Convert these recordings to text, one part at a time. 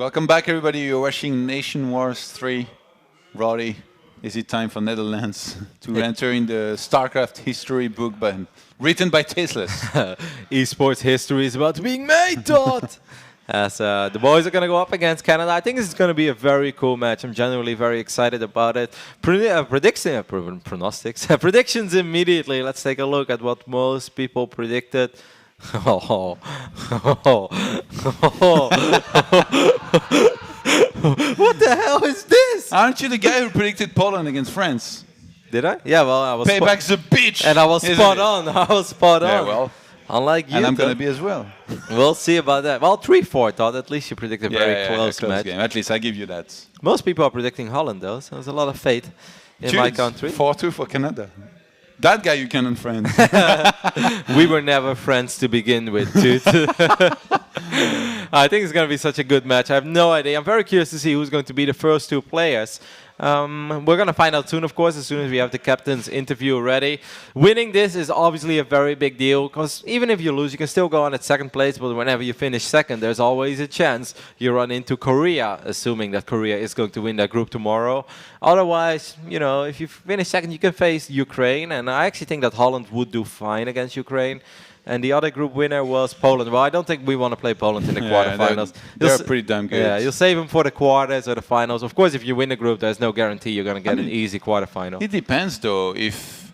Welcome back, everybody. You're watching NationWars 3. Roddy, is it time for Netherlands to enter in the StarCraft history book written by tasteless? Esports history is about to be made, Todd! As the boys are going to go up against Canada. I think this is going to be a very cool match. I'm genuinely very excited about it. Predictions immediately. Let's take a look at what most people predicted. What the hell is this? Aren't you the guy who predicted Poland against France? Did I? Yeah, well, I was. Payback's a bitch! And I was spot on. I was spot on. Yeah, well. Unlike you. And I'm going to be as well. We'll see about that. Well, 3-4, Todd. At least you predicted a very close match. Game. At least I give you that. Most people are predicting Holland, though, so there's a lot of fate in my country. 4-2 for Canada. That guy you can unfriend. We were never friends to begin with, dude. I think it's going to be such a good match. I have no idea. I'm very curious to see who's going to be the first two players. We're going to find out soon, of course, as soon as we have the captain's interview ready. Winning this is obviously a very big deal, because even if you lose, you can still go on at second place, but whenever you finish second, there's always a chance you run into Korea, assuming that Korea is going to win that group tomorrow. Otherwise, you know, if you finish second, you can face Ukraine, and I actually think that Holland would do fine against Ukraine. And the other group winner was Poland. Well, I don't think we want to play Poland in the quarterfinals. They're pretty damn good. Yeah, you'll save them for the quarters or the finals. Of course, if you win the group, there's no guarantee you're going to get an easy quarterfinal. It depends, though. If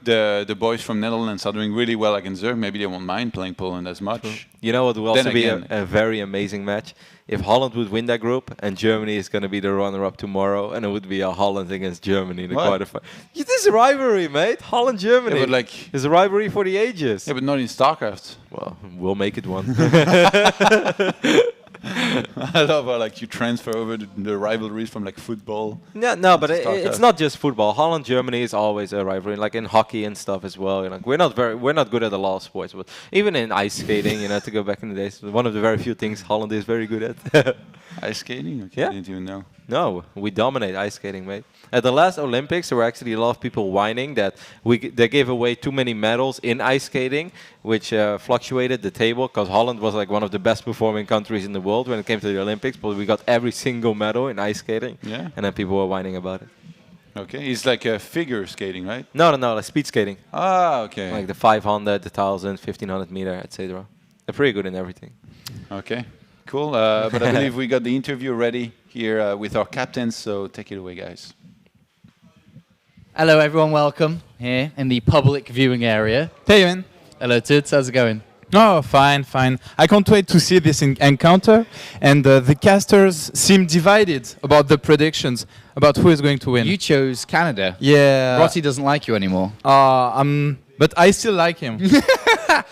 the boys from Netherlands are doing really well against them, maybe they won't mind playing Poland as much. You know what will also be a very amazing match? If Holland would win that group and Germany is going to be the runner-up tomorrow, and it would be a Holland against Germany in the quarterfinal. This is a rivalry, mate. Holland-Germany. Yeah, but like, it's a rivalry for the ages. Yeah, but not in StarCraft. Well, we'll make it one. I love how like you transfer over the rivalries from like football. No, but it's not just football. Holland Germany is always a rivalry, like in hockey and stuff as well. You know, we're not good at a lot of sports, but even in ice skating, you know, to go back in the days, one of the very few things Holland is very good at. Ice skating? Okay, yeah. I didn't even know. No, we dominate ice skating, mate. At the last Olympics, there were actually a lot of people whining that they gave away too many medals in ice skating, which fluctuated the table, because Holland was like one of the best performing countries in the world when it came to the Olympics, but we got every single medal in ice skating, yeah. And then people were whining about it. Okay, it's like figure skating, right? No, like speed skating. Ah, okay. Like the 500, the 1000, 1500 meter, etc. They're pretty good in everything. Okay. Cool, but I believe we got the interview ready here with our captains, so take it away, guys. Hello, everyone. Welcome here in the public viewing area. Hey, man. Hello, Toots. How's it going? Oh, fine. I can't wait to see this encounter. And the casters seem divided about the predictions about who is going to win. You chose Canada. Yeah. Rossi doesn't like you anymore. But I still like him.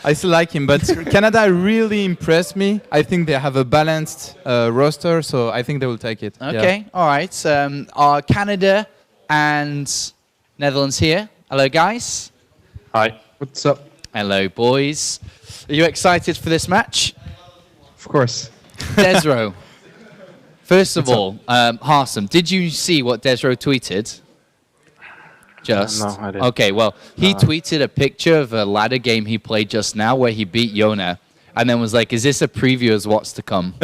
I still like him. But Canada really impressed me. I think they have a balanced roster, so I think they will take it. Okay. Yeah. All right. Are Canada and Netherlands here? Hello, guys. Hi. What's up? Hello, boys. Are you excited for this match? Of course. Desro. First of all, Harsam, did you see what Desro tweeted? Just? No, I didn't. Okay, well, he tweeted a picture of a ladder game he played just now where he beat Yona, and then was like, is this a preview as what's to come?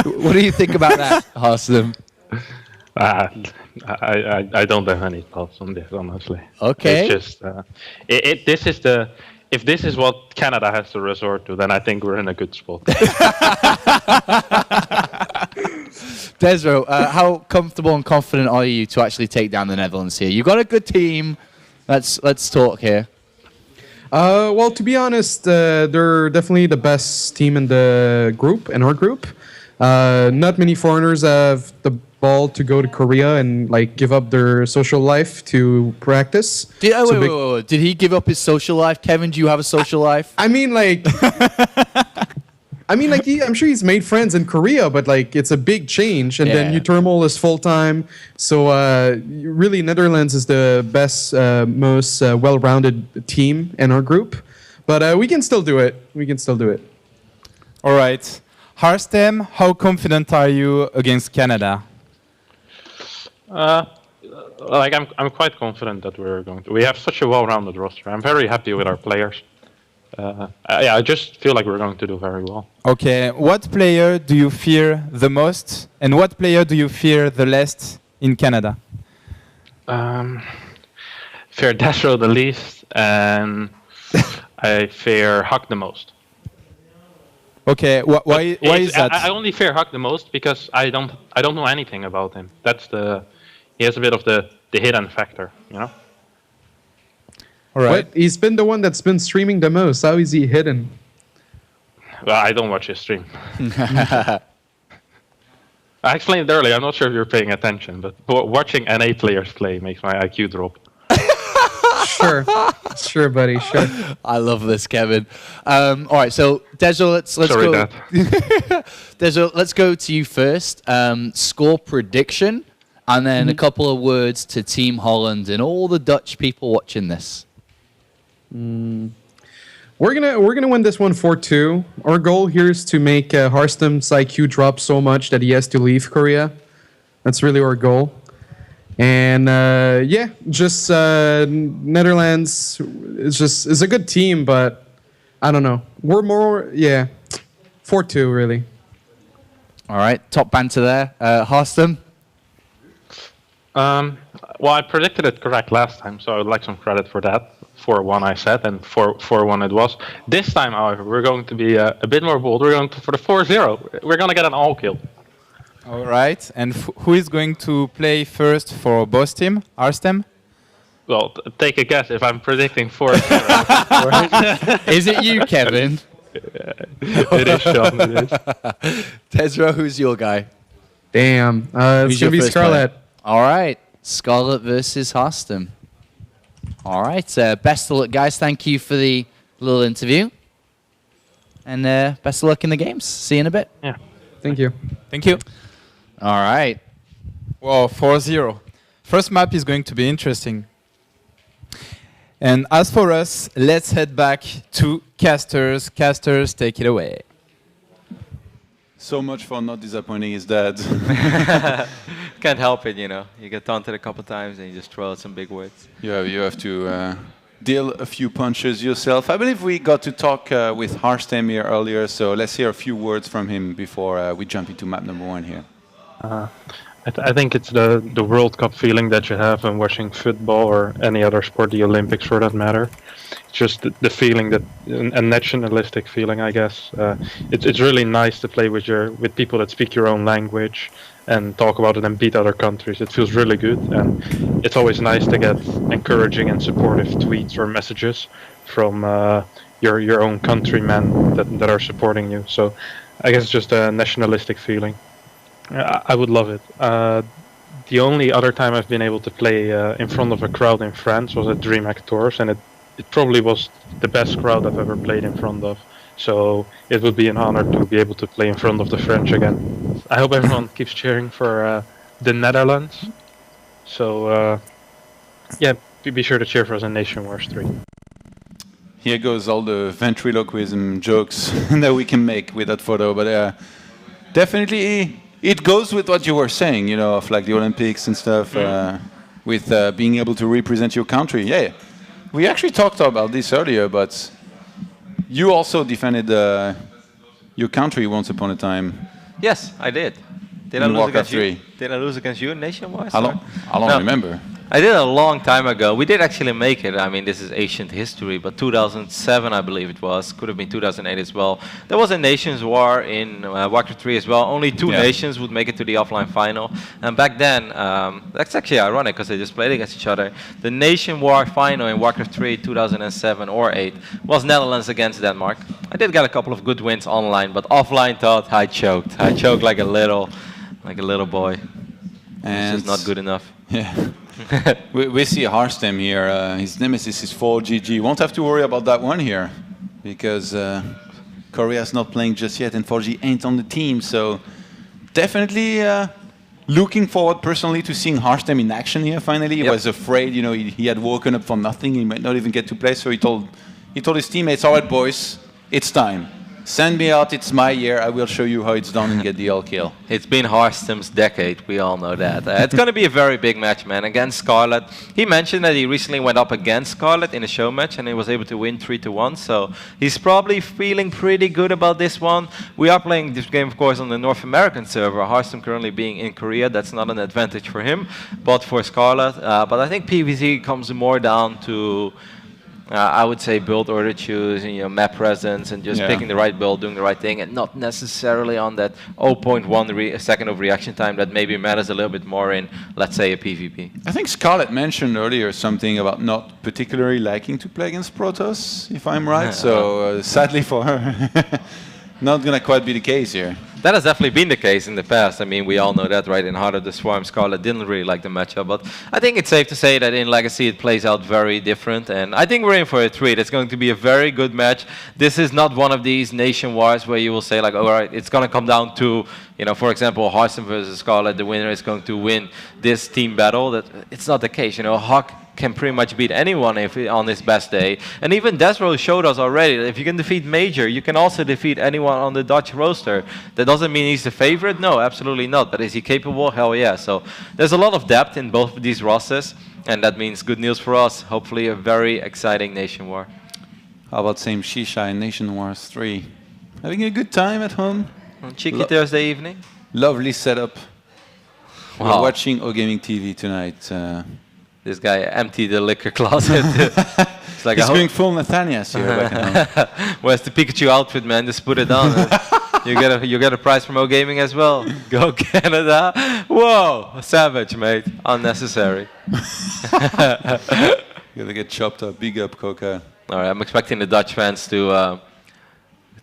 What do you think about that, Harsam? I don't have any thoughts on this, honestly. Okay. It's just, if this is what Canada has to resort to, then I think we're in a good spot. Desro, how comfortable and confident are you to actually take down the Netherlands here? You've got a good team. Let's talk here. Well, to be honest, they're definitely the best team in the group, in our group. Not many foreigners have the ball to go to Korea and like give up their social life to practice. Wait. Did he give up his social life? Kevin, do you have a social life? I mean, like, I'm sure he's made friends in Korea, but like, it's a big change. And then Utermal is full time. So really, Netherlands is the best, most well-rounded team in our group. But we can still do it. All right. Harstem, how confident are you against Canada? I'm quite confident that we're going to. We have such a well-rounded roster. I'm very happy with our players. Yeah, I just feel like we're going to do very well. Okay, what player do you fear the most, and what player do you fear the least in Canada? Fear Destro the least, and I fear Huck the most. Okay, why is that? I only fear Huck the most because I don't know anything about him. He has a bit of the hidden factor, you know. All right. But he's been the one that's been streaming the most. How is he hidden? Well, I don't watch his stream. I explained it earlier. I'm not sure if you're paying attention, but watching NA players play makes my IQ drop. Sure, buddy, sure. I love this, Kevin. All right, so Dejo, let's Sorry, go. Dad. Dejo, let's go to you first. Score prediction, and then a couple of words to Team Holland and all the Dutch people watching this. We're gonna win this one 4-2. Our goal here is to make Harstem's IQ drop so much that he has to leave Korea. That's really our goal. And yeah, just Netherlands is a good team, but I don't know. We're more 4-2 really. All right, top banter there. Harstem? Well, I predicted it correct last time, so I would like some credit for that. 4-1 I said, and 4-1 it was. This time, however, we're going to be a bit more bold. We're going for the 4-0. We're going to get an all kill. All right, and who is going to play first for both team? Arstem? Well, take a guess if I'm predicting 4-0. Is it you, Kevin? It is, Sean. It is. Tesra, who's your guy? Damn, it's your gonna be first Scarlet. player? All right, Scarlet versus Harstem. All right, best of luck, guys. Thank you for the little interview. And best of luck in the games. See you in a bit. Yeah. Thank you. Thank you. All right. Well, 4-0. First map is going to be interesting. And as for us, let's head back to Casters. Casters, take it away. So much for not disappointing his dad. Can't help it, you know. You get taunted a couple times and you just throw out some big words. You have to deal a few punches yourself. I believe we got to talk with Harstem here earlier, so let's hear a few words from him before we jump into map number 1 here. I think it's the World Cup feeling that you have when watching football or any other sport, the Olympics for that matter. It's just the feeling that a nationalistic feeling, I guess. It's really nice to play with people that speak your own language and talk about it and beat other countries. It feels really good, and it's always nice to get encouraging and supportive tweets or messages from your own countrymen that are supporting you. So I guess it's just a nationalistic feeling. I would love it. The only other time I've been able to play in front of a crowd in France was at DreamHack Tours, and it probably was the best crowd I've ever played in front of. So it would be an honor to be able to play in front of the French again. I hope everyone keeps cheering for the Netherlands. So yeah, be sure to cheer for us in NationWars 3. Here goes all the ventriloquism jokes that we can make with that photo, but definitely it goes with what you were saying, you know, of like the Olympics and stuff, with being able to represent your country. Yeah, we actually talked about this earlier, but you also defended your country once upon a time. Yes, I did. Did I In lose Warcraft against you? 3. Did I lose against you in NationWars? I don't No. remember. I did a long time ago. We did actually make it. I mean, this is ancient history, but 2007, I believe it was. Could have been 2008 as well. There was a Nations War in Warcraft 3 as well. Only two nations would make it to the offline final. And back then, that's actually ironic because they just played against each other. The Nation War final in Warcraft 3 2007 or 8 was Netherlands against Denmark. I did get a couple of good wins online, but offline thought I choked. I choked like a little boy. And It's just not good enough. Yeah. we see Harstem here. His nemesis is 4GG. Won't have to worry about that one here because Korea's not playing just yet and 4G ain't on the team. So definitely looking forward personally to seeing Harstem in action here finally. He was afraid, you know, he had woken up from nothing. He might not even get to play. So he told his teammates, all right, boys, it's time. Send me out, it's my year. I will show you how it's done and get the all kill. It's been Harstem's decade, we all know that. It's going to be a very big match, man, against Scarlet. He mentioned that he recently went up against Scarlet in a show match and he was able to win 3-1, so he's probably feeling pretty good about this one. We are playing this game, of course, on the North American server. Harstem currently being in Korea, that's not an advantage for him, but for Scarlet. But I think PvZ comes more down to I would say build order choose and map presence and just picking the right build, doing the right thing, and not necessarily on that 0.1 second of reaction time that maybe matters a little bit more in, let's say, a PvP. I think Scarlett mentioned earlier something about not particularly liking to play against Protoss, if I'm right. So sadly for her, not gonna quite be the case here. That has definitely been the case in the past. I mean, we all know that, right? In Heart of the Swarm, Scarlet didn't really like the matchup. But I think it's safe to say that in Legacy it plays out very different. And I think we're in for a treat. It's going to be a very good match. This is not one of these NationWars where you will say, like, all right, it's going to come down to, for example, Harstem versus Scarlet. The winner is going to win this team battle. That it's not the case. Hawk can pretty much beat anyone on his best day. And even Desro showed us already that if you can defeat Major, you can also defeat anyone on the Dutch roster. That doesn't mean he's the favorite? No, absolutely not. But is he capable? Hell yeah. So there's a lot of depth in both of these rosters, and that means good news for us. Hopefully a very exciting Nation War. How about same Shisha in NationWars 3? Having a good time at home? On cheeky Thursday evening? Lovely setup. Wow. We're watching OGaming TV tonight. This guy emptied the liquor closet. It's like he's going full Nathanias here. Where's the Pikachu outfit, man? Just put it on. you get a prize from OGaming as well. Go Canada. Whoa, savage, mate. Unnecessary. Gotta get chopped up. Big up, Coca. All right, I'm expecting the Dutch fans to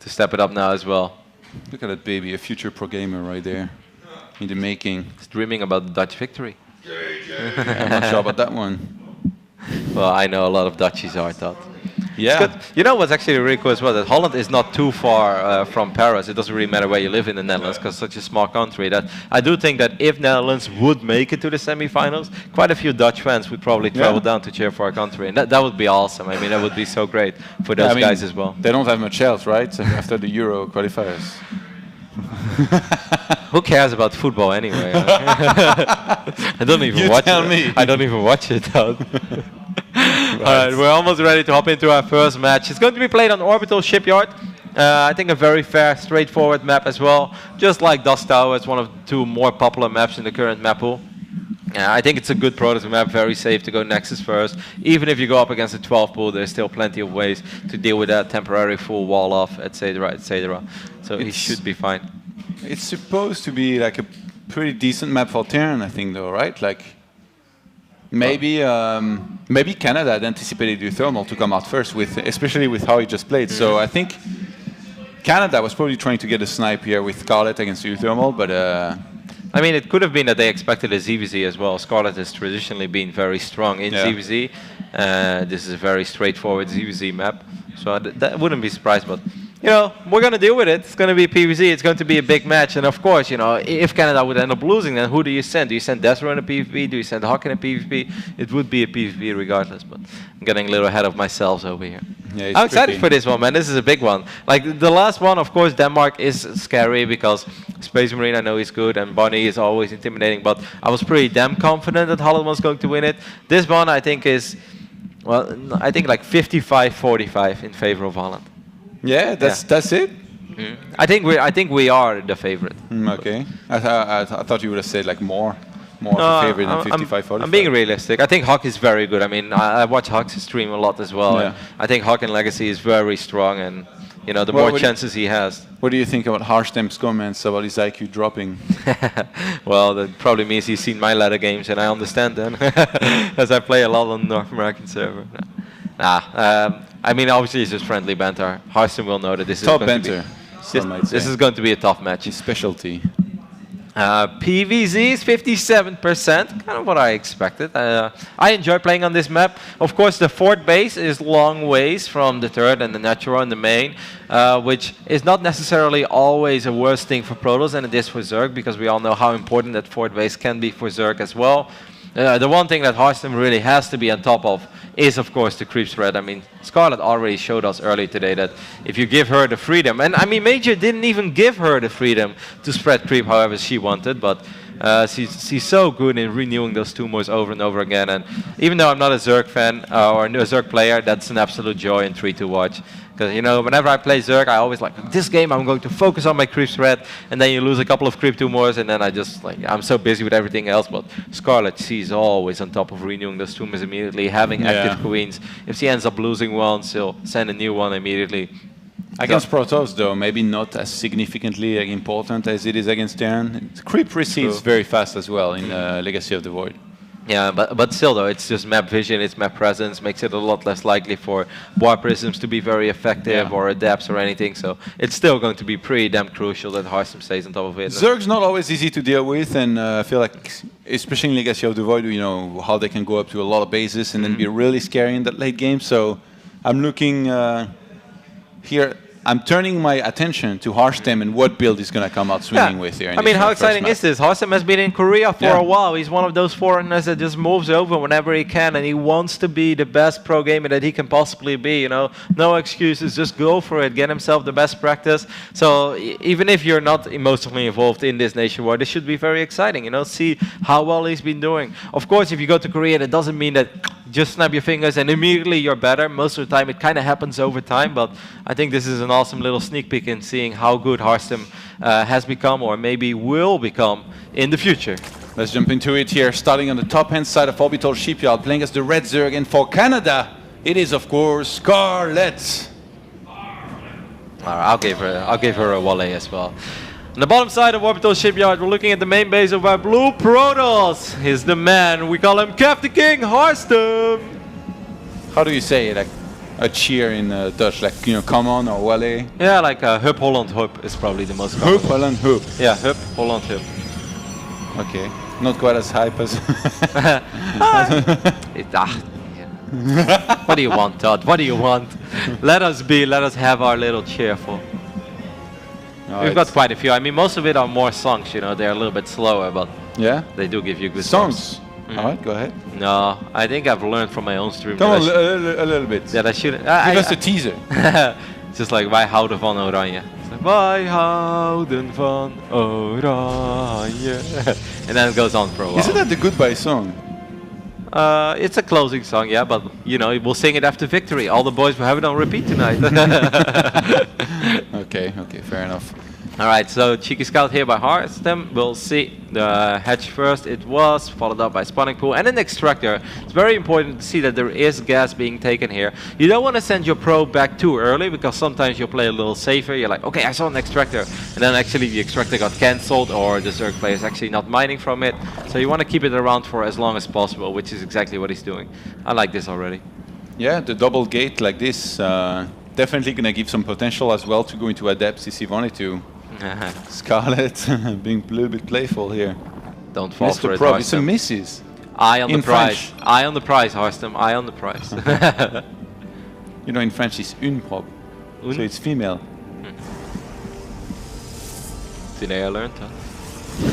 step it up now as well. Look at that baby, a future pro gamer right there, in the making. He's dreaming about the Dutch victory. I'm not sure about that one. Well, I know a lot of Dutchies are, I thought. Yeah. You know what's actually really cool as well? That Holland is not too far from Paris. It doesn't really matter where you live in the Netherlands because it's such a small country. That I do think that if Netherlands would make it to the semi-finals, quite a few Dutch fans would probably travel down to cheer for our country. And that would be awesome. I mean, that would be so great for those guys as well. They don't have much else, right? After the Euro qualifiers. Who cares about football anyway? I don't even watch it. I don't even watch it. All right, we're almost ready to hop into our first match. It's going to be played on Orbital Shipyard. I think a very fair, straightforward map as well. Just like Dust Tower, it's one of the two more popular maps in the current map pool. I think it's a good Protoss map, very safe to go Nexus first. Even if you go up against a 12 pool, there's still plenty of ways to deal with that temporary full wall off, etc., etc. So he should be fine. It's supposed to be like a pretty decent map for Terran, I think, though, right? Like maybe maybe Canada had anticipated Uthermal to come out first, especially with how he just played. So I think Canada was probably trying to get a snipe here with Scarlet against Uthermal, but. I mean, it could have been that they expected a ZVZ as well. Scarlet has traditionally been very strong in ZVZ. This is a very straightforward ZVZ map, so that wouldn't be surprised. But we're going to deal with it. It's going to be PvZ. It's going to be a big match. And of course, if Canada would end up losing, then who do you send? Do you send Desro in a PvP? Do you send Hawk in a PvP? It would be a PvP regardless. But I'm getting a little ahead of myself over here. Yeah, I'm excited for this one, man. This is a big one. Like the last one, of course, Denmark is scary because Space Marine, I know he's good, and Bonnie is always intimidating. But I was pretty damn confident that Holland was going to win it. This one, I think, is, well, I think like 55-45 in favor of Holland. Yeah, that's it. Mm. I think we are the favorite. Okay, I thought you would have said like more of a favorite than 55-45. I'm being realistic. I think Hawk is very good. I mean, I watch Hawk's stream a lot as well. Yeah. I think Hawk in Legacy is very strong, and the more chances he has. What do you think about Harstem's comments about his IQ dropping? Well, that probably means he's seen my ladder games, and I understand then, as I play a lot on the North American server. I mean, obviously it's just friendly banter. Harstem will know that this is top going banter. to be this is going to be a tough match. His specialty. PVZ is 57%, kind of what I expected. I enjoy playing on this map. Of course, the fourth base is long ways from the third and the natural and the main, which is not necessarily always a worse thing for Protoss than it is for Zerg, because we all know how important that fourth base can be for Zerg as well. The one thing that Hearthstone really has to be on top of is, of course, the creep spread. I mean, Scarlet already showed us earlier today that if you give her the freedom, and I mean, Major didn't even give her the freedom to spread creep however she wanted, but she's so good in renewing those tumors over and over again. And even though I'm not a Zerg fan or a Zerg player, that's an absolute joy and treat to watch. Because, you know, whenever I play Zerg, I always like, this game I'm going to focus on my creep spread, and then you lose a couple of creep tumors, and then I just, like, I'm so busy with everything else. But Scarlet, she's always on top of renewing those tumors immediately, having active queens. If she ends up losing one, she'll send a new one immediately. Against Protoss, though, maybe not as significantly important as it is against Terran. Creep recedes very fast as well in Legacy of the Void. Yeah, but still though, it's just map vision, it's map presence, makes it a lot less likely for War Prisms to be very effective or adapts or anything, so it's still going to be pretty damn crucial that Hearthstone stays on top of it. Zerg's not always easy to deal with, and I feel like, especially in Legacy of the Void, you know, how they can go up to a lot of bases and then be really scary in that late game, so I'm looking here. I'm turning my attention to Hearthstone and what build is going to come out swinging with here. I mean, how exciting is this? Hearthstone has been in Korea for a while. He's one of those foreigners that just moves over whenever he can, and he wants to be the best pro gamer that he can possibly be. You know, no excuses, just go for it, get himself the best practice. So even if you're not emotionally involved in this NationWars, this should be very exciting. You know, see how well he's been doing. Of course, if you go to Korea, that doesn't mean that just snap your fingers and immediately you're better. Most of the time, it kind of happens over time, but I think this is an awesome little sneak peek in seeing how good Hearthstone has become, or maybe will become, in the future. Let's jump into it here, starting on the top-hand side of Orbital Shipyard, playing as the Red Zerg, and for Canada, it is, of course, Scarlet. I'll give her a Wale as well. On the bottom side of Orbital Shipyard, we're looking at the main base of our blue Protoss. He's the man. We call him Captain King Hearthstone. How do you say it? Like a cheer in Dutch, like, you know, come on or Wale? Yeah, like Hup Holland Hup is probably the most common. Hup Holland Hup. Yeah, Hup Holland Hup. Okay, not quite as hype as. What do you want, Todd? What do you want? Let us have our little cheerful. We've got quite a few. I mean, most of it are more songs, you know. They're a little bit slower, but they do give you good songs. All right, go ahead. No, I think I've learned from my own stream. Come on, a little bit. That I shouldn't. Give us a teaser. It's just like, wij houden van Oranje. It's like, wij houden van Oranje. And then it goes on for a while. Isn't that the goodbye song? It's a closing song, yeah, but you know, we'll sing it after victory. All the boys will have it on repeat tonight. Okay, fair enough. Alright, so Cheeky Scout here by Hearthstone. We'll see the hatch first. It was followed up by Spawning Pool and an Extractor. It's very important to see that there is gas being taken here. You don't want to send your pro back too early, because sometimes you'll play a little safer. You're like, okay, I saw an Extractor, and then actually the Extractor got cancelled, or the Zerg player is actually not mining from it. So you want to keep it around for as long as possible, which is exactly what he's doing. I like this already. Yeah, the double gate like this, definitely going to give some potential as well to go into Adepts if he wanted to. Scarlet being a little bit playful here. Don't fall for it, Prob. It's a misses. Eye on the prize. Eye on the prize, Hearthstone. Eye on the prize. You know, in French it's une prob. So it's female. Today I learned that.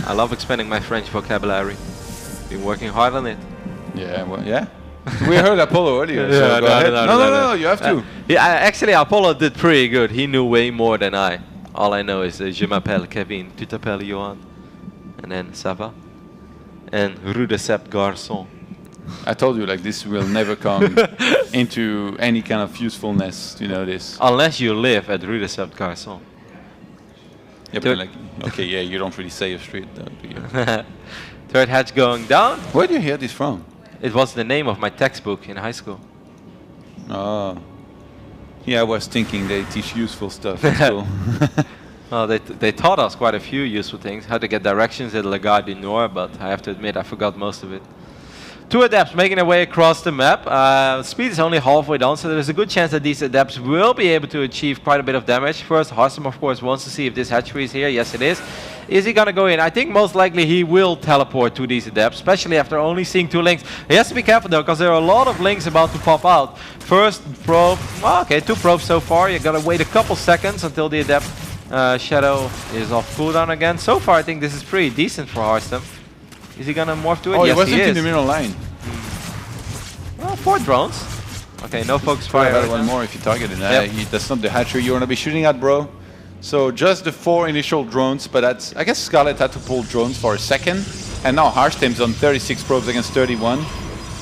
I love expanding my French vocabulary. Been working hard on it. Yeah, well, yeah. We heard Apollo earlier. So Yeah, go ahead. No, you have to. Yeah, actually, Apollo did pretty good. He knew way more than I. All I know is je m'appelle Kevin, tu t'appelles Johan, and then ça va, and rue de sept garçons. I told you, like, this will never come into any kind of usefulness, you know this. Unless you live at rue de sept garçons. Yeah, but like, okay, yeah, you don't really say a street though, do you? Third hatch going down. Where do you hear this from? It was the name of my textbook in high school. Oh. Yeah, I was thinking they teach useful stuff at school. Well, they taught us quite a few useful things. How to get directions at La Gare du Nord, but I have to admit I forgot most of it. Two Adepts making their way across the map. Speed is only halfway down, so there's a good chance that these Adepts will be able to achieve quite a bit of damage. First, Hearthstone, of course, wants to see if this hatchery is here. Yes, it is. Is he gonna go in? I think most likely he will teleport to these adepts, especially after only seeing 2 links. He has to be careful though, because there are a lot of links about to pop out. First probe, well, okay, 2 probes so far. You gotta wait a couple seconds until the adept shadow is off cooldown again. So far, I think this is pretty decent for Harstem. Is he gonna morph to it? Oh, yes, he wasn't he is. in the middle line. Well, 4 drones. Okay, no focus Probably fire. had right one now. more if you target it. Yep. That's not the hatchery you want to be shooting at, bro. So just the 4 initial drones, but that's, I guess Scarlet had to pull drones for a second. And now Harstem's on 36 probes against 31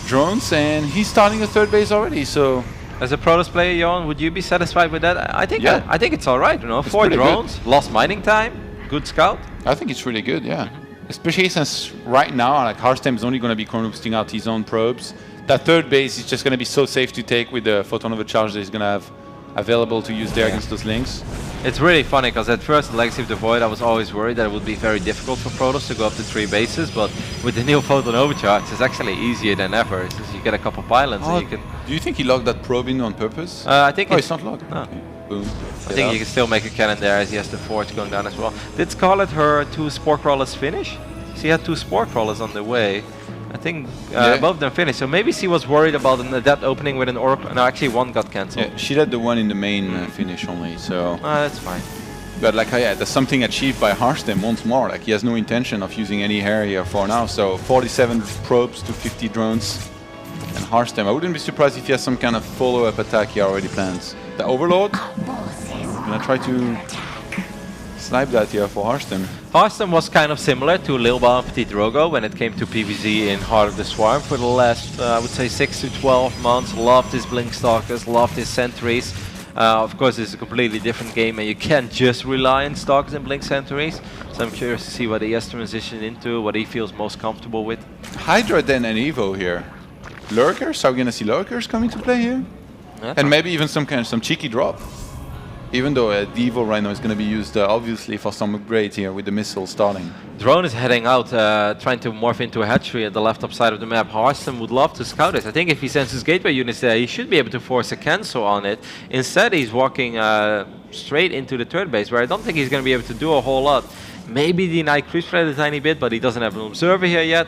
drones, and he's starting a 3rd base already, so... As a Protoss player, Johan, would you be satisfied with that? I think Yeah. I think it's all right. You know, It's 4 pretty drones, lost mining time, good scout. I think it's really good, yeah. Especially since right now, like Harstem is only going to be chrono boosting out his own probes. That 3rd base is just going to be so safe to take with the photon overcharge that he's going to have available to use there against those links. It's really funny because at first, Legacy of the Void, I was always worried that it would be very difficult for Protoss to go up to 3 bases, but with the new photon overcharge, it's actually easier than ever. It's just you get a couple pylons and you can. Do you think he logged that probe in on purpose? I think Oh, it's not logged. No. Okay. Boom. I think you can still make a cannon there as he has the forge going down as well. Did Scarlet her 2 spore crawlers finish? She had 2 spore crawlers on the way. I think both of them finished. So maybe she was worried about an adept opening with an oracle. No, actually 1 got cancelled. Yeah, she had the one in the main finish only, so... That's fine. But like, yeah, that's something achieved by Harstem once more. Like, he has no intention of using any area for now. So 47 probes to 50 drones. And Harstem, I wouldn't be surprised if he has some kind of follow-up attack he already plans. The Overlord? I'm gonna try to snipe that here for Harstem. Harstem was kind of similar to Lilba and Petit Drogo when it came to PvZ in Heart of the Swarm for the last, I would say, 6 to 12 months. Loved his Blink Stalkers, loved his Sentries. Of course, it's a completely different game and you can't just rely on Stalkers and Blink Sentries. So I'm curious to see what he has transitioned into, what he feels most comfortable with. Hydra then and Evo here. Lurkers? Are we gonna see Lurkers coming to play here? Yeah. And maybe even some cheeky drop. Even though the Evo right now is going to be used obviously for some upgrades here with the missile starting. Drone is heading out, trying to morph into a hatchery at the left top side of the map. Harstem would love to scout this. I think if he sends his gateway units there, he should be able to force a cancel on it. Instead, he's walking straight into the 3rd base, where I don't think he's going to be able to do a whole lot. Maybe deny creep spread a tiny bit, but he doesn't have an observer here yet.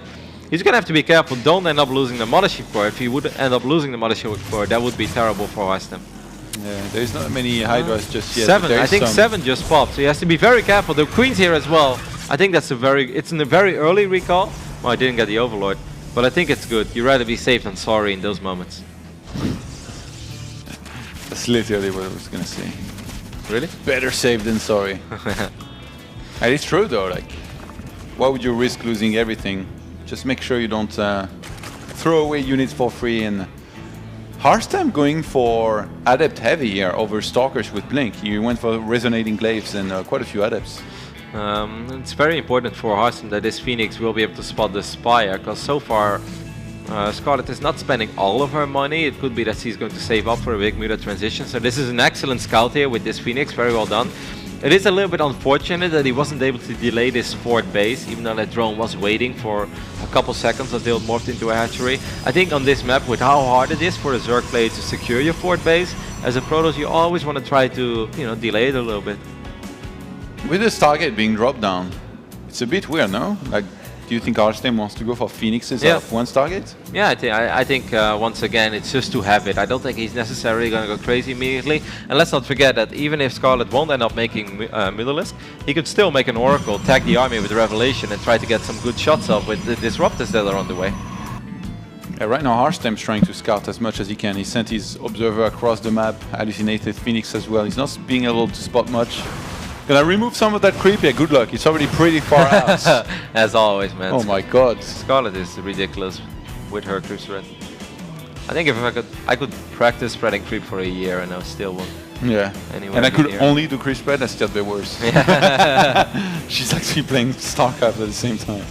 He's going to have to be careful. Don't end up losing the mothership core. If he would end up losing the mothership core, that would be terrible for Harstem. Yeah, there's not many Hydras just yet. 7, I think some. 7 just popped, so he has to be very careful. The Queen's here as well. I think that's it's in a very early recall. Well, I didn't get the Overlord, but I think it's good. You'd rather be safe than sorry in those moments. That's literally what I was going to say. Really? Better safe than sorry. And it's true though, like, why would you risk losing everything? Just make sure you don't throw away units for free. And Harstem going for Adept heavy here over Stalkers with Blink. You went for Resonating Glaives and quite a few Adepts. It's very important for Harstem that this Phoenix will be able to spot the Spire, because so far Scarlet is not spending all of her money. It could be that she's going to save up for a big Muta transition. So this is an excellent scout here with this Phoenix, very well done. It is a little bit unfortunate that he wasn't able to delay this 4th base, even though that drone was waiting for a couple seconds until it morphed into a hatchery. I think on this map, with how hard it is for the Zerg player to secure your 4th base, as a Protoss you always want to try to, you know, delay it a little bit. With this target being dropped down, it's a bit weird, no? Like, do you think Harstem wants to go for Phoenixes out of one target? Yeah, I think once again it's just to have it. I don't think he's necessarily going to go crazy immediately. And let's not forget that even if Scarlet won't end up making Mutalisk, he could still make an Oracle, tag the army with Revelation and try to get some good shots off with the Disruptors that are on the way. Yeah, right now Harstem's trying to scout as much as he can. He sent his Observer across the map, hallucinated Phoenix as well. He's not being able to spot much. Gonna remove some of that creep? Yeah, good luck. It's already pretty far out. As always, man. Oh my god. Scarlet is ridiculous with her creep spread. I think if I could practice spreading creep for a year and I still won't. Yeah. Anywhere And I could near. only do creep spread, that's still a bit worse. She's actually playing StarCraft at the same time.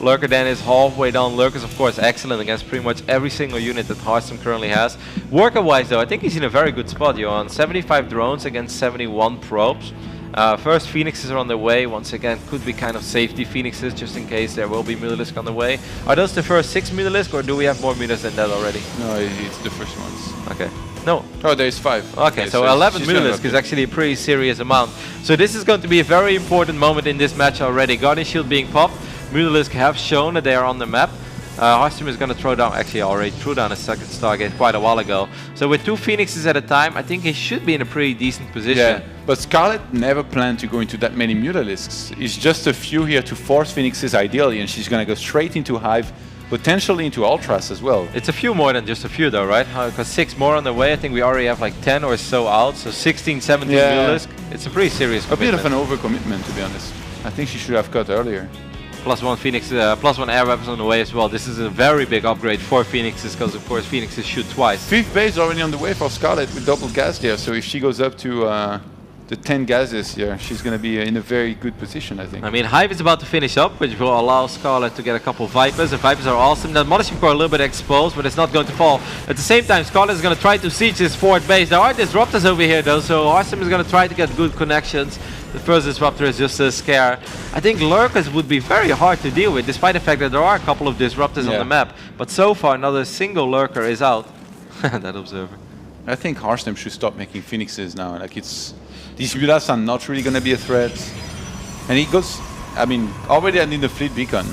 Lurker then is halfway down. Lurker's of course excellent against pretty much every single unit that Harstem currently has. Worker wise though, I think he's in a very good spot, Johan. 75 drones against 71 probes. First Phoenixes are on the way. Once again, could be kind of safety Phoenixes just in case there will be Mutalisk on the way. Are those the first 6 Mutalisk or do we have more Mutalisk than that already? No, it's the first ones. Okay. No. Oh, there's 5. Okay, so 11 Mutalisk is actually a pretty serious amount. So this is going to be a very important moment in this match already. Guardian Shield being popped. Mutalisk have shown that they are on the map. Hearthstone is going to throw down, actually already threw down a second Stargate quite a while ago. So with 2 Phoenixes at a time, I think he should be in a pretty decent position. Yeah, but Scarlet never planned to go into that many Mutalisks. It's just a few here to force Phoenixes ideally, and she's going to go straight into Hive, potentially into Ultras as well. It's a few more than just a few though, right? Because 6 more on the way. I think we already have like 10 or so out. So 16, 17 Mutalisk. It's a pretty serious commitment. A bit of an overcommitment, to be honest. I think she should have cut earlier. +1 Phoenix, +1 air weapons on the way as well. This is a very big upgrade for Phoenixes because of course Phoenixes shoot twice. 5th base already on the way for Scarlet with double gas there. So if she goes up to the 10 gases here, she's going to be in a very good position, I think. I mean, Hive is about to finish up, which will allow Scarlet to get a couple Vipers. The Vipers are awesome. The Mothership Core a little bit exposed, but it's not going to fall. At the same time, Scarlet is going to try to siege this 4th base. There are Disruptors over here though, so Hearthstone is going to try to get good connections. The first Disruptor is just a scare. I think Lurkers would be very hard to deal with, despite the fact that there are a couple of Disruptors on the map. But so far, not a single Lurker is out. That Observer. I think Hearthstone should stop making Phoenixes now. Like these Mutas are not really going to be a threat. And he goes, I mean, already I need the Fleet Beacon.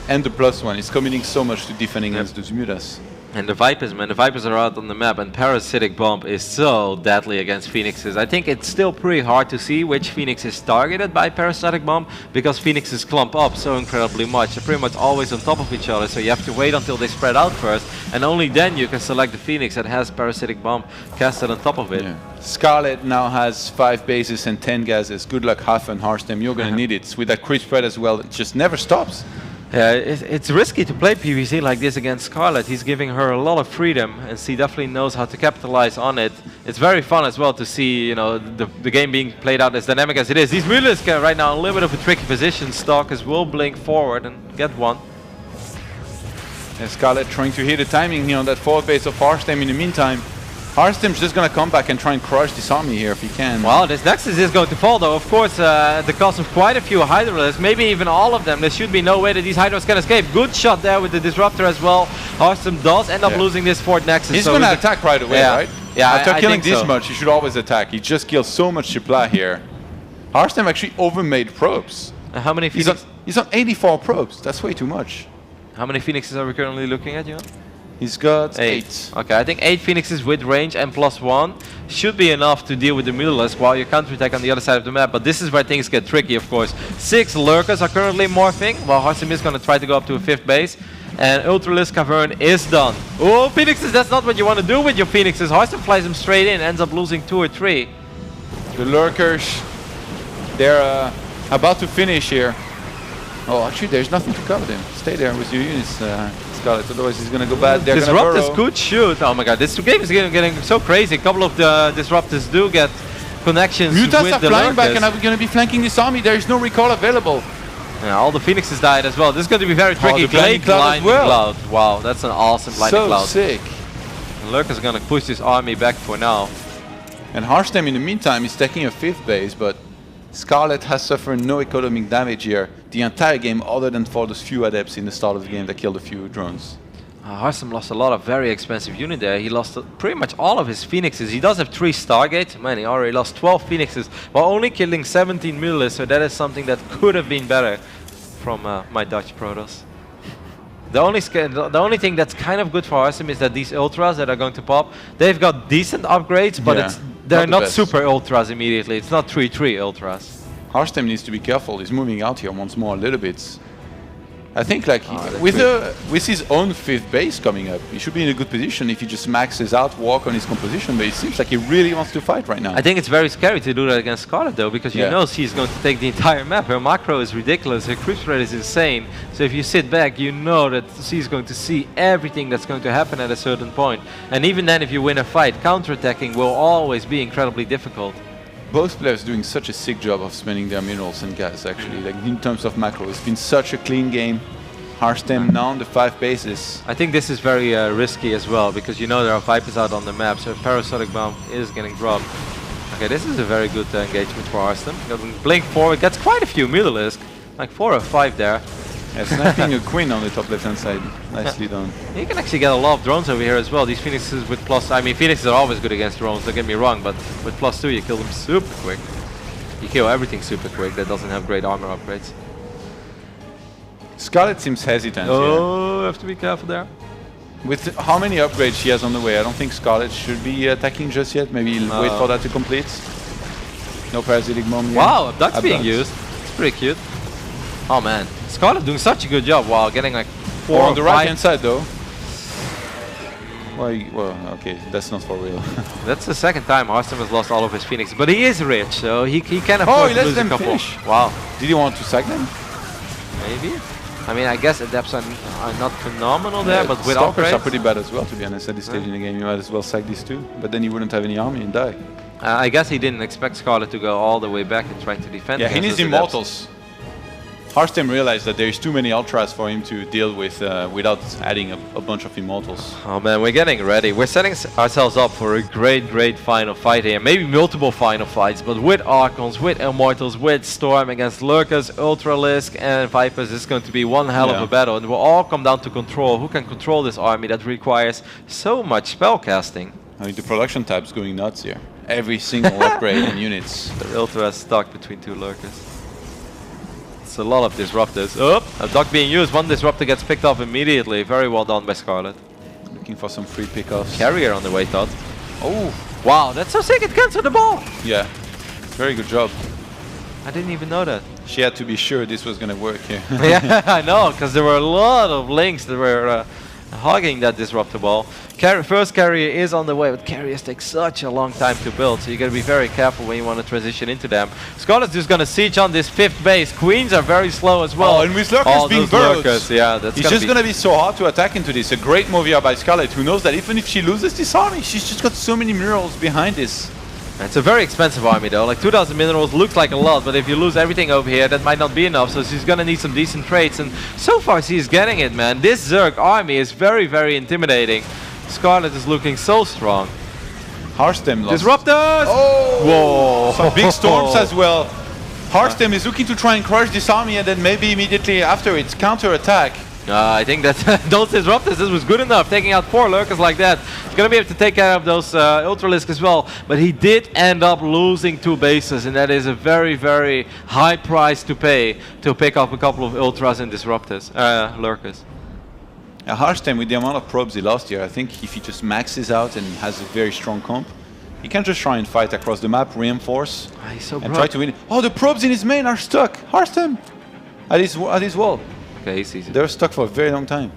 And the +1 is committing so much to defending against those Mutas. And the Vipers, man, the Vipers are out on the map, and Parasitic Bomb is so deadly against Phoenixes. I think it's still pretty hard to see which Phoenix is targeted by Parasitic Bomb, because Phoenixes clump up so incredibly much. They're pretty much always on top of each other, so you have to wait until they spread out first, and only then you can select the Phoenix that has Parasitic Bomb casted on top of it. Yeah. Scarlet now has 5 bases and 10 gases. Good luck, Huff and Hearthstone. You're going to need it. With that crit spread as well, it just never stops. Yeah, it's risky to play PvC like this against Scarlet. He's giving her a lot of freedom, and she definitely knows how to capitalize on it. It's very fun as well to see, you know, the game being played out as dynamic as it is. These Mutalisks are right now in a little bit of a tricky position. Stalkers will blink forward and get one. And Scarlet trying to hit the timing here on that 4th base of Hearthstone in the meantime. Hearthstone's just going to come back and try and crush this army here if he can. Well, this Nexus is going to fall though, of course, at the cost of quite a few Hydralisks, maybe even all of them. There should be no way that these Hydras can escape. Good shot there with the Disruptor as well. Hearthstone does end up losing this 4th Nexus. He's going to attack right away, right? Yeah, after killing think this much, he should always attack. He just kills so much supply here. Hearthstone actually overmade probes. How many Phoenix? He's on 84 probes. That's way too much. How many Phoenixes are we currently looking at, Johan? He's got 8. Okay, I think 8 Phoenixes with range and +1 should be enough to deal with the Mutalisk while you counterattack on the other side of the map. But this is where things get tricky, of course. 6 Lurkers are currently morphing, while Hearthstone is going to try to go up to a 5th base. And Ultralisk Cavern is done. Oh, Phoenixes, that's not what you want to do with your Phoenixes. Hearthstone flies them straight in, ends up losing 2 or 3. The Lurkers, they're about to finish here. Oh, actually, there's nothing to cover them. Stay there with your units, Scarlet, otherwise he's going to go bad. They're Disruptors could shoot. Oh my god, this game is getting so crazy. A couple of the Disruptors do get connections Mutas with are the flying Lurkers. back and are going to be flanking this army. There is no recall available. Yeah, all the Phoenixes died as well. This is going to be very tricky. The Blinding Cloud as well. Cloud. Wow, that's an awesome Blinding Cloud. So sick. The Lurkers are going to push this army back for now. And Hearthstone in the meantime is taking a 5th base, but Scarlet has suffered no economic damage here the entire game, other than for those few adepts in the start of the game that killed a few drones. Hearthstone lost a lot of very expensive unit there. He lost pretty much all of his Phoenixes. He does have 3 Stargates. Man, he already lost 12 Phoenixes while only killing 17 Mutalisks, so that is something that could have been better from my Dutch Protoss. The only thing that's kind of good for Hearthstone is that these Ultras that are going to pop, they've got decent upgrades, but they're not super Ultras immediately. It's not 3-3 Ultras. Hearthstone needs to be careful. He's moving out here once more a little bit. I think like with his own 5th base coming up, he should be in a good position if he just maxes out, walk on his composition, but it seems like he really wants to fight right now. I think it's very scary to do that against Scarlet though, because you know she's going to take the entire map. Her macro is ridiculous, her creep spread is insane, so if you sit back, you know that she's going to see everything that's going to happen at a certain point. And even then, if you win a fight, counterattacking will always be incredibly difficult. Both players doing such a sick job of spending their minerals and gas, actually. Like in terms of macro, it's been such a clean game. Hearthstone now on the 5 bases. I think this is very risky as well, because you know there are Vipers out on the map, so if Parasitic Bomb is getting dropped. Okay, this is a very good engagement for Hearthstone. Blink forward, gets quite a few Mutalisk, like 4 or 5 there. Yeah, sniping a queen on the top left-hand side. Nicely done. You can actually get a lot of drones over here as well. These Phoenixes with plus... I mean, Phoenixes are always good against drones, don't get me wrong, but with +2 you kill them super quick. You kill everything super quick that doesn't have great armor upgrades. Scarlet seems hesitant here. Oh, have to be careful there. With how many upgrades she has on the way, I don't think Scarlet should be attacking just yet. Maybe wait for that to complete. No parasitic bomb yet. Wow, Abduct's being Abduct. used. It's pretty cute. Oh man, Scarlet doing such a good job while getting like 4 on the or right 5 hand side though. Well, okay, that's not for real. That's the second time Hearthstone has lost all of his Phoenixes, but he is rich, so he can afford Oh, he to lets lose them a couple. finish. Wow, Did you want to sack them? maybe. I mean, I guess adepts are not phenomenal there, but with Stalkers are upgrades, pretty bad as well, to be honest. At this stage in the game, you might as well sack these two, but then you wouldn't have any army and die. I guess he didn't expect Scarlet to go all the way back and try to defend. Yeah, he against needs those adepts. immortals. Hearthstone realized that there's too many ultras for him to deal with without adding a bunch of immortals. Oh man, we're getting ready. We're setting ourselves up for a great final fight here. Maybe multiple final fights, but with Archons, with Immortals, with Storm against Lurkers, Ultralisk and Vipers, it's going to be one hell of a battle. And it will all come down to control. Who can control this army that requires so much spellcasting? I mean, the production tab's going nuts here. Every single upgrade in units. The Ultra is stuck between 2 Lurkers. It's a lot of disruptors. Oh, a duck being used. One disruptor gets picked off immediately. Very well done by Scarlet. Looking for some free pickoffs. Carrier on the way, Todd. Oh, Wow, that's so sick. It cancelled the ball. yeah. Very good job. I didn't even know that. She had to be sure this was going to work here. Yeah, I know, because there were a lot of links that were hogging that disruptor ball. First carrier is on the way, but carriers take such a long time to build, so you got to be very careful when you want to transition into them. Scarlet's just going to siege on this 5th base. Queens are very slow as well. Oh, and with Lurkers being those burrowed. Lurkers, yeah, that's It's just going to be so hard to attack into this. A great move here by Scarlet, who knows that even if she loses this army, she's just got so many murals behind this. It's a very expensive army though, like 2,000 minerals looks like a lot, but if you lose everything over here, that might not be enough, so she's gonna need some decent trades, and so far she's getting it, man. This Zerg army is very intimidating. Scarlet is looking so strong. Hearthstone lost. Disruptors! Oh! Whoa! Some big storms as well. Hearthstone is looking to try and crush this army and then maybe immediately after it's counter-attack. I think that those disruptors, this was good enough, taking out 4 Lurkers like that. He's going to be able to take care of those Ultralisk as well, but he did end up losing 2 bases, and that is a very high price to pay to pick up a couple of Ultras and Disruptors, Lurkers. Hearthstone, with the amount of probes he lost here, I think if he just maxes out and has a very strong comp, he can just try and fight across the map, reinforce, He's so and try to win. Oh, the probes in his main are stuck! Hearthstone! At his wall. Okay, he's easy. They're stuck for a very long time.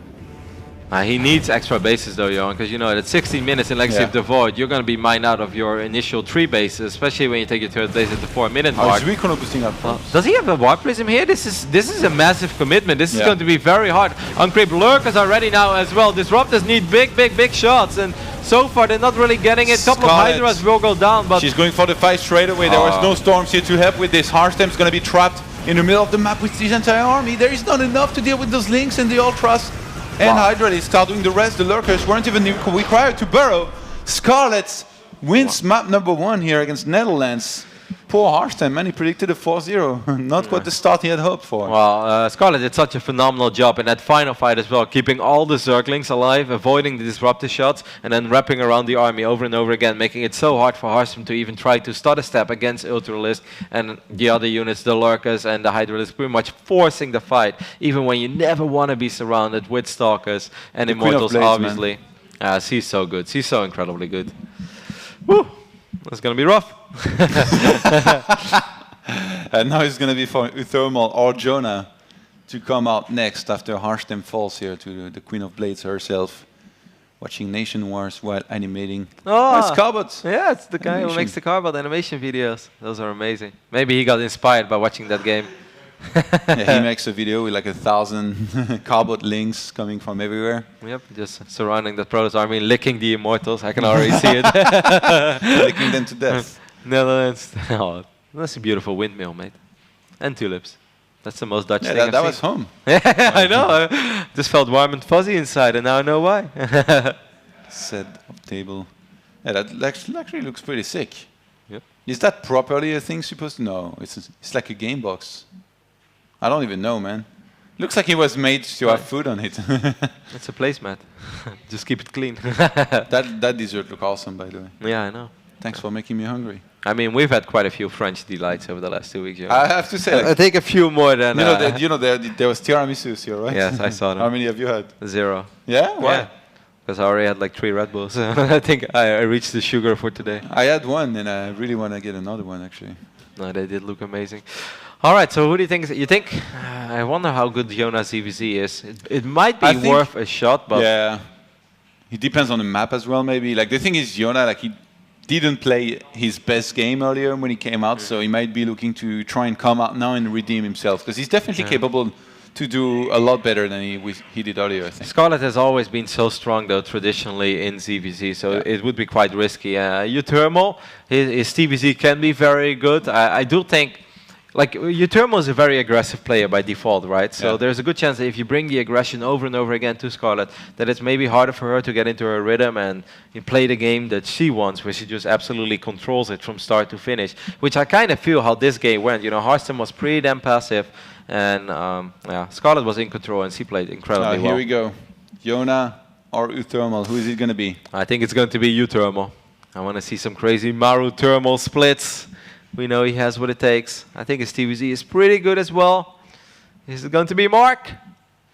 He needs extra bases though, Johan, because you know at 16 minutes in Legacy of the Void, you're going to be mined out of your initial 3 bases, especially when you take your 3rd base at the 4-minute mark. Is Recono boosting up probes? Does he have a Warp Prism here? This is a massive commitment. This is going to be very hard. Uncrypt Lurkers are ready now as well. Disruptors need big shots, and so far they're not really getting it. Couple of Hydras will go down, but she's going for the fight straight away. There was no storms here to help with this. Hearthstone's going to be trapped in the middle of the map with his entire army. There is not enough to deal with those links and the Ultras. And Hydra is start doing the rest. The Lurkers weren't even required to burrow. Scarlet wins map number 1 here against Netherlands. Poor Hearthstone, man, he predicted a 4-0. Not what the start he had hoped for. Well, Scarlet did such a phenomenal job in that final fight as well, keeping all the Zerglings alive, avoiding the disruptor shots, and then wrapping around the army over and over again, making it so hard for Hearthstone to even try to start a step against Ultralisk and the other units, the Lurkers and the Hydralisk, pretty much forcing the fight, even when you never want to be surrounded with Stalkers and Immortals, Blades, obviously. She's so good. She's so incredibly good. Woo! That's going to be rough. And now it's going to be for Uthermal or Jonah to come out next after Hearthstone falls here to the Queen of Blades herself, watching NationWars while animating. Oh, it's Carbot. Yeah, it's the guy who makes the Carbot animation videos. Those are amazing. Maybe he got inspired by watching that game. Yeah, he makes a video with like 1,000 Carbot links coming from everywhere. Yep, just surrounding the Protoss army, licking the Immortals. I can already see it. Licking them to death. Netherlands. Oh, that's a beautiful windmill, mate. And tulips. That's the most Dutch thing that I've was seen. home. I know. I just felt warm and fuzzy inside, and now I know why. Set up table. Yeah, that actually looks pretty sick. Yep. Is that properly a thing supposed to? No, it's like a game box. I don't even know, man. Looks like it was made to have food on it. It's a placemat. Just keep it clean. that dessert look awesome, by the way. Yeah, I know. Thanks for making me hungry. I mean, we've had quite a few French delights over the last 2 weeks. I have to say, I think a few more than. there was tiramisu here, right? Yes, I saw them. How many have you had? 0. Yeah? Why? Yeah. Because I already had like 3 Red Bulls. I think I reached the sugar for today. I had one, and I really want to get another one, actually. No, they did look amazing. All right, so who do you think? You think? I wonder how good Jonas CVC is. It might be worth a shot, but yeah, it depends on the map as well. Maybe like the thing is, Jona, like he didn't play his best game earlier when he came out, so he might be looking to try and come out now and redeem himself because he's definitely capable to do a lot better than he did earlier, I think. Scarlet has always been so strong, though, traditionally in ZVZ, so it would be quite risky. Uthermal, his TVZ can be very good. I do think, like, Uthermal is a very aggressive player by default, right? So there's a good chance that if you bring the aggression over and over again to Scarlet, that it's maybe harder for her to get into her rhythm and you play the game that she wants, where she just absolutely controls it from start to finish, which I kind of feel how this game went. You know, Hearthstone was pretty damn passive. And Scarlet was in control, and she played incredibly well. Here we go. Jona or Uthermal, who is it going to be? I think it's going to be Uthermal. I want to see some crazy Maru Thermal splits. We know he has what it takes. I think his TVZ is pretty good as well. Is it going to be Mark?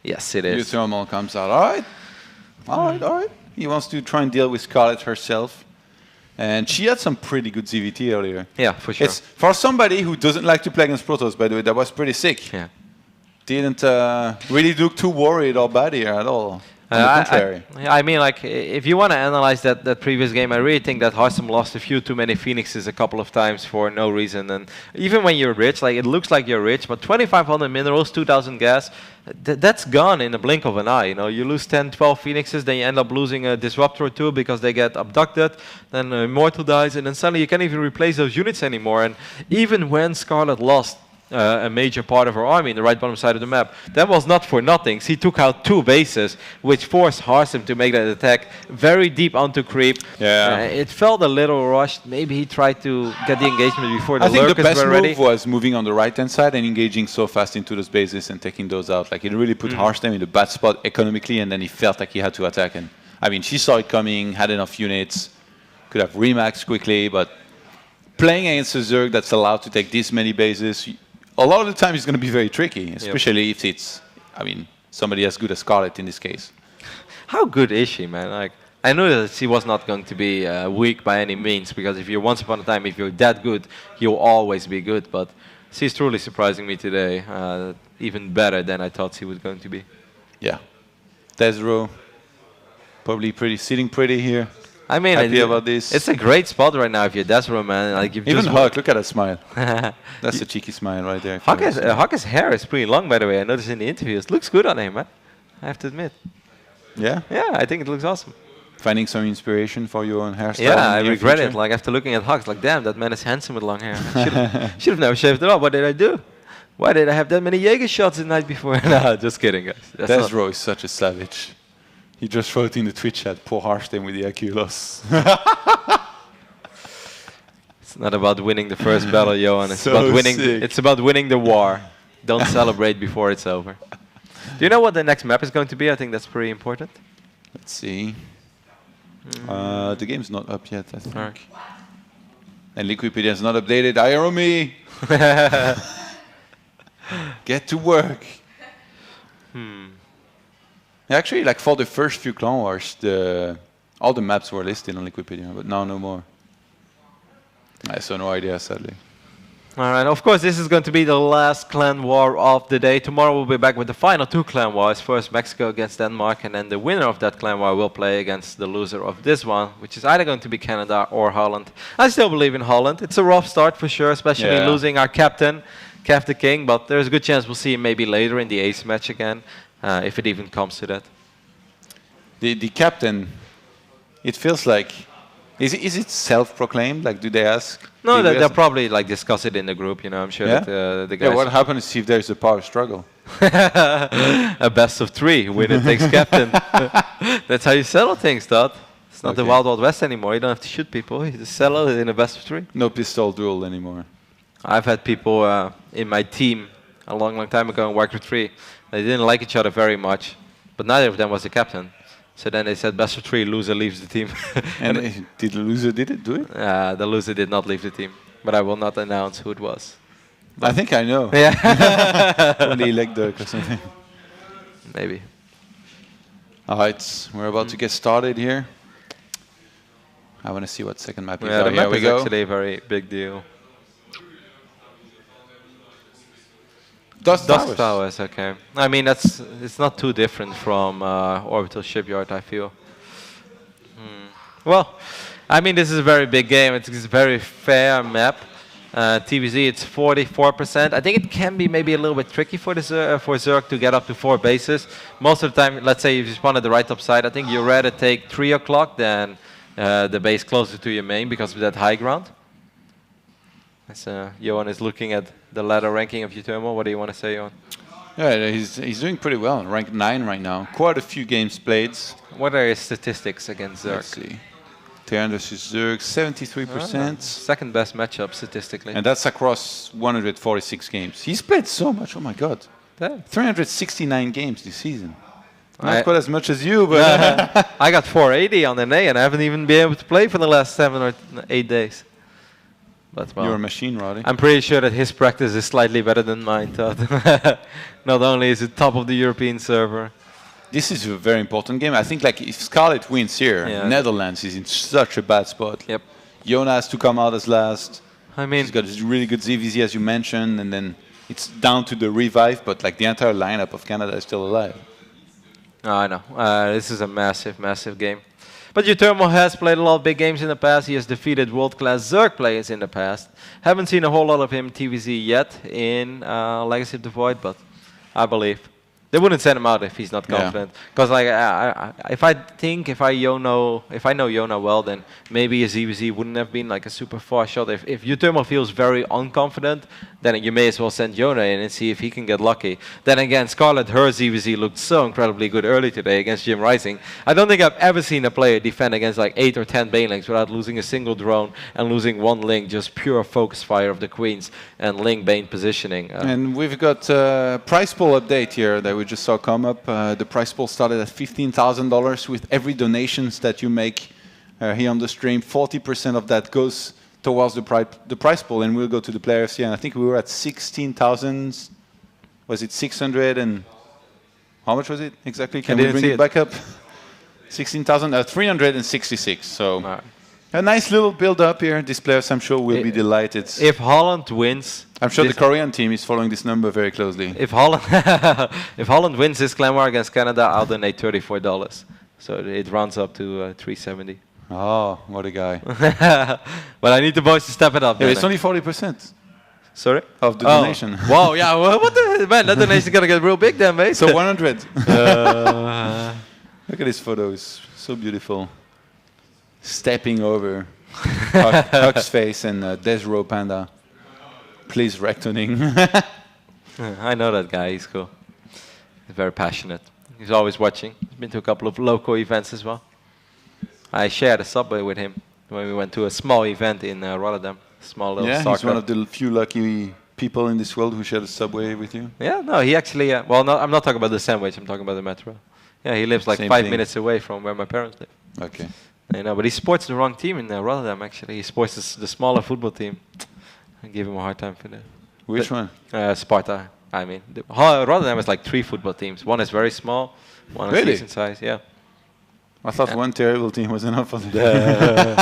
Yes, it is. Uthermal comes out. All right. He wants to try and deal with Scarlet herself. And she had some pretty good ZVT earlier. Yeah, for sure. It's for somebody who doesn't like to play against Protoss, by the way, that was pretty sick. Yeah. Didn't really look too worried or bad here at all. On the contrary. I mean, like, if you want to analyze that previous game, I really think that Hearthstone lost a few too many Phoenixes a couple of times for no reason. And even when you're rich, like, it looks like you're rich, but 2,500 minerals, 2,000 gas, that's gone in a blink of an eye. You know, you lose 10, 12 Phoenixes, then you end up losing a Disruptor or 2 because they get abducted, then Immortal dies, and then suddenly you can't even replace those units anymore. And even when Scarlet lost a major part of her army in the right bottom side of the map, that was not for nothing. She took out 2 bases, which forced Hearthstone to make that attack very deep onto creep. Yeah. It felt a little rushed. Maybe he tried to get the engagement before the I think lurkers the best were ready. move was moving on the right-hand side and engaging so fast into those bases and taking those out. Like, it really put Hearthstone in a bad spot economically, and then he felt like he had to attack. And I mean, she saw it coming, had enough units, could have remaxed quickly, but playing against a Zerg that's allowed to take this many bases, a lot of the time it's going to be very tricky, especially if it's, I mean, somebody as good as Scarlet in this case. How good is she, man? Like, I know that she was not going to be weak by any means, because if you're once upon a time, if you're that good, you'll always be good. But she's truly surprising me today, even better than I thought she was going to be. Yeah. Desro, probably sitting pretty here. I mean, happy about this. It's a great spot right now if you're Desro, man. Like, even Huck, look at that smile. That's a cheeky smile right there. Huck's hair is pretty long, by the way. I noticed in the interviews. Looks good on him, man. I have to admit. Yeah? Yeah, I think it looks awesome. Finding some inspiration for your own hairstyle? Yeah, I regret it. Like, after looking at Huck, like, damn, that man is handsome with long hair. Should have never shaved it off. What did I do? Why did I have that many Jaeger shots the night before? No, just kidding, guys. Desro is such a savage. He just wrote in the Twitch chat, poor Hearthstone with the IQ loss. It's not about winning the first battle, Johan. It's about winning the war. Don't celebrate before it's over. Do you know what the next map is going to be? I think that's pretty important. Let's see. The game's not up yet, I think. Right. And Liquipedia is not updated. Irony! Get to work. Actually, like for the first few Clan Wars, all the maps were listed on Liquipedia, but now no more. I saw no idea, sadly. All right, of course, this is going to be the last clan war of the day. Tomorrow we'll be back with the final 2 clan wars. First Mexico against Denmark, and then the winner of that clan war will play against the loser of this one, which is either going to be Canada or Holland. I still believe in Holland. It's a rough start for sure, especially losing our captain, Kev the King, but there's a good chance we'll see him maybe later in the ace match again, if it even comes to that. The captain, it feels like, is it self-proclaimed? Like, do they ask? No, they'll probably like discuss it in the group. You know, I'm sure that the guys. Yeah, what happens if there's a power struggle? A best of 3, winner takes captain. That's how you settle things, Todd. It's not the Wild Wild West anymore. You don't have to shoot people. You just settle it in a best of 3. No pistol duel anymore. I've had people in my team a long time ago in Warcraft 3 They didn't like each other very much, but neither of them was the captain. So then they said best of 3, loser leaves the team. And did the loser do it? The loser did not leave the team, but I will not announce who it was. I think I know. Yeah, Probably leg Dirk or something. maybe. All right, we're about to get started here. I want to see what second map is. Yeah, the Here map we is go. actually a very big deal. Dust Dust Towers, okay. I mean, it's not too different from Orbital Shipyard, I feel. Well, I mean, this is a very big game. It's a very fair map. TVZ, it's 44%. I think it can be maybe a little bit tricky for for Zerg to get up to 4 bases. Most of the time, let's say if you spawn at the right top side, I think you'd rather take 3 o'clock than the base closer to your main because of that high ground. As Johan is looking at the ladder ranking of Utermo, what do you want to say, Johan? Yeah, he's doing pretty well. Ranked 9 right now. Quite a few games played. What are his statistics against Zerg? Let's see. Terran versus Zerg, 73%. Second best matchup statistically. And that's across 146 games. He's played so much. Oh my god. Damn. 369 games this season. Not I- quite as much as you, but I got 480 on the NA and I haven't even been able to play for the last 7 or 8 days. But well, you're a machine, Roddy. I'm pretty sure that his practice is slightly better than mine, Todd. Not only is it top of the European server. This is a very important game. I think like if Scarlet wins here, Yeah. Netherlands is in such a bad spot. Yep. Yona has to come out as last. I mean, He's got this really good ZVZ as you mentioned, and then it's down to the revive, but like the entire lineup of Canada is still alive. I know. This is a massive, massive game. But Utermo has played a lot of big games in the past. He has defeated world-class Zerg players in the past. Haven't seen a whole lot of him TVZ yet in Legacy of the Void, but I believe. They wouldn't send him out if he's not Yeah. confident. Because like, if I know Yona well, then maybe a ZVZ wouldn't have been like a super far shot. If Utermo feels very unconfident, then you may as well send Yona in and see if he can get lucky. Then again, Scarlet, her ZVZ looked so incredibly good early today against Jim Rising. I don't think I've ever seen a player defend against like 8 or 10 Banelings without losing a single drone and losing one Link, just pure focus fire of the Queens and Link Bane positioning. And we've got a price pool update here that we just saw come up. The price pool started at $15,000 with every donations that you make here on the stream. 40% of that goes towards the price pool, and we'll go to the player FC. And I think we were at 16,000. Was it 600 and how much was it exactly? Can we didn't bring see it it. back up? 16,366. So Alright. a nice little build up here. These players, I'm sure, will be delighted. If Holland wins, I'm sure the this- Korean team is following this number very closely. if Holland if Holland wins this Clan War against Canada, I'll donate $34. So it rounds up to 370. Oh, what a guy. But I need the boys to step it up. Yeah, then. it's only 40% Sorry? of the Oh. donation. Wow, yeah, well, what the man? That donation's gonna get real big then, mate. So 100. Uh, Look at this photo. It's so beautiful. Stepping over Huck's face and Desro Panda. Please rectoning. I know that guy. He's cool. He's very passionate. He's always watching. He's been to a couple of local events as well. I shared a subway with him when we went to a small event in Rotterdam. Small little Yeah, soccer. he's one of the few lucky people in this world who shared a subway with you. Yeah, no, he actually. Well, no, I'm not talking about the sandwich. I'm talking about the metro. Yeah, he lives like Same 5 thing. minutes away from where my parents live. Okay. I know, but he supports the wrong team in Rotterdam. Actually, he supports the smaller football team. I give him a hard time for that. Which one? Sparta. I mean, Rotterdam has like 3 football teams. One is very small. One is Really? decent size. Yeah. I thought one terrible team was enough for them.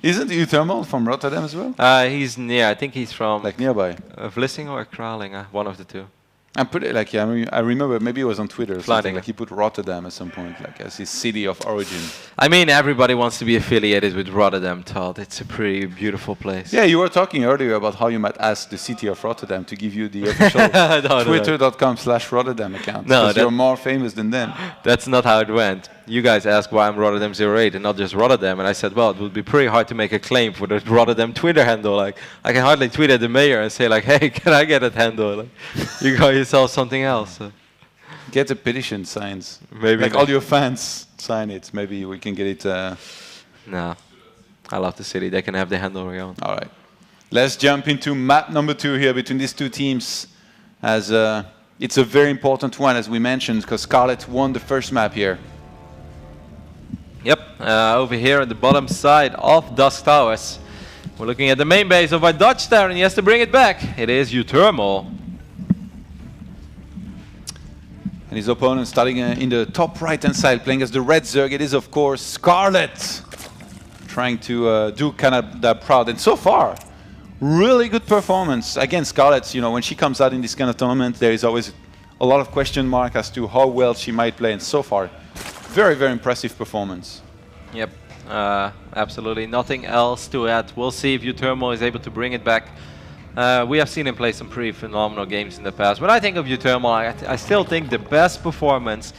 Isn't Uthermal from Rotterdam as well? He's near. I think he's from Like nearby. Vlissingen or Kralingen. One of the two. I'm pretty like yeah. I remember maybe it was on Twitter or something. Vlaardingen. Like he put Rotterdam at some point, like as his city of origin. I mean, everybody wants to be affiliated with Rotterdam, Todd. It's a pretty beautiful place. Yeah, you were talking earlier about how you might ask the city of Rotterdam to give you the official No. Twitter.com/Rotterdam account. No, because that- you're more famous than them. That's not how it went. You guys asked why I'm Rotterdam 08 and not just Rotterdam, and I said, well, it would be pretty hard to make a claim for the Rotterdam Twitter handle. Like, I can hardly tweet at the mayor and say, like, hey, can I get that handle? Like, you call yourself something else. Get a petition signs. Maybe Like not. all your fans sign it. Maybe we can get it. No, I love the city. They can have the handle on their own. All right. Let's jump into map number 2 here between these two teams. As it's a very important one, as we mentioned, because Scarlet won the first map here. Yep, over here at the bottom side of Dusk Towers. We're looking at the main base of our Dutch Star, and he has to bring it back. It is Uthermal. And his opponent starting in the top right-hand side, playing as the red Zerg. It is, of course, Scarlet. Trying to do kind of that proud. And so far, really good performance. Again, Scarlet, you know, when she comes out in this kind of tournament, there is always a lot of question mark as to how well she might play. And so far, very, very impressive performance. Yep, absolutely. Nothing else to add. We'll see if Uthermal is able to bring it back. We have seen him play some pretty phenomenal games in the past. When I think of Uthermal, I still think the best performance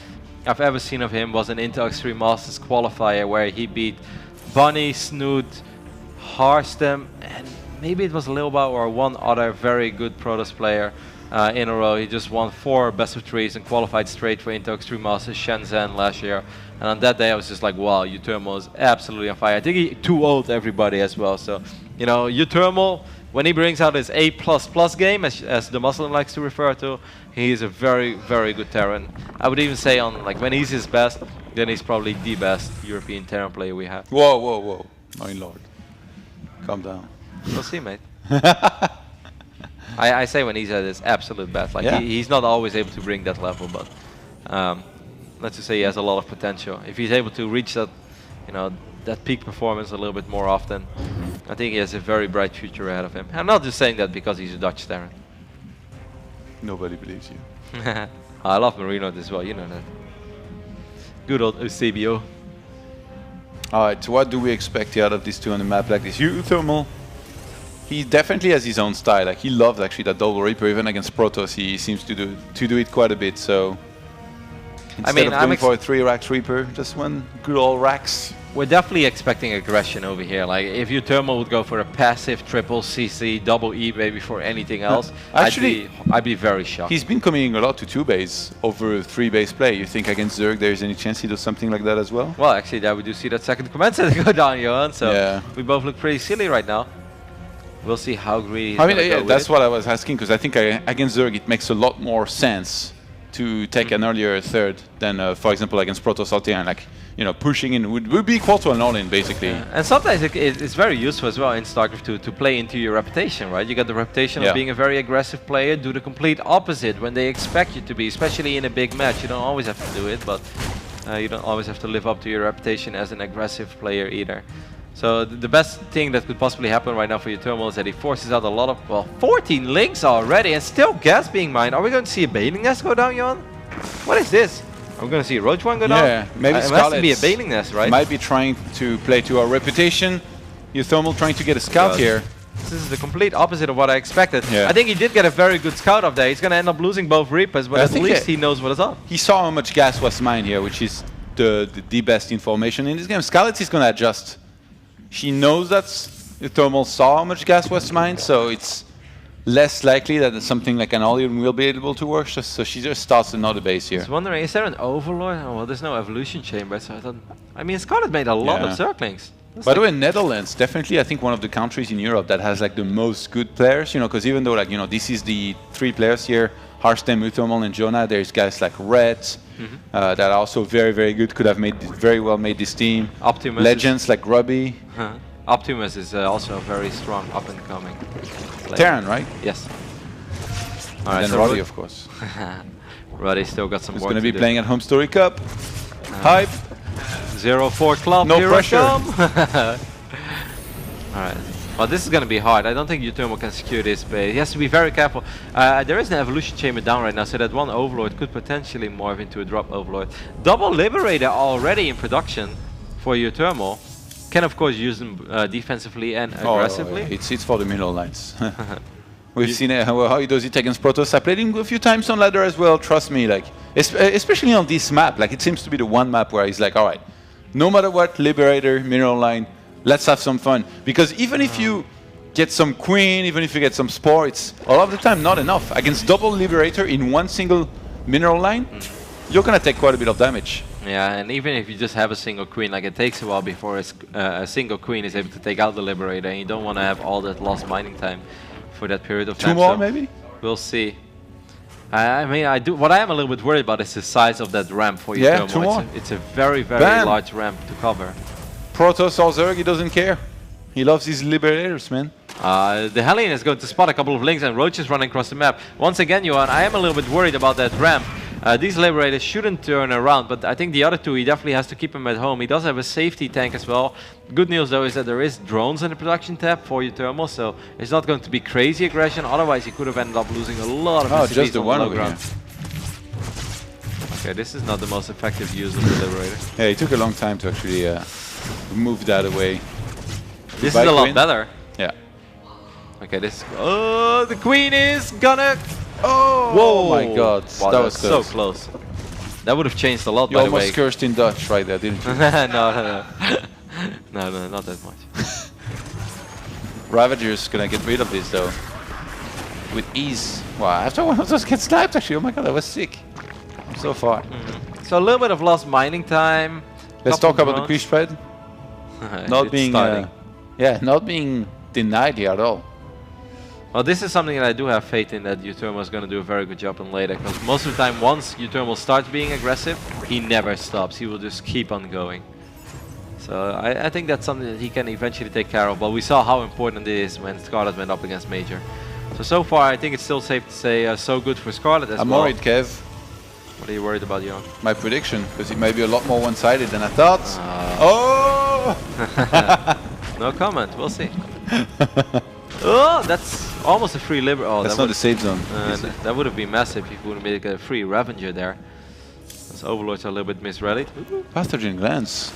I've ever seen of him was an Intel Extreme Masters qualifier where he beat Bunny, Snoot, Harstem, and maybe it was Lilba or one other very good Protoss player in a row. He just won 4 best of 3s and qualified straight for Intel Extreme Masters Shenzhen last year. And on that day I was just like, wow, Uthermal is absolutely on fire. I think he 2-0'd everybody as well. So, you know, Uthermal, when he brings out his A++ game, as the Muslim likes to refer to, he is a very, very good Terran. I would even say on like when he's his best, then he's probably the best European Terran player we have. Whoa, whoa, whoa. My lord. Calm down. We'll see, mate. I say when he's at his absolute best. Like Yeah. he's not always able to bring that level, but let's just say he has a lot of potential. If he's able to reach that, you know, that peak performance a little bit more often, I think he has a very bright future ahead of him. I'm not just saying that because he's a Dutch Terran. Nobody believes you. I love Marino as well, you know that. Good old Eusebio. Alright, so what do we expect here out of this 200 map like this? Uthermal, he definitely has his own style. Like he loves actually that double Reaper. Even against Protoss, he seems to do it quite a bit. So instead of going for a 3 Rax Reaper, just one good old Rax. We're definitely expecting aggression over here. Like if Uthermal would go for a passive triple CC, double E maybe for anything else, actually, I'd be very shocked. He's been committing a lot to 2-base over 3-base play. You think against Zerg there's any chance he does something like that as well? Well, actually, we do see that second command center go down, Johan. So yeah. We both look pretty silly right now. We'll see how greedy he's I mean, gonna yeah, go that's with what I was asking, because I think against Zerg it makes a lot more sense to take an earlier third than, for example, against Protoss Altean. Like, you know, pushing in would be equal to an all-in, basically. Yeah. And sometimes it's very useful as well in StarCraft to play into your reputation, right? You got the reputation of being a very aggressive player. Do the complete opposite when they expect you to be, especially in a big match. You don't always have to do it, but you don't always have to live up to your reputation as an aggressive player either. So the best thing that could possibly happen right now for Uthermal is that he forces out a lot of, well, 14 links already and still gas being mined. Are we going to see a bailing nest go down, Johan? What is this? Are we going to see a Roach one go down? Yeah, maybe it has to be a bailing nest, right? Might be trying to play to our reputation. Uthermal trying to get a scout here. This is the complete opposite of what I expected. Yeah. I think he did get a very good scout up there. He's going to end up losing both Reapers, but at least he knows what is up. He saw how much gas was mined here, which is the best information in this game. Scarlet is going to adjust. She knows that Uthermal saw how much gas was mined, so it's less likely that something like an all-in will be able to work. So she just starts another base here. I was wondering, is there an Overlord? Oh, well, there's no evolution chamber, so I thought... I mean, Scarlet made a lot of Zerglings. By the way, Netherlands, definitely I think one of the countries in Europe that has like the most good players, you know, because even though like, you know, this is the 3 players here, Harstem, Uthermal and Jonah, there's guys like Red, that are also very, very good, could have very well made this team. Optimus Legends like Robbie. Optimus is also a very strong up-and-coming player. Terran, right? Yes. All right, and then Roddy, of course. Roddy still got some work to do. He's going to be playing at Home Story Cup. Hype. 0-4 club. No pressure. Alright. Well, this is going to be hard. I don't think Uthermal can secure this base. He has to be very careful. There is an evolution chamber down right now, so that one Overlord could potentially morph into a drop Overlord. Double Liberator already in production for Uthermal. Can of course use them defensively and aggressively. Oh, yeah. It's for the middle lines. We've seen how he does it against Protoss. I played him a few times on ladder as well. Trust me, like especially on this map, like it seems to be the one map where he's like, all right, no matter what, Liberator, mineral line, let's have some fun. Because even if you get some Queen, even if you get some Spore, it's a lot of the time not enough. Against double Liberator in one single mineral line, you're gonna take quite a bit of damage. Yeah, and even if you just have a single Queen, like it takes a while before a single Queen is able to take out the Liberator, and you don't want to have all that lost mining time for that period of time. 2 more, maybe? We'll see. I mean, I do. What I am a little bit worried about is the size of that ramp for you. Yeah, 2 more. It's a very, very Bam. large ramp to cover. Protoss or Zerg, he doesn't care. He loves these liberators, man. The Hellion is going to spot a couple of links and roaches running across the map. Once again, Johan, I am a little bit worried about that ramp. These liberators shouldn't turn around, but I think the other two, he definitely has to keep him at home. He does have a safety tank as well. Good news though is that there is drones in the production tab for Uthermal, so it's not going to be crazy aggression. Otherwise, he could have ended up losing a lot of SCVs just the on one low over ground. here. Okay, this is not the most effective use of the liberator. Yeah, it took a long time to actually move that away. This is a lot Queen. better. Yeah. Okay, this. Oh, the queen is gonna. Oh! Whoa, my God, Wow, that was so close. close. That would have changed a lot, You by the way. almost cursed in Dutch right there, didn't you? No, not that much. Ravager's gonna get rid of this though. With ease. Wow, after one of those gets sniped actually, oh my God, that was sick. So far. So a little bit of lost mining time. Let's couple talk about the drones. creep spread. Not It's being, starting. yeah, not being denied here at all. Well, this is something that I do have faith in, that Uthermal is going to do a very good job in later. Because most of the time, once Uthermal starts being aggressive, he never stops. He will just keep on going. So I think that's something that he can eventually take care of. But we saw how important it is when Scarlet went up against Major. So far, I think it's still safe to say so good for Scarlet as I'm well. worried, Kev. What are you worried about, Johan? My prediction, because it may be a lot more one-sided than I thought. Oh! No comment. We'll see. Oh, that's almost a free liber. Oh, That's that not the safe zone. that would have been massive if you would make a free Ravager there. Those Overlords are a little bit misreadied. Pathogen glance.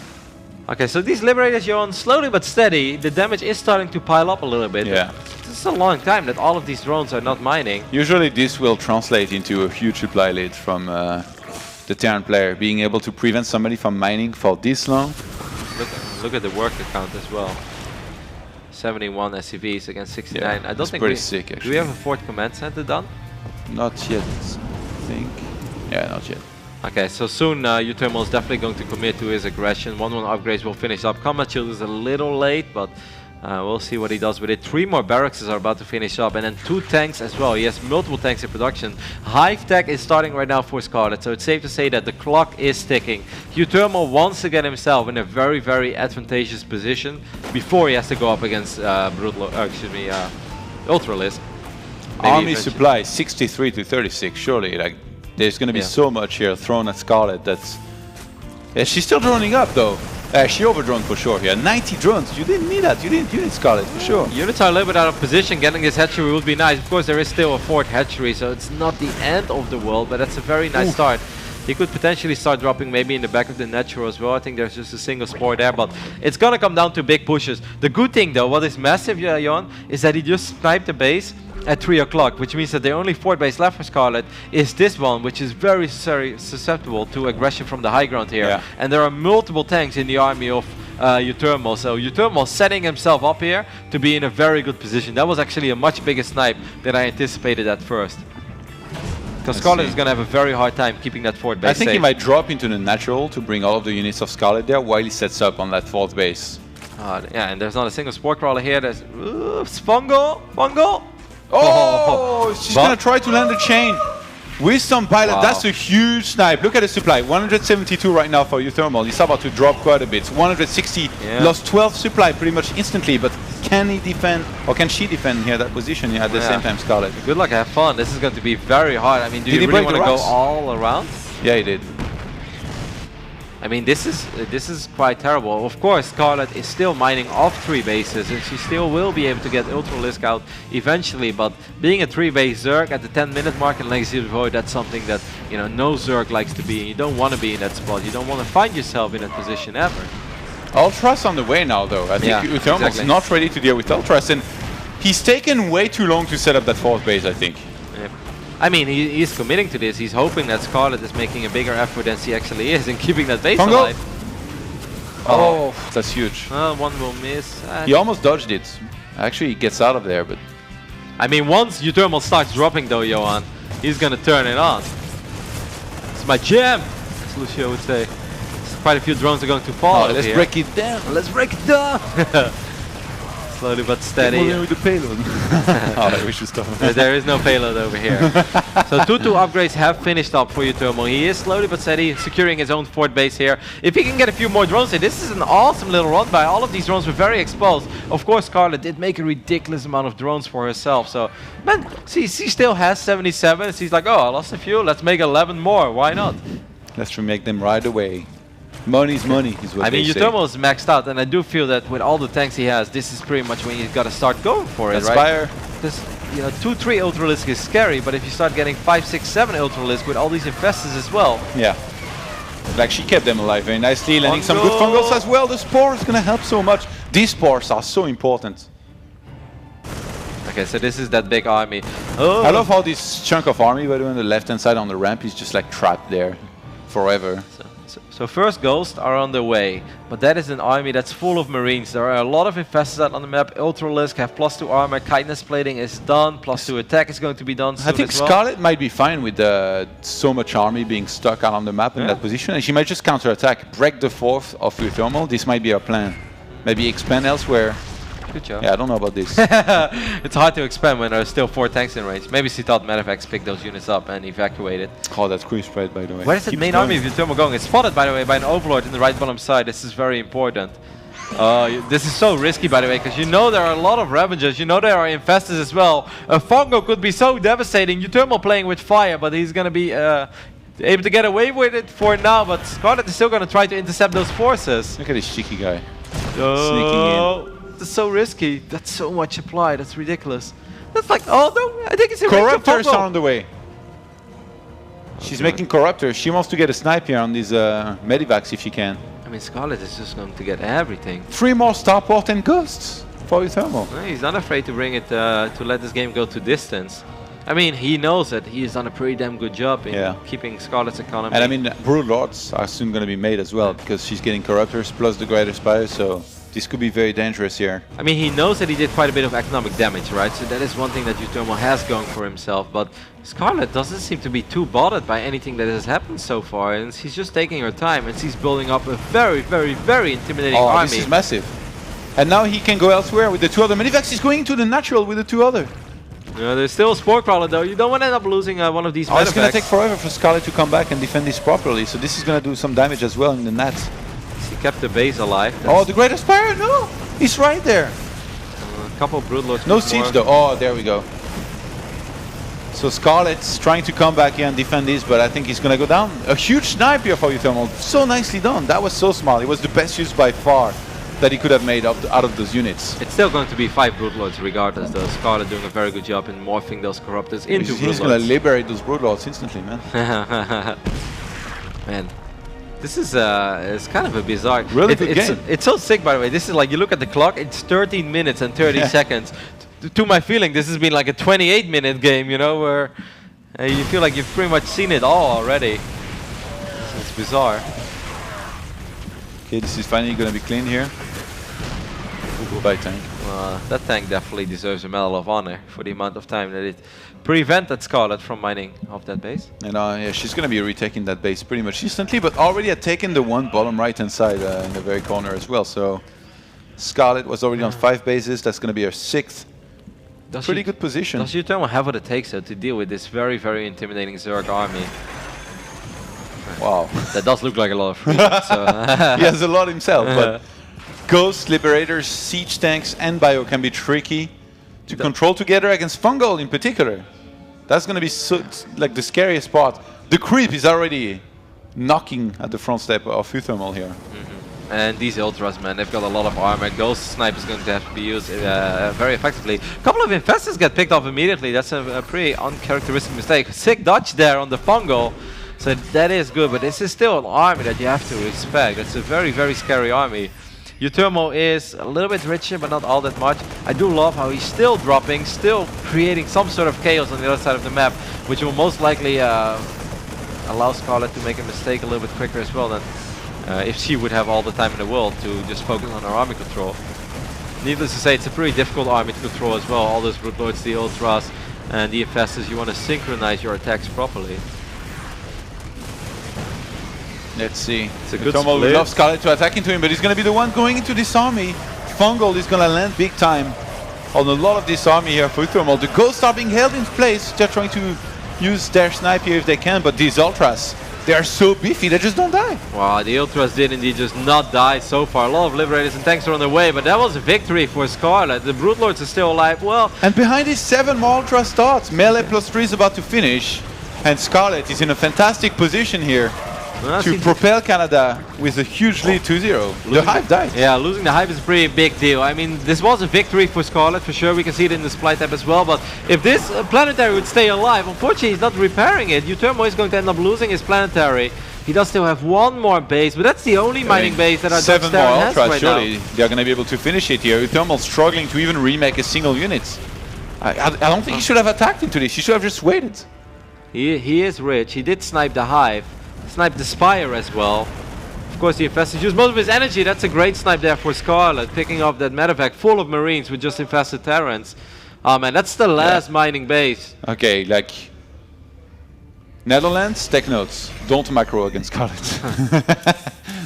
Okay, so these Liberators, Johan, slowly but steady, the damage is starting to pile up a little bit. Yeah. This is a long time that all of these drones are not mining. Usually this will translate into a huge supply lead from the Terran player, being able to prevent somebody from mining for this long. Look at the worker count as well. 71 SCVs against 69. Yeah, I don't that's think pretty we, sick, do actually. we have a fourth command center done? Not yet, I think. Yeah, not yet. Okay, so soon Uthermal is definitely going to commit to his aggression. 1-1 upgrades will finish up. Combat Shield is a little late, but we'll see what he does with it. 3 more barracks are about to finish up, and then 2 tanks as well. He has multiple tanks in production. Hive Tech is starting right now for Scarlet, so it's safe to say that the clock is ticking. Uthermal wants to get himself in a very, very advantageous position before he has to go up against Ultralisk. Maybe Army eventually. supply 63 to 36, surely. Like, there's going to be Yeah. so much here thrown at Scarlet that's... Yeah, she's still droning up though. She overdroned for sure here. 90 drones. You didn't need that. You need Scarlet for sure. Units are a little bit out of position. Getting this hatchery would be nice. Of course, there is still a 4th hatchery, so it's not the end of the world, but that's a very nice start. He could potentially start dropping maybe in the back of the natural as well. I think there's just a single spore there, but it's going to come down to big pushes. The good thing, though, what is massive, Jon, is that he just sniped the base at 3 o'clock, which means that the only fort base left for Scarlet is this one, which is very susceptible to aggression from the high ground here. Yeah. And there are multiple tanks in the army of Uthermal, so Uthermal setting himself up here to be in a very good position. That was actually a much bigger snipe than I anticipated at first. Because Scarlet is going to have a very hard time keeping that fort base I think safe. he might drop into the natural to bring all of the units of Scarlet there while he sets up on that 4th base. Yeah, and there's not a single spore crawler here. There's Fungo! Oh, she's But- going to try to land a chain with some pilot. Wow. That's a huge snipe. Look at the supply. 172 right now for Uthermal. He's about to drop quite a bit. 160, Yeah. lost 12 supply pretty much instantly. But can he defend, or can she defend here that position here at the Yeah. same time, Scarlet? Good luck, have fun. This is going to be very hard. I mean, do Did you he really break want the to go rocks? all around? Yeah, he did. I mean, this is quite terrible. Of course, Scarlet is still mining off 3 bases, and she still will be able to get Ultralisk out eventually. But being a 3-base Zerg at the 10-minute mark in Legacy of the Void, that's something that no Zerg likes to be in. You don't want to be in that spot. You don't want to find yourself in that position ever. Ultras on the way now, though. I think Yeah, Uthermal's exactly. not ready to deal with Ultras, and he's taken way too long to set up that 4th base, I think. Yeah. I mean, he's committing to this. He's hoping that Scarlet is making a bigger effort than she actually is in keeping that base Fungo. alive. Oh, that's huge. One will miss. He almost dodged it. Actually, he gets out of there, but... I mean, once Uthermal starts dropping, though, Johan, he's gonna turn it on. It's my jam, as Lucio would say. Quite a few drones are going to fall. let's break it down. Let's break it down. Slowly but Moving steady. with the payload. Oh, we should stop. There is no payload over here. So 2-2 upgrades have finished up for Utomo. He is slowly but steady securing his own fort base here. If he can get a few more drones in, this is an awesome little run by. All of these drones were very exposed. Of course, Scarlet did make a ridiculous amount of drones for herself. So, man, she still has 77. She's like, oh, I lost a few. Let's make 11 more. Why not? Let's remake them right away. Money's money is what I mean, they say. Utomo is maxed out, and I do feel that with all the tanks he has, this is pretty much when you got to start going for it, right? Aspire. Because, you know, 2-3 Ultralisk is scary, but if you start getting 5, 6, 7 Ultralisk with all these infestors as well. Yeah. Like, she kept them alive very nicely, landing some good Fungal. fungals as well. The spore is going to help so much. These spores are so important. Okay, so this is that big army. Oh, I love how this chunk of army, by the way, on the left-hand side on the ramp is just like trapped there forever. So first Ghosts are on the way, but that is an army that's full of Marines. There are a lot of infestors out on the map. Ultralisk have +2 armor, Kindness plating is done, +2 attack is going to be done soon I think as well. Scarlet might be fine with so much army being stuck out on the map in that position, and she might just counterattack, break the fourth of Utomo. This might be our plan. Maybe expand elsewhere. Good job. Yeah, I don't know about this. It's hard to expand when there are still 4 tanks in range. Maybe she thought Medivacs picked those units up and evacuated. Oh, that's creep spread, by the way. Where is the Keeps main going. army of Utomo going? It's spotted, by the way, by an Overlord in the right bottom side. This is very important. This is so risky, by the way, because you know there are a lot of Ravagers. You know there are Infestors as well. A Fongo could be so devastating. Utomo playing with fire, but he's going to be able to get away with it for now. But Scarlet is still going to try to intercept those forces. Look at this cheeky guy. Sneaking in. That's so risky. That's so much supply. That's ridiculous. That's like, oh no, I think it's a Corruptors are on the way. She's making Corruptors. She wants to get a snipe here on these Medivacs if she can. I mean, Scarlet is just going to get everything. 3 more Starport and Ghosts for Utomo. He's not afraid to bring it, to let this game go to distance. I mean, he knows that he has done a pretty damn good job in keeping Scarlet's economy. And I mean, Brood Lords are soon going to be made as well, because she's getting Corruptors plus the Greater Spire, so this could be very dangerous here. I mean, he knows that he did quite a bit of economic damage, right? So that is one thing that Utomo has going for himself. But Scarlet doesn't seem to be too bothered by anything that has happened so far. And she's just taking her time, and she's building up a very, very, very intimidating army. This is massive. And now he can go elsewhere with the 2 other Medivacs. He's going into the natural with the 2 other. There's still a Spore Crawler, though. You don't want to end up losing one of these Medivacs. It's going to take forever for Scarlet to come back and defend this properly. So this is going to do some damage as well in the net. He kept the base alive. Oh, the Greater Spire? No! He's right there. A couple of Broodlords. No siege though. Oh, there we go. So Scarlet's trying to come back here and defend this, but I think he's going to go down. A huge snipe here for Utomo. So nicely done. That was so smart. It was the best use by far that he could have made out of those units. It's still going to be 5 Broodlords regardless, though. Scarlet doing a very good job in morphing those Corruptors into Broodlords. He's going to liberate those Broodlords instantly, man. Man. This is it's kind of a bizarre. Really good game. It's so sick, by the way. This is like, you look at the clock, it's 13 minutes and 30 seconds. To my feeling, this has been like a 28-minute game, you know, where you feel like you've pretty much seen it all already. It's bizarre. Okay, this is finally going to be clean here. Goodbye, tank. That tank definitely deserves a Medal of Honor for the amount of time that it prevented Scarlet from mining off that base. And yeah, she's going to be retaking that base pretty much instantly, but already had taken the one bottom right-hand side in the very corner as well. So Scarlet was already on 5 bases. That's going to be her 6th. Pretty good position. Does Utomo have what it takes to deal with this very, very intimidating Zerg army? Wow. That does look like a lot of freedom. So he has a lot himself, but Ghosts, Liberators, Siege Tanks and Bio can be tricky to control together against Fungal in particular. That's going to be like the scariest part. The creep is already knocking at the front step of Utomo here. And these Ultras, man, they've got a lot of armor. Ghost Snipe is going to have to be used very effectively. A couple of Infestors get picked off immediately. That's a pretty uncharacteristic mistake. Sick dodge there on the Fungal. So that is good, but this is still an army that you have to respect. It's a very, very scary army. Utomo is a little bit richer, but not all that much. I do love how he's still dropping, still creating some sort of chaos on the other side of the map, which will most likely allow Scarlet to make a mistake a little bit quicker as well than if she would have all the time in the world to just focus on her army control. Needless to say, it's a pretty difficult army to control as well. All those Broodlords, the Ultras, and the Infestors, you want to synchronize your attacks properly. Let's see. It's a good Utomo split. loves Scarlet to attack into him, but he's going to be the one going into this army. fungal is going to land big time on a lot of this army here for Thermal. The ghosts are being held in place. They're trying to use their snipe here if they can, but these ultras, they are so beefy, they just don't die. Wow, the Ultras did indeed just not die so far. A lot of Liberators and tanks are on their way, but that was a victory for Scarlet. The Brood Lords are still alive. Well, and behind is 7 more Ultra starts. Melee +3 is about to finish, and Scarlet is in a fantastic position here to propel Canada with a huge lead 2-0. The Hive died. Yeah, losing the Hive is a pretty big deal. I mean, this was a victory for Scarlet for sure. We can see it in the supply tab as well. But if this planetary would stay alive, unfortunately he's not repairing it. Utermo is going to end up losing his planetary. He does still have one more base, but that's the only mining base that our 7 more has Ultras, right surely now. they're going to be able to finish it here. Utermo struggling to even remake a single unit. I don't think he should have attacked into this. He should have just waited. He is rich. He did snipe the Hive. Snipe the Spire as well. Of course, the Infested used most of his energy. That's a great snipe there for Scarlet, picking up that medevac full of Marines with just Infested Terrans. And that's the last mining base. Okay, like Netherlands, take notes. Don't macro against Scarlet.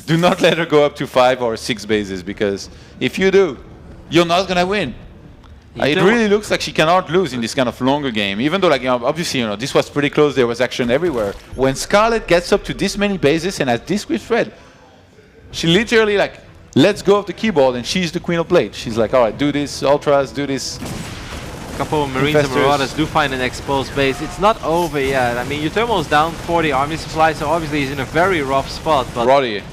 Do not let her go up to 5 or 6 bases, because if you do, you're not gonna win. It really looks like she cannot lose in this kind of longer game, even though, like, obviously, this was pretty close. There was action everywhere. When Scarlet gets up to this many bases and has this quick thread, she literally like lets go of the keyboard and she's the queen of blade. She's like, all right, do this, ultras, do this. A couple of Marines and Marauders do find an exposed base. It's not over yet. I mean, Utermo's down 40 army supply, so obviously he's in a very rough spot. But Roddy,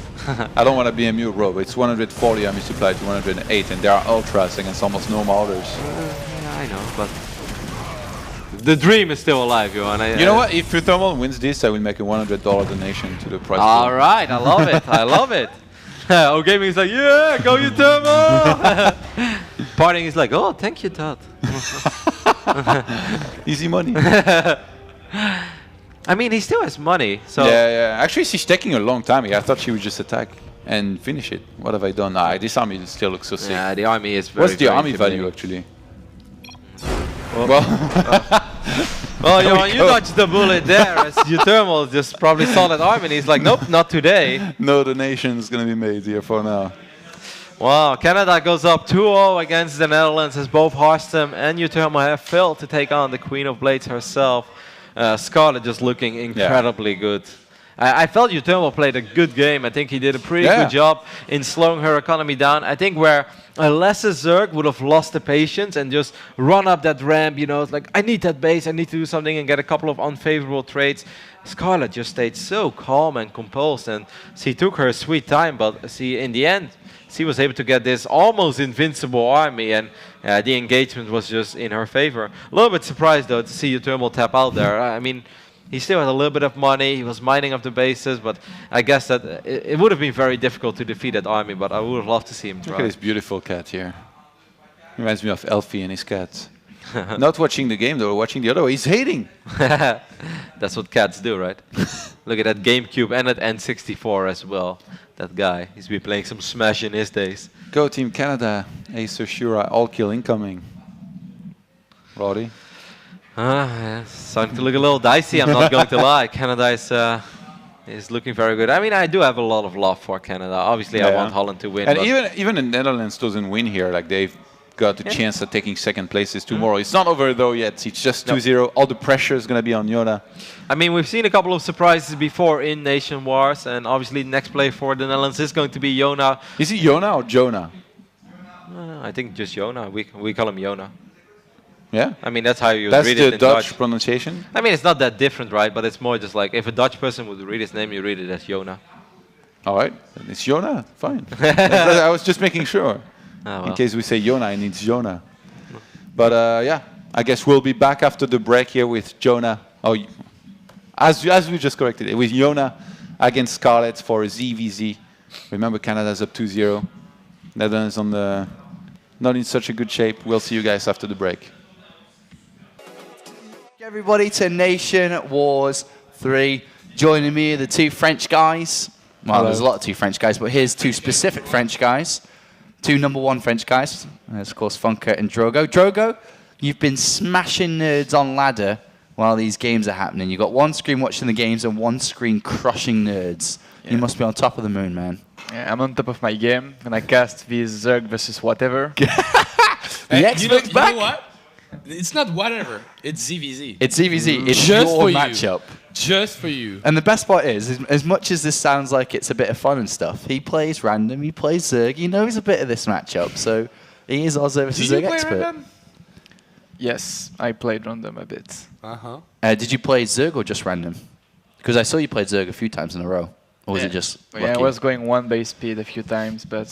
I don't want to be a mute, bro, but it's 140 army supply to 108, and there are ultras against almost no marauders. Yeah, I know, but the dream is still alive, Johan. You know what? If Thermal wins this, I will make a $100 donation to the prize. All right, I love it. I love it. Oh, gaming is like, yeah, go Utermo. Partying is like, oh, thank you, Todd. Easy money. I mean, he still has money, so... Yeah. Actually, she's taking a long time here. I thought she would just attack and finish it. What have I done? This army still looks so sick. Yeah, the army is very, What's the army value, actually? Well, Johan, you dodged the bullet there, as Utermo just probably saw that army, and he's like, nope, not today. No donation's going to be made here for now. Wow, Canada goes up 2-0 against the Netherlands, as both Harstem and Utermo have failed to take on the Queen of Blades herself. Scarlet just looking incredibly good. I felt Utermo played a good game. I think he did a pretty good job in slowing her economy down. I think where a lesser Zerg would have lost the patience and just run up that ramp, it's like, I need that base, I need to do something and get a couple of unfavorable trades. Scarlet just stayed so calm and composed, and she took her sweet time, but in the end, she was able to get this almost invincible army, and the engagement was just in her favor. A little bit surprised, though, to see Utermo tap out there. I mean, he still had a little bit of money. He was mining up the bases, but I guess that it would have been very difficult to defeat that army, but I would have loved to see him try. Look at this beautiful cat here. Reminds me of Elfie and his cat. Not watching the game, though, watching the other way. He's hating. That's what cats do, right? Look at that GameCube and that N64 as well. That guy, he's been playing some Smash in his days. Go Team Canada, Acer Shura, all kill incoming. Roddy? It's starting to look a little dicey, I'm not going to lie. Canada is looking very good. I mean, I do have a lot of love for Canada. Obviously, I want Holland to win. And even the Netherlands doesn't win here. Like, they've got the chance at taking second places tomorrow. It's not over, though, yet. It's just 2-0. All the pressure is going to be on Yoda. I mean, we've seen a couple of surprises before in NationWars, and obviously the next play for the Netherlands is going to be Jona. Is he Jona or Jonah? I think just Jona. We call him Jona. Yeah? I mean, that's how you That's read it the in Dutch pronunciation? I mean, it's not that different, right? But it's more just like, if a Dutch person would read his name, you read it as Jona. All right. It's Jona. Fine. I was just making sure. Well. In case we say Jona and it's Jonah. But yeah, I guess we'll be back after the break here with Jonah. Oh, as we just corrected it, with Jona against Scarlet for a ZVZ. Remember, Canada's up 2-0. Netherlands on the not in such a good shape. We'll see you guys after the break. Everybody to Nation Wars 3. Joining me are the two French guys. Well, there's a lot of two French guys, but here's two specific French guys. Two #1 French guys. There's, of course, Funker and Drogo. Drogo, you've been smashing nerds on ladder while these games are happening. You've got one screen watching the games and one screen crushing nerds. Yeah. You must be on top of the moon, man. Yeah, Yeah, I'm on top of my game. Gonna cast this Zerg versus whatever. You expert's back. know what? It's not whatever. It's ZVZ. It's ZVZ. It's Just your for you. matchup. Just for you. And the best part is, as much as this sounds like it's a bit of fun and stuff, he plays random, he plays Zerg, he knows a bit of this matchup, so he is our Zerg versus Do you Zerg play expert. random? Yes, I played random a bit. Uh-huh. Did you play Zerg or just random? Because I saw you played Zerg a few times in a row. Or was it just Yeah, I lucky? was going 1 base speed a few times, but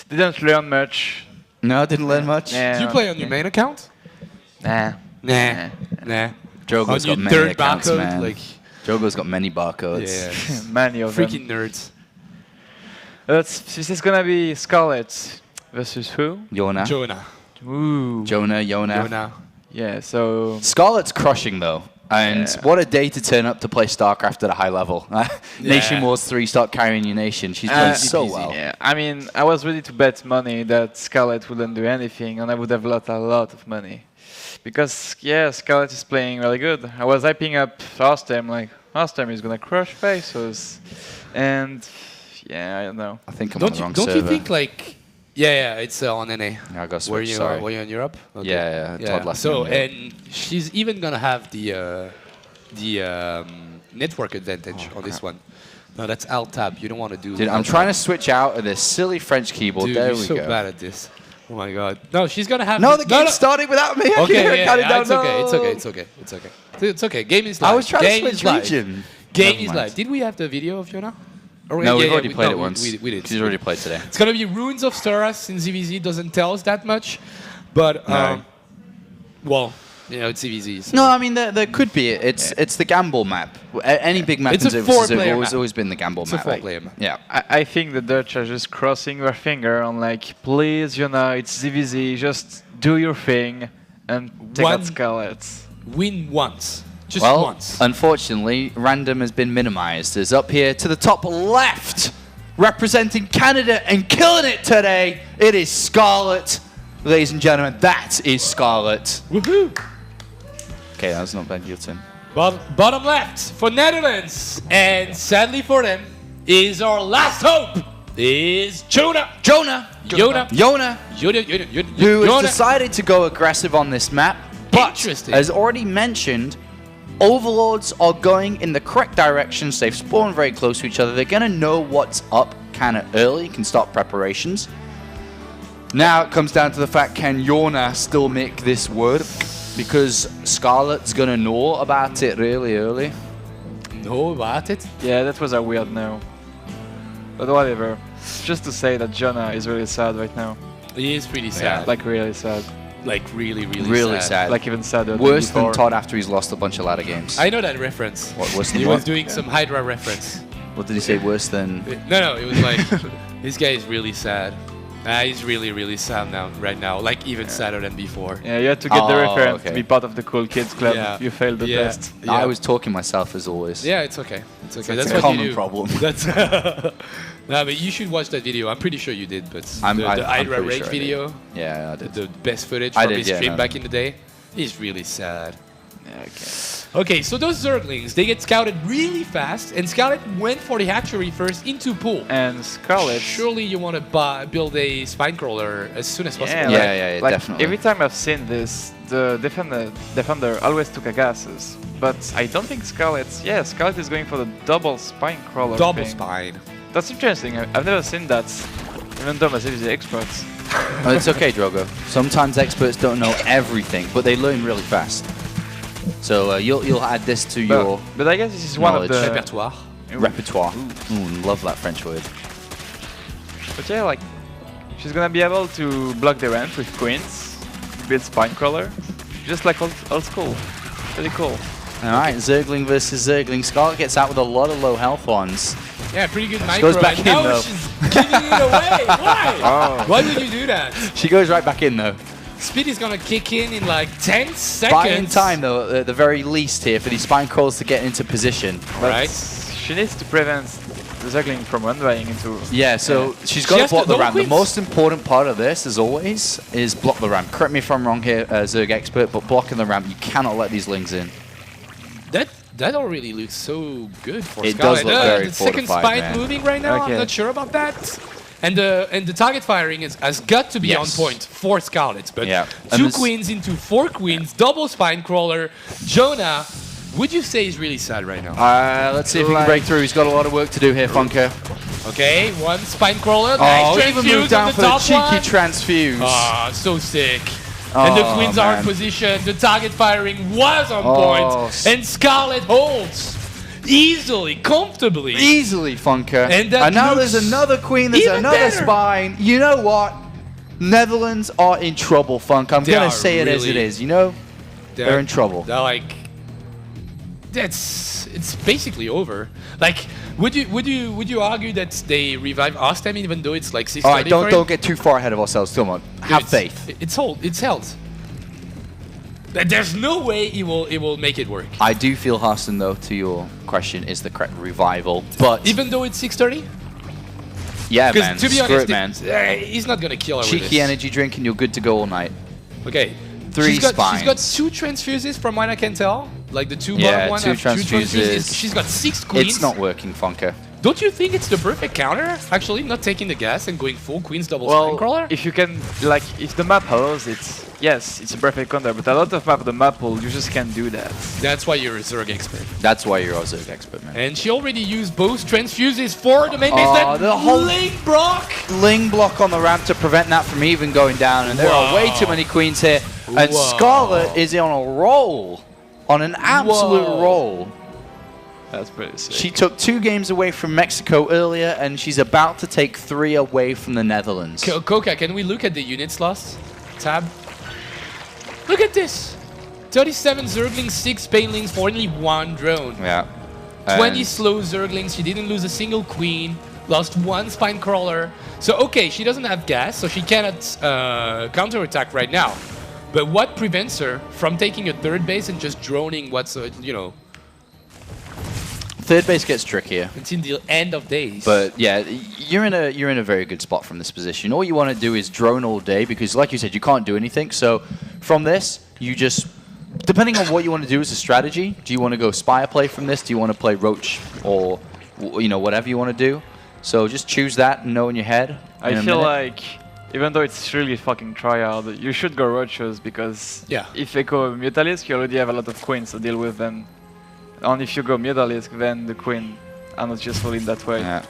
didn't learn much. No, didn't learn much. Yeah. Do you play on your main account? Nah. Nah. Nah. Drogo's On got your many third accounts, barcode, man. like, Drogo's got many barcodes. yeah. Many of them. Freaking nerds. This is gonna be Scarlet versus who? Yona. Jonah. Ooh. Yona. Jonah. Yeah, so Scarlet's crushing though. And Yeah. what a day to turn up to play StarCraft at a high level. NationWars 3, start carrying your nation. She's playing so well. yeah, I mean, I was ready to bet money that Scarlet wouldn't do anything, and I would have lost a lot of money. Because, yeah, Scarlet is playing really good. I was hyping up Arstem, like, Arstem is gonna crush faces. And, yeah, I don't know. I think I'm on the wrong Don't server. you think like... Yeah, it's on NA. Yeah, I got Were switched, you, sorry. were you in Europe? Okay. Yeah, Todd left So, me, yeah. and she's even gonna have the network advantage on this one. No, that's Alt Tab. You don't want to do. Dude, I'm Alt trying to Tab. switch out of this silly French keyboard. Dude, there you're we so go. bad at this. Oh my god. No, she's gonna have. No, the game's starting without me. I can hear it Okay, counting down. it's okay. It's No. okay. It's okay. It's okay. It's okay. Game is live. I was trying Game to is switch live. region. Game Never is mind. live. Did we have the video of Fiona? Or No, yeah, we've yeah, already played no, it once. We did. She's already played today. It's gonna be Ruins of Storas in ZVZ. Doesn't tell us that much, but No. well, you know, it's ZVZ. So. No, I mean there could be. It's the gamble map. Any big map It's in a Zerg versus Zerg four-player always map. always been the gamble It's a map. right? four-player map. Yeah. I think the Dutch are just crossing their finger on like, please, you know, it's ZVZ, just do your thing and take out One- Scarlet. Win once, just Well, once. unfortunately, random has been minimized. As up here to the top left, representing Canada and killing it today, it is Scarlet. Ladies and gentlemen, that is Scarlet. Woohoo! Okay, that's not bad, your turn. Bottom left for Netherlands, and sadly for them, is our last hope. Is Jonah. Jonah! Yona. Who has Jonah. decided to go aggressive on this map, but Interesting. as already mentioned, overlords are going in the correct directions. They've spawned very close to each other. They're going to know what's up kind of early, can start preparations. Now it comes down to the fact, can Yona still make this work? Because Scarlet's going to know about it really early. Know about it? Yeah, that was a weird no. But whatever. Just to say that Jonah is really sad right now. He is pretty sad. Like really sad. Like really, Really sad. Like even sadder Worse than than before. Todd after he's lost a bunch of ladder games. I know that reference. What, worse than He what? was doing some Hydra reference. What did he say? Worse than... No, it was like, this guy is really sad. He's really, really sad now, right now. Like even sadder than before. Yeah, you had to get the Oh, reference okay. to be part of the cool kids club. Yeah. You failed the Yeah. test. Yeah. I was talking myself as always. Yeah, it's okay. It's okay. It's That's a what common you do. problem. That's no, but you should watch that video. I'm pretty sure you did, but I'm the Hydra pretty Rage sure I did. video, Yeah, I did. the best footage I from did, his yeah, stream no. back in the day, is really sad. Yeah, okay. Okay, so those Zerglings, they get scouted really fast, and Scarlet went for the hatchery first into pool. And Scarlet. Surely you want to build a spine crawler as soon as possible. Yeah, Yeah, like definitely. every time I've seen this, the defender always took Agas's. But I don't think Scarlet's. Yeah, Scarlet is going for the double spine crawler. Double thing. spine. That's interesting. I've never seen that. Even though myself is the experts. Oh, it's okay, Drogo. Sometimes experts don't know everything, but they learn really fast. So you'll add this to your But I guess this is one of knowledge. the Repertoire. repertoire. Love that French word. But yeah, like she's gonna be able to block the ramp with queens, build spine crawler, just like old school. Pretty cool. All right, Zergling versus Zergling. Scarlet gets out with a lot of low health ones. Yeah, pretty good micro. goes back and in, now though. she's giving it away. Why? Oh. Why would you do that? She goes right back in though. Speed is gonna kick in like 10 seconds. Buying time though, at the very least here for these spine crawls to get into position. But Right. she needs to prevent the Zergling from running into. Yeah, so she's She got to has to block the double ramp. The queens. most important part of this, as always, is block the ramp. Correct me if I'm wrong here, Zerg expert, but blocking the ramp, you cannot let these lings in. that don't really look so good for It Scarlet. does look very the second fortified, spine man. moving right now. Okay. I'm not sure about that. And the target firing has got to be Yes. on point for Scarlet. But Yeah. And two this- queens into 4 queens, double spine crawler. Jonah, would you say is really sad right now? Let's see if he can break through. He's got a lot of work to do here, Funker. Okay, one spine crawler. Oh, Nice even transfuse moved down on for the the top cheeky one. transfuse. Ah, so sick. And the Oh, queens are in man. position. The target firing was on Oh, point. And Scarlet holds easily, comfortably. Easily, Funker. And that now looks there's another queen, there's even another better. spine. You know what? Netherlands are in trouble, Funk. I'm They going are to say it as it really- is. You know, they're in trouble. They're like, it's basically over. Like, would you argue that they revive Ostem even though it's like 6:30 All right, for him? don't get too far ahead of ourselves. Come on, have It's- faith. It's held. There's no way it will make it work. I do feel Harston, though, to your question, is the correct revival. But Even though it's 6:30? yeah, Because man, to be screw honest, it, man. he's not gonna kill her with Cheeky this. energy drink and you're good to go all night. Okay. 3 She's got spines. 2 transfuses from what I can tell. Like the 2 Yeah, bottom one 2 have 2 transfuses. She's got 6 queens. It's not working, Funker. Don't you think it's the perfect counter? Actually, not taking the gas and going full queens double Well, spine crawler? if you can, like, if the map allows it, yes, it's a perfect counter. But a lot of map, the map pool, you just can't do that. That's why you're a Zerg expert. That's why you're a Zerg expert, man. And she already used both transfuses for the main base. Oh, That the whole- link block! Ling block on the ramp to prevent that from even going down, and there are way too many queens here. And Whoa. Scarlet is on a roll, on an absolute Whoa. roll. That's pretty sick. She took 2 games away from Mexico earlier, and she's about to take 3 away from the Netherlands. Coca, can we look at the units lost tab? Look at this! 37 Zerglings, 6 Banelings for only 1 drone. Yeah. 20 And slow Zerglings, she didn't lose a single queen, lost 1 spine crawler. So okay, she doesn't have gas, so she cannot counterattack right now. But what prevents her from taking a 3rd base and just droning what's, third base gets trickier. until the end of days? But yeah, you're in a very good spot from this position. All you want to do is drone all day because, like you said, you can't do anything. So from this, you just, depending on what you want to do as a strategy, do you want to go Spire play from this? Do you want to play Roach or whatever you want to do? So just choose that and know in your head. I in a feel minute. like, even though it's really fucking tryhard, you should go Roaches because Yeah. if you go Mutalisk, you already have a lot of queens to deal with them. And if you go Mutalisk, then the queen are not useful in that way. Yeah.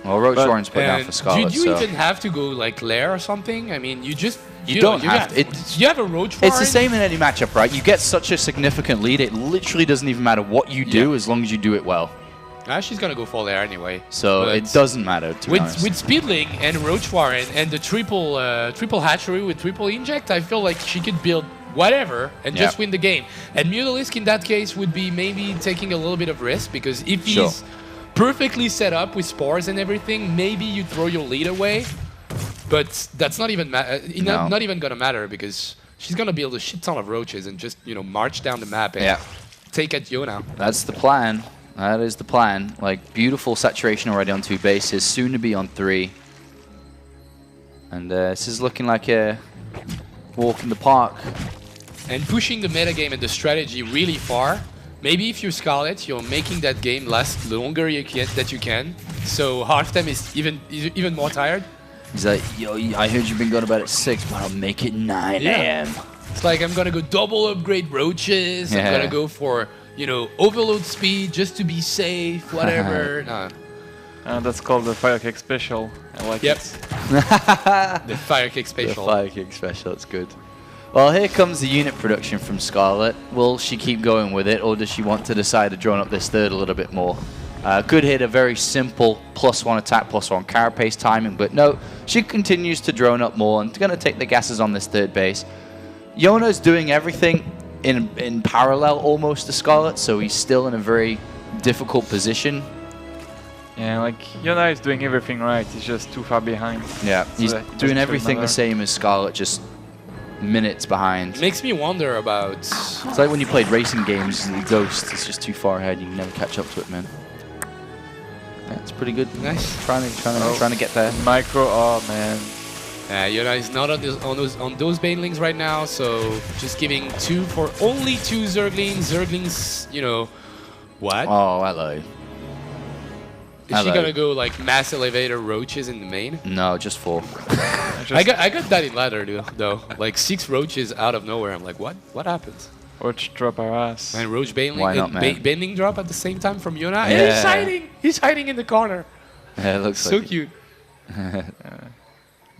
Well, Roach But- Warren's put down And for Scarlet. do you so. even have to go like Lair or something? I mean, you just You don't have to. You have a Roach It's the Warren. same in any matchup, right? You get such a significant lead, it literally doesn't even matter what you do as long as you do it well. She's gonna go for Lair anyway. So But it doesn't matter, to be honest. with Speedling and Roach Warren and the triple hatchery with triple inject, I feel like she could build whatever and just Yeah. win the game. And Mutalisk in that case would be maybe taking a little bit of risk because if Sure. he's perfectly set up with spores and everything, maybe you throw your lead away. But that's not even No. not even gonna matter because she's gonna build a shit ton of roaches and just march down the map and Yeah. take at Yona. That's the plan. That is the plan. Like, beautiful saturation already on 2 bases, soon to be on 3. And this is looking like a walk in the park. And pushing the metagame and the strategy really far. Maybe if you're Scarlet, you're making that game last longer that you can. So Halftime is even more tired. He's like, yo, I heard you've been going about at 6, but I'll make it 9 Yeah. a.m. It's like I'm gonna go double upgrade roaches. I'm Yeah. gonna go for overload speed just to be safe. Whatever. Nah. That's called the Fire Kick Special. I like Yep. it. The Fire Kick The special. fire kick special, that's good. Well, here comes the unit production from Scarlet. Will she keep going with it, or does she want to decide to drone up this third a little bit more? Could hit a very simple +1 attack, +1 carapace timing, but no, she continues to drone up more and going to take the gases on this third base. Yona's doing everything in parallel almost to Scarlet, so he's still in a very difficult position. Yeah, like, Yona is doing everything right, he's just too far behind. Yeah, So he's that it doing doesn't everything the matter. same as Scarlet, just minutes behind. Makes me wonder about. It's like when you played racing games and Ghost, it's just too far ahead, you can never catch up to it, man. Yeah, it's pretty good. Nice. Trying to get there. Micro, oh man. Yona is not on those banelings right now, so just giving only two Zerglings. Zerglings, What? Oh, hello. Is she hello. gonna go like mass elevator roaches in the main? No, just 4. I got that in ladder though. Like 6 roaches out of nowhere. I'm like, what? What happens? Roach drop our ass. And roach bailing, Why not, man? bending drop at the same time from Yona. Yeah. And he's hiding. He's hiding in the corner. Yeah, it looks So like cute.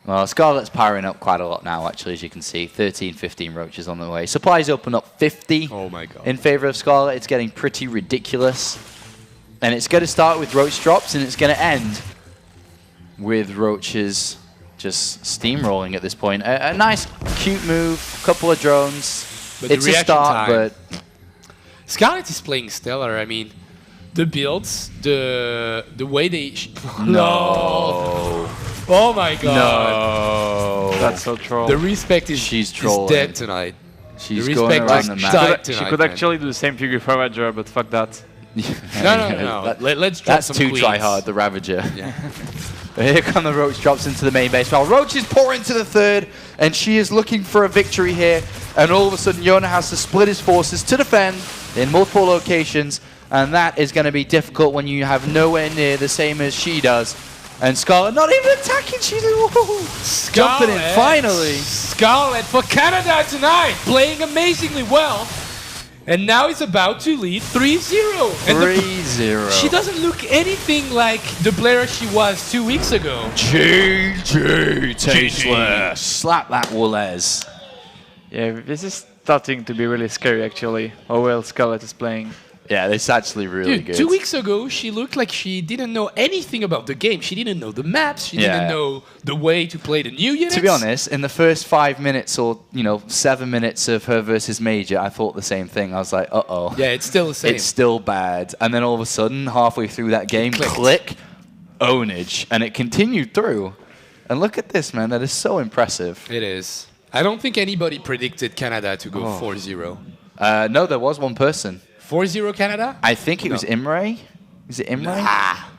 Well, Scarlet's powering up quite a lot now, actually, as you can see. 13, 15 roaches on the way. Supplies open up 50 Oh my god. in favor of Scarlet. It's getting pretty ridiculous. And it's going to start with roach drops, and it's going to end with roaches just steamrolling at this point. A nice, cute move, couple of drones. But the It's a reaction start, time- but Scarlet is playing stellar. I mean, the builds, the way they. no. Oh my god. No. That's so troll. The respect is She's is trolling. dead tonight. She's the going respect around is the died map. She tonight, could man. actually do the same figure for Ravager, but fuck that. No. Let's drop That's some too queens. try hard, the Ravager. Yeah. But here come the Roach drops into the main base. Well, Roach is pouring to the third, and she is looking for a victory here. And all of a sudden, Yona has to split his forces to defend in multiple locations. And that is going to be difficult when you have nowhere near the same as she does. And Scarlet not even attacking. She's jumping in finally. Scarlet for Canada tonight, playing amazingly well. And now he's about to lead 3-0. And 3-0. she doesn't look anything like the player she was 2 weeks ago. GG tasteless. Slap that Woolez. Yeah, this is starting to be really scary actually. How well Scarlet is playing. Yeah, it's actually really Dude, good. 2 weeks ago, she looked like she didn't know anything about the game. She didn't know the maps. She Yeah. didn't know the way to play the new units. To be honest, in the first 5 minutes or 7 minutes of her versus Major, I thought the same thing. I was like, uh-oh. Yeah, it's still the same. It's still bad. And then all of a sudden, halfway through that game, clicked. click, ownage. And it continued through. And look at this, man. That is so impressive. It is. I don't think anybody predicted Canada to go 4-0. No, there was one person. 4-0 Canada? I think it was Imre. Is it Imre?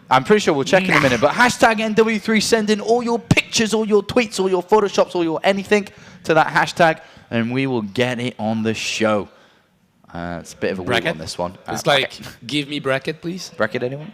I'm pretty sure we'll check in a minute. But hashtag NW3, send in all your pictures, all your tweets, all your photoshops, all your anything to that hashtag, and we will get it on the show. It's a bit of a weird Bracket? on this one. It's bracket. like, give me bracket, please. Bracket anyone?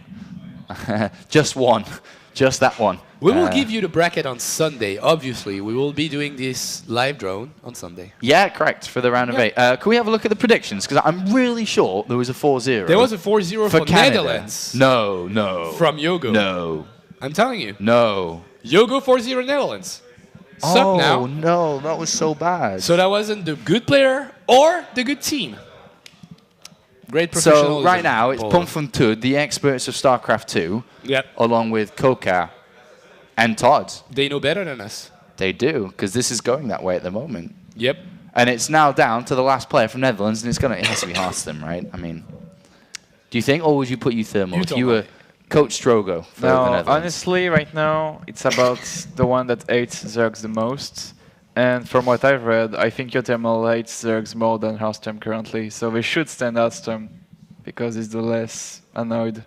Just one. Just that one. We will give you the bracket on Sunday. Obviously, we will be doing this live drone on Sunday. Yeah, correct, for the round of 8. Can we have a look at the predictions? Because I'm really sure there was a 4-0. There was a 4-0 for Canada. Netherlands. No. From Yogo. No. I'm telling you. No. Yogo 4-0 Netherlands. Suck now. No, that was so bad. So that wasn't the good player or the good team. Great professionalism. So right now, it's Poland. Pump from Tud, the experts of StarCraft 2, Yep. along with Koka and Todd. They know better than us. They do, because this is going that way at the moment. Yep. And it's now down to the last player from Netherlands, and it has to be Hearthstone, right? I mean, do you think, or would you put Thermal if tell you me. were Coach Strogo for the No, Netherlands? honestly, right now it's about the one that hates Zergs the most. And from what I've read, I think Yothermal hates Zergs more than Hearthstone currently. So we should stand Hearthstone because he's the less annoyed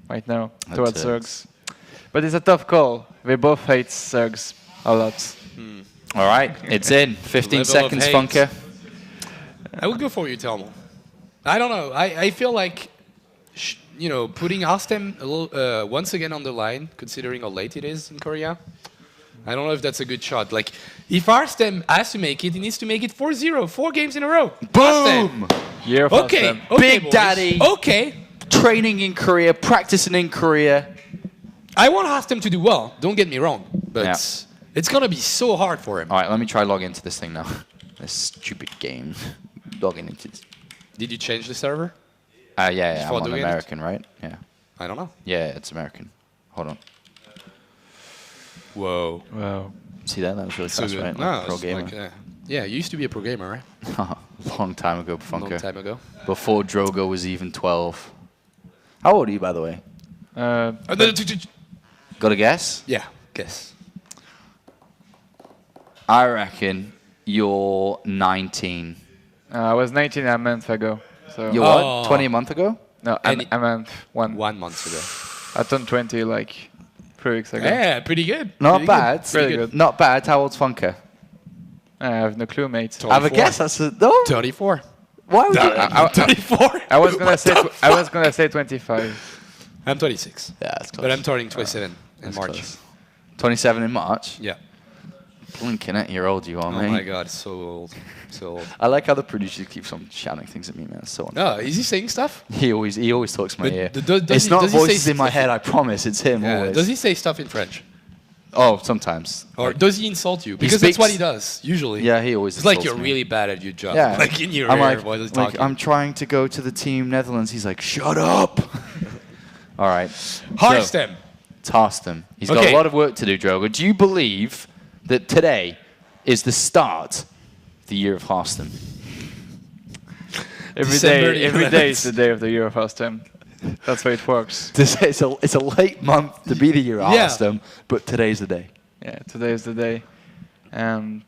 right now towards Zergs. But it's a tough call. We both hate Zergs a lot. All right, it's in. 15 Level of seconds, hate. Funker. I would go for Thermal. I don't know. I feel like, putting Alstem a little, once again on the line, considering how late it is in Korea. I don't know if that's a good shot. Like, if Arstem has to make it, he needs to make it 4-0, 4 games in a row. Boom! Year of Okay, Hearthstone. okay, Big boys. Daddy. Okay. Training in Korea, practicing in Korea. I want Arstem to do well. Don't get me wrong, but Yeah. it's gonna be so hard for him. All right, let me try log into this thing now. This stupid game. Logging into this. Did you change the server? Yeah, I'm Before on doing it? American, right? Yeah. I don't know. Yeah, it's American. Hold on. Whoa. Wow. See that? That was really So fast, good. right? No, Pro it's gamer. like, yeah, you used to be a pro gamer, right? Long time ago, Long Funker. time ago. Before Drogo was even 12. How old are you, by the way? Got a guess? Yeah, guess. I reckon you're 19. I was 19 a month ago. So You're Oh. what? 20 a month ago? no, Any- a month. 1 month ago. I turned 20 like 3 weeks ago. Yeah, pretty good. Not Pretty bad. Good. Pretty good. Not bad. How old's Funker? I have no clue, mate. I have a 24. guess. That's no. 34. Why would you? I- 24. I was gonna say 25. I'm 26. Yeah, that's close. But I'm turning 27 in That's March. close. 27 in March. Yeah. Blinking at you're old you are, Oh mate. my god, so old. So old. I like how the producer keeps on shouting things at me, man. It's so No, is he saying stuff? He always talks in my But ear. does It's he- not does he say voices in my stuff? head, I promise. It's him Yeah. always. Does he say stuff in French? Oh, sometimes. Or does he insult you? Because that's speaks- what he does, usually. Yeah, he always It's like insults you're me. really bad at your job. Yeah. Like in your I'm ear like, while he's like, talking. I'm trying to go to the Team Netherlands. He's like, shut up. All right. Harstem. So, Tarstem. He's got Okay. a lot of work to do, Drogo. Do you believe that today is the start of the year of Harstem? December Every 11th. day is the day of the year of Harstem. That's how it works. It's a late month to be the year of Yeah. Harstem, but today's the day. Yeah, today is the day. And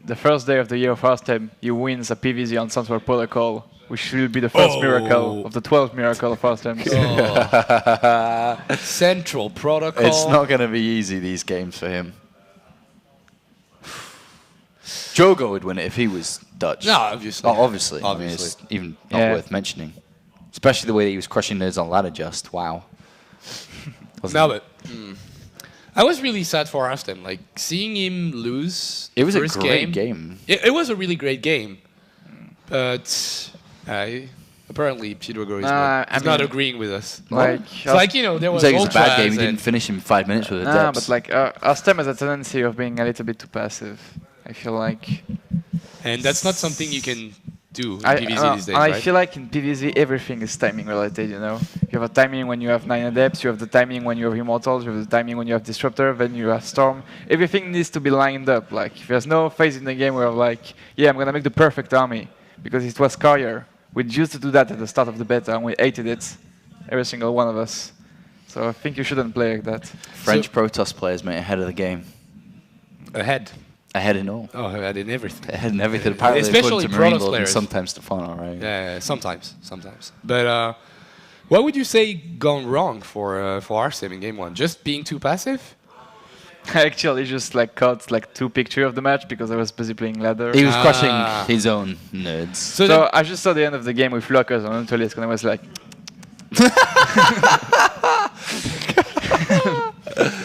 the first day of the year of Harstem, you win a PVZ on Central Protocol, which will be the first miracle of the 12th miracle of Harstem. Central Protocol. It's not going to be easy, these games, for him. Drogo would win it if he was Dutch. No, obviously. Oh, obviously. I mean, Obviously. it's even not Yeah. worth mentioning. Especially the way that he was crushing nerds on ladder just. Wow. No, but I was really sad for Harstem. Like seeing him lose. It was a first great game. It was a really great game, but apparently Pedro is Nah, not, he's I not mean, agreing with us. Like, It's like there was It was a bad game. He ultras didn't and- finish in 5 minutes with a nah, depth. but like Harstem has a tendency of being a little bit too passive. I feel like. and that's not something you can do in PvZ these days, I right? feel like in PvZ everything is timing related, you know. You have a timing when you have 9 adepts, you have the timing when you have immortals, you have the timing when you have disruptor, then you have storm. Everything needs to be lined up. Like if there's no phase in the game where like, yeah, I'm gonna make the perfect army because it was Courier. We used to do that at the start of the beta and we hated it, every single one of us. So I think you shouldn't play like that. French Protoss players, mate, ahead of the game. Ahead. Ahead in all. Oh, ahead in everything. Ahead in everything. Apparently, Especially according to Marine Protoss Lord and players. sometimes Stefano, right? Yeah, sometimes. But what would you say gone wrong for Harstem in game one? Just being too passive? I actually just like caught like 2 pictures of the match because I was busy playing ladder. He was Ah. crushing his own nerds. So, So I just saw the end of the game with Lockers on Untolisk and I was like,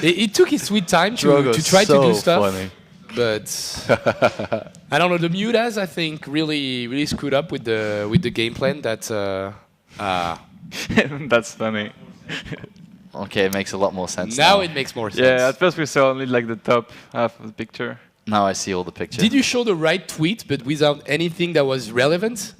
it took his sweet time to Drogo's try to do so stuff. funny. But I don't know. The Mutas, I think, really screwed up with the game plan. That that's funny. Okay, it makes a lot more sense now it makes more sense. Yeah, at first we saw only like the top half of the picture. Now I see all the pictures. Did you show the right tweet, but without anything that was relevant?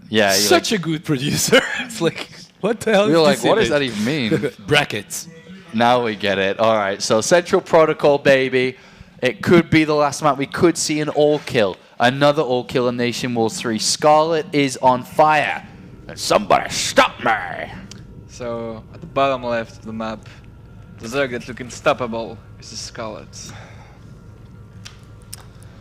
Yeah, you're Such a good producer. It's like, what the hell? like, you're is like, this what does that image? even mean? Brackets. Now we get it. All right, so Central Protocol, baby. It could be the last map. We could see an all-kill. Another all-kill in NationWars 3. Scarlet is on fire. Somebody stop me. So at the bottom left of the map, the Zerg that look unstoppable is the Scarlet.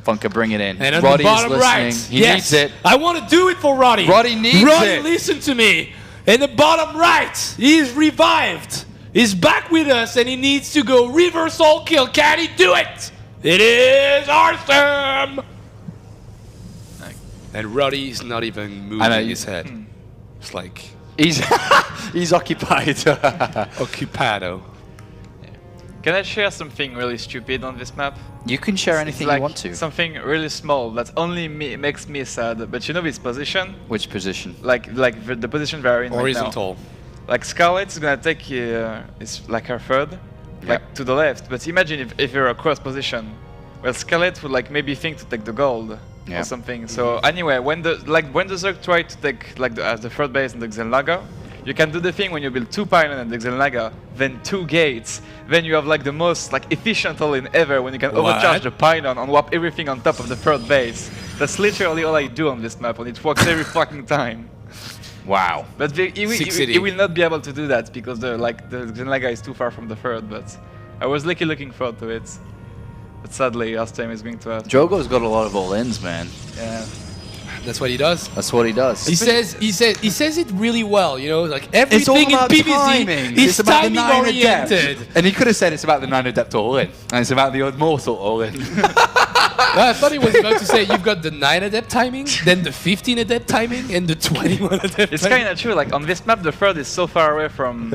Funka, bring it in. And at Roddy the bottom is listening. right, He yes, needs it. I want to do it for Roddy. Roddy needs Roddy, it. listen to me. In the bottom right, he's revived. He's back with us, and he needs to go reverse all kill. Can he do it? It is Harstem. And Roddy is not even moving his head. It's like He's he's occupied. occupado. Can I share something really stupid on this map? You can share anything Like you want to. something really small that only makes me sad. But you know this position? Which position? Like the position they're in right now. Horizontal. Like Scarlet's gonna take it's like her third, like to the left. But imagine if you're a cross position, well Scarlet would like maybe think to take the gold Yeah. or something. So anyway, when the Zerg try to take like the third base in the Xelnaga, you can do the thing when you build 2 pylons in the Xelnaga, then 2 gates, then you have like the most like efficient all-in ever when you can overcharge the pylon and wap everything on top of the third base. That's literally all I do on this map, and it works every fucking time. Wow. But he will not be able to do that because the Xelnaga is too far from the third. But I was looking forward to it. But sadly, Harstem is going to have. Drogo's got a lot of all-ins, man. Yeah. That's what he does. That's what he does. He says it really well, you know, like everything in PvZ timing. is It's about the timing 9 oriented. adept. And he could have said it's about the 9 adept all-in. And it's about the immortal all-in. I thought he was about to say you've got the 9 adept timing, then the 15 adept timing, and the 21 adept It's timing. kind of true. Like on this map, the third is so far away from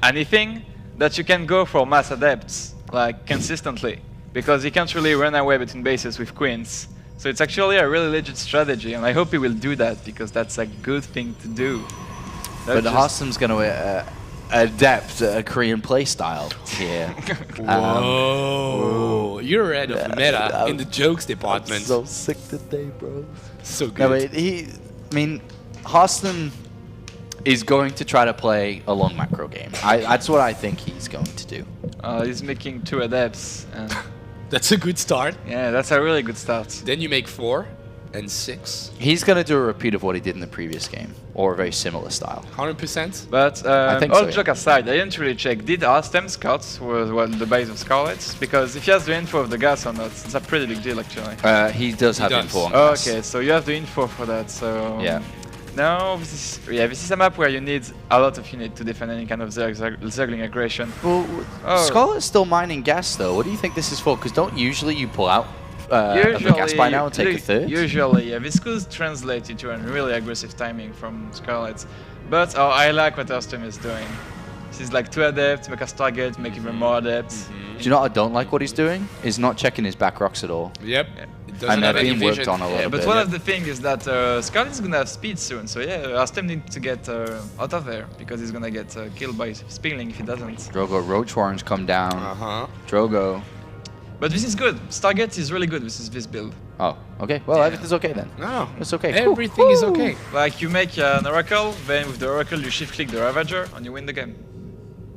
anything that you can go for mass adepts like consistently because you can't really run away between bases with queens. So it's actually a really legit strategy, and I hope he will do that because that's a good thing to do. But Harstem's going to adapt a Korean playstyle here. Whoa. You're ahead of the meta in the jokes department. So sick today, bro. So good. No, but Harstem is going to try to play a long macro game. That's what I think he's going to do. He's making 2 adepts. And That's a good start. yeah, that's a really good start. Then you make 4 and 6. He's going to do a repeat of what he did in the previous game, or a very similar style. 100%. But I think all so, yeah. joke aside, I didn't really check. Did Harstem scouts was the base of Scarlet? Because if he has the info of the gas or not, it's a pretty big deal actually. He does have does. info on Oh, this. okay, so you have the info for that. So Yeah. no, this is a map where you need a lot of unit to defend any kind of zergling aggression. Well, Oh. Scarlet's still mining gas, though. What do you think this is for? Because don't usually you pull out of the gas by now and take a third? Usually, yeah, this could translate into a really aggressive timing from Scarlet. But I like what Harstem is doing. She's like 2 adepts, make us target, make even more adepts. Do you know what I don't like what he's doing? Is not checking his back rocks at all. Yep. Yeah. It doesn't And they're have any being worked vision. on a Yeah, little but bit. one of the things is that Scarlet is gonna have speed soon, so yeah, Harstem needs to get out of there because he's gonna get killed by Spilling if he doesn't. Drogo Roach Warrens come down. Uh-huh. Drogo. But this is good. Stargate is really good with this build. Oh, okay. Well, everything's okay then. No. It's okay. Cool. Everything is Woo. okay. Like you make an Oracle, then with the Oracle you shift click the Ravager and you win the game.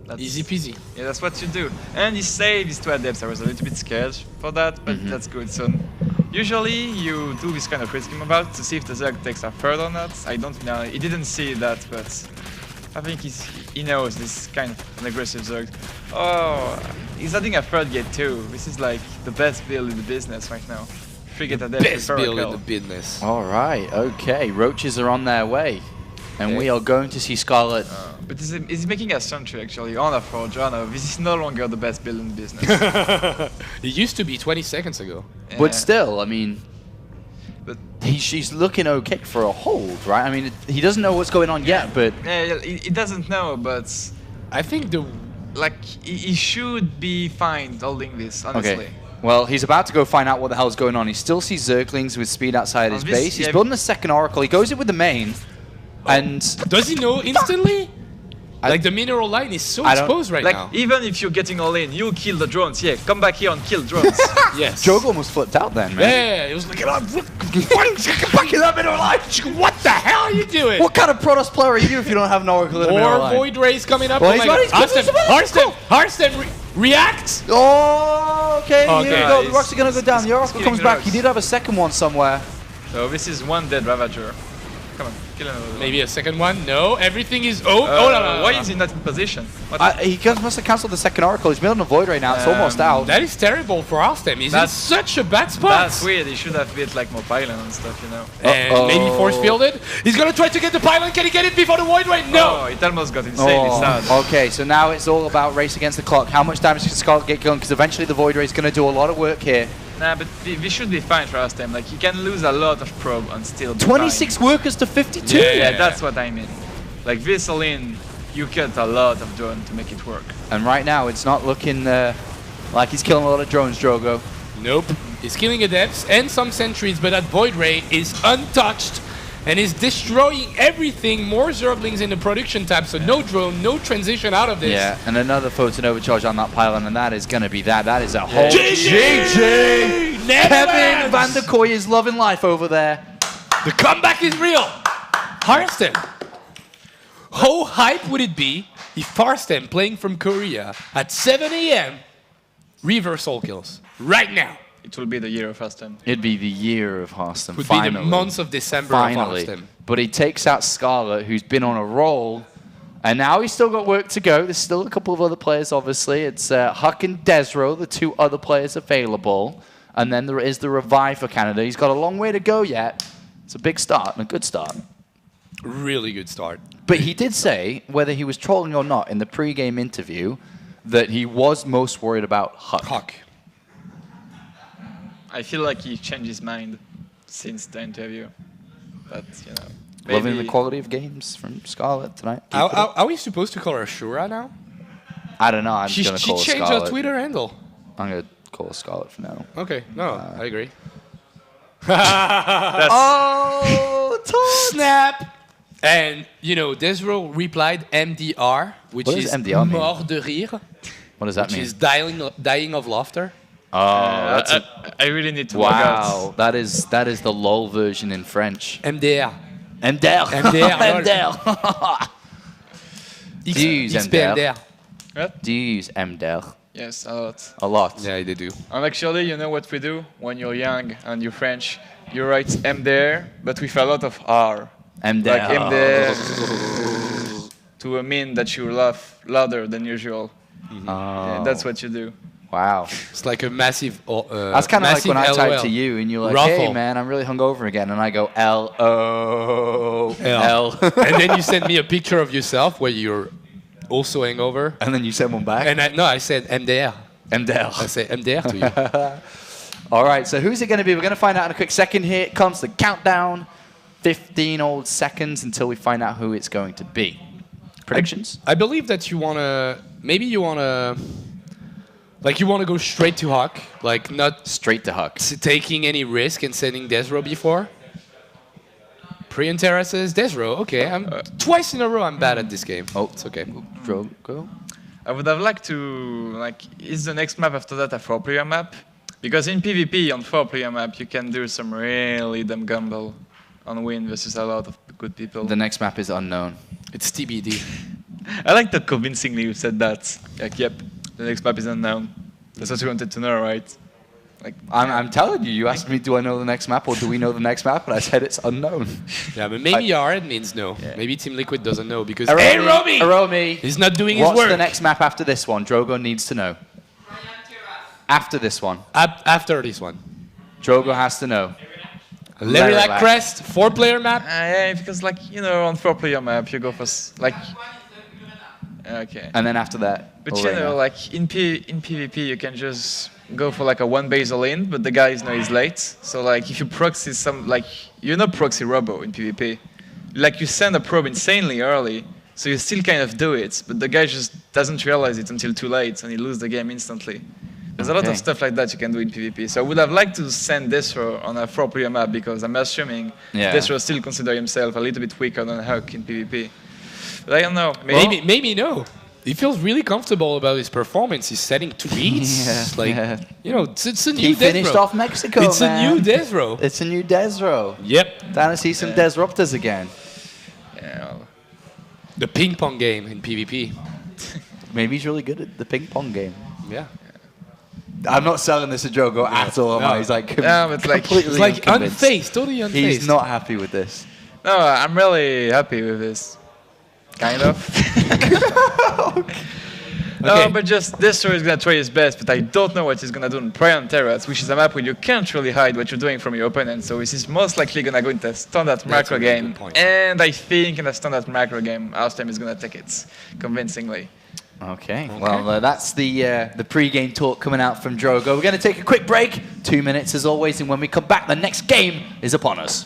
That's, Easy peasy. Yeah, that's what you do. And he saved his 2 adepts. I was a little bit scared for that, but that's good. So usually you do this kind of risk game about to see if the Zerg takes a third or not. I don't know. He didn't see that, but I think he knows this kind of an aggressive Zerg. Oh, he's adding a third gate too. This is like the best build in the business right now. 3 gate adepts with Best build in Oracle. the business. All right. Okay. Roaches are on their way. And we are going to see Scarlet. But he's making a sentry actually on a forge. Oh no, this is no longer the best build in the business. It used to be 20 seconds ago. But still, I mean, But she's looking okay for a hold, right? I mean, he doesn't know what's going on yet, but yeah, he doesn't know, but I think the like he should be fine holding this, honestly. okay. Well, he's about to go find out what the hell's going on. He still sees Zerglings with speed outside his this- base. He's yeah, building a second Oracle. He goes in with the main, and does he know instantly? Like the mineral line is so I don't- exposed right Like now. even if you're getting all in, you kill the drones. Yeah, come back here and kill drones. Yes. Drogo almost flipped out then, man. Yeah, it was like, fucking that mineral line. What the hell are you doing? What kind of Protoss player are you if you don't have an Oracle in a mineral More line? void rays coming up. Well, Oh he's my got- God. he's got- Harstem reacts. Oh, okay, here we Okay. go. The He's- rocks are going to go down. The Oracle killing comes the back. rocks. He did have a second one somewhere. So this is one dead Ravager. Come on, kill another one. Maybe a second one. No, everything is. Oh, no. Why is he not in position? What? Must have cancelled the second Oracle. He's building a void right now. It's almost out. That is terrible for Harstem. He's in That's- such a bad spot. That's weird. He should have built like more pylon and stuff, you know. And maybe force fielded. He's gonna try to get the pylon. Can he get it before the void ray? Oh, No. it almost got insanely sad. Okay, so now it's all about race against the clock. How much damage can Scarlet get going? Because eventually the Void Ray is going to do a lot of work here. Nah, but we should be fine for us time. Like, you can lose a lot of probe and still be 26 fine. workers to 52. Yeah, that's what I mean. Like, this all in, you cut a lot of drone to make it work. And right now it's not looking like he's killing a lot of drones, Drogo. Nope. He's killing adepts and some sentries, but that void ray is untouched and is destroying everything. More Zerglings in the production tab, so no drone, no transition out of this. Yeah, and another photon overcharge on that pylon, and that is going to be that. That is a whole GG! Kevin Netherlands! Van der Kooi is loving life over there. The comeback is real. Harstem. How hype would it be if Harstem playing from Korea at 7 a.m. reversal kills right now? It will be the year of first time. It'd be the year of Harstem, Would finally. be the months of December Finally. of Harstem. But he takes out Scarlet, who's been on a roll. And now he's still got work to go. There's still a couple of other players, obviously. It's Huck and Desro, the 2 other players available. And then there is the Revive for Canada. He's got a long way to go yet. It's a big start and a good start. Really good start. But he did say, whether he was trolling or not, in the pre-game interview, that he was most worried about Huck. Huck. I feel like he changed his mind since the interview. But, you know. Loving the maybe- quality of games from Scarlet tonight. Keep it up. Are we supposed to call her Shura now? I don't know. I'm She going to call her changed Scarlet. her Twitter handle. I'm going to call her Scarlet for now. Okay, no, I agree. Oh, Snap! And, you know, Desro replied MDR, which What does is MDR mean? mort de rire, What does that which mean? is dying of laughter. Oh, that's I really need to log out. wow. That is the LOL version in French. MDR. MDR. MDR, lol. MDR. Do you use MDR? XPMDR. What? Do you use MDR? Yes, a lot. A lot. Yeah, they do. And actually, you know what we do when you're young and you're French? You write M there, but with a lot of R. MDR. Like M there to mean that you laugh louder than usual. Yeah, that's what you do. Wow. It's like a massive. That's kind of like when I type to you and you're like, Ruffle. hey man, I'm really hungover again. And I go L-O-L. And then you send me a picture of yourself where you're also hangover. And then you send one back. And I said MDR. MDR. I say MDR to you. All right, so who's it going to be? We're going to find out in a quick second. Here comes the countdown. 15 old seconds until we find out who it's going to be. Predictions? I believe that you wanna. Maybe you wanna. Like you wanna go straight to Hawk, like not Straight to Huck. taking any risk and sending Desro before. Prion Terra says Desro. Okay, I'm twice in a row. I'm bad at this game. Oh. It's okay. Drogo? I would have liked to, like, is the next map after that a 4-player map? Because in PvP on 4-player map, you can do some really dumb gamble on win versus a lot of good people. The next map is unknown. It's TBD. I like that convincingly you said that. Like, yep, the next map is unknown. That's what you wanted to know, right? Like, I'm telling you, you asked me, do I know the next map or do we know the next map? And I said it's unknown. Yeah, but maybe Yard means no. Maybe Team Liquid doesn't know because Aromi! he's not doing his What's work. the next map after this one? Drogo needs to know. After this one. After this one. Drogo has to know. Lerilac Crest, 4-player map. yeah, because, like, you know, on 4-player map, you go for, like... Okay. And then after that, But you know, like in PvP, you can just go for like a one base all in, but the guys know he's late. So like if you proxy some, like you're not proxy robo in PvP. Like you send a probe insanely early, so you still kind of do it, but the guy just doesn't realize it until too late, and he loses the game instantly. There's a lot of stuff like that you can do in PvP. So I would have liked to send Desro on a 4-player map because I'm assuming Desro still consider himself a little bit weaker than Huck in PvP. But I don't know. Maybe no. He feels really comfortable about his performance. He's setting tweets. You know, it's a new he Desro. finished off Mexico, It's man. a new Desro. It's a new Desro. Yep. Time to see some Desruptors again. Yeah. The ping pong game in PvP. Maybe he's really good at the ping pong game. Yeah. I'm not selling this to Drogo at all. No. He's like, No, it's like- completely It's like unconvinced. unfazed, totally unfazed. He's not happy with this. No, I'm really happy with this. Kind of. No, but just Destroy is going to try his best, but I don't know what he's going to do in Prion Terrace, which is a map where you can't really hide what you're doing from your opponent. So this is most likely going to go into a standard macro a really game. good point. And I think in a standard macro game, Alstem is going to take it convincingly. Okay. Well, that's the pre-game talk coming out from Drogo. We're going to take a quick break, 2 minutes as always, and when we come back, the next game is upon us.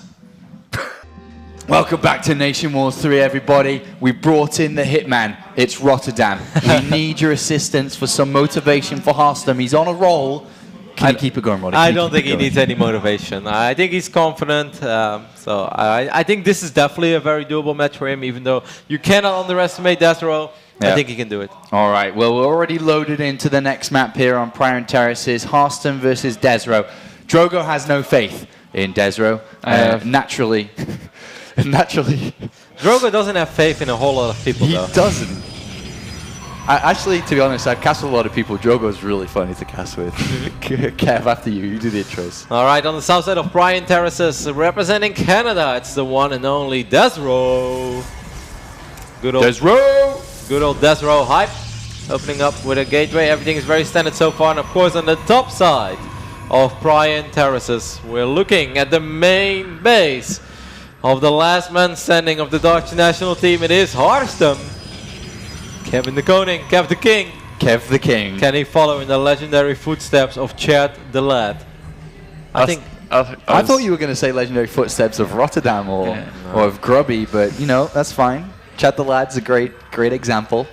Welcome back to NationWars 3, everybody. We brought in the hitman. It's Rotterdam. We need your assistance for some motivation for Harstem. He's on a roll. Can you keep it going, Roddy? I don't think he needs any motivation. I think he's confident. So I think this is definitely a very doable match for him, even though you cannot underestimate Desro. Yeah. I think he can do it. All right. Well, we're already loaded into the next map here on Prion Terraces. Harstem versus Desro. Drogo has no faith in Desro. Naturally. Naturally. Drogo doesn't have faith in a whole lot of people, though. He doesn't. Actually, to be honest, I've cast with a lot of people. Drogo's really funny to cast with. Kev, after you. You do the intros. All right, on the south side of Prion Terraces, representing Canada, it's the one and only Desro. Good old Desro! Good old Desro hype. Opening up with a gateway. Everything is very standard so far. And of course, on the top side of Prion Terraces, we're looking at the main base of the last man standing of the Dutch national team. It is Harstem. Kevin the Koning, Kev the King. Kev the King. Can he follow in the legendary footsteps of Chad the Lad? I think I thought you were going to say Legendary Footsteps of Rotterdam or of Grubby, but you know, that's fine. Chad the Lad's a great example.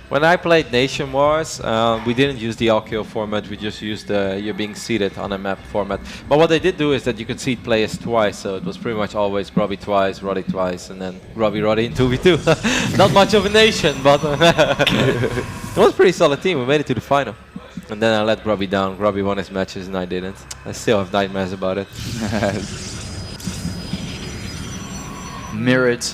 when I played NationWars, we didn't use the Alkyo format. We just used you're being seated on a map format. But what they did do is that you could seat players twice, so it was pretty much always Grubby twice, Roddy twice, and then Grubby in 2v2. Not much of a nation, but it was a pretty solid team. We made it to the final. And then I let Grubby down. Grubby won his matches and I didn't. I still have nightmares about it. Mirrored.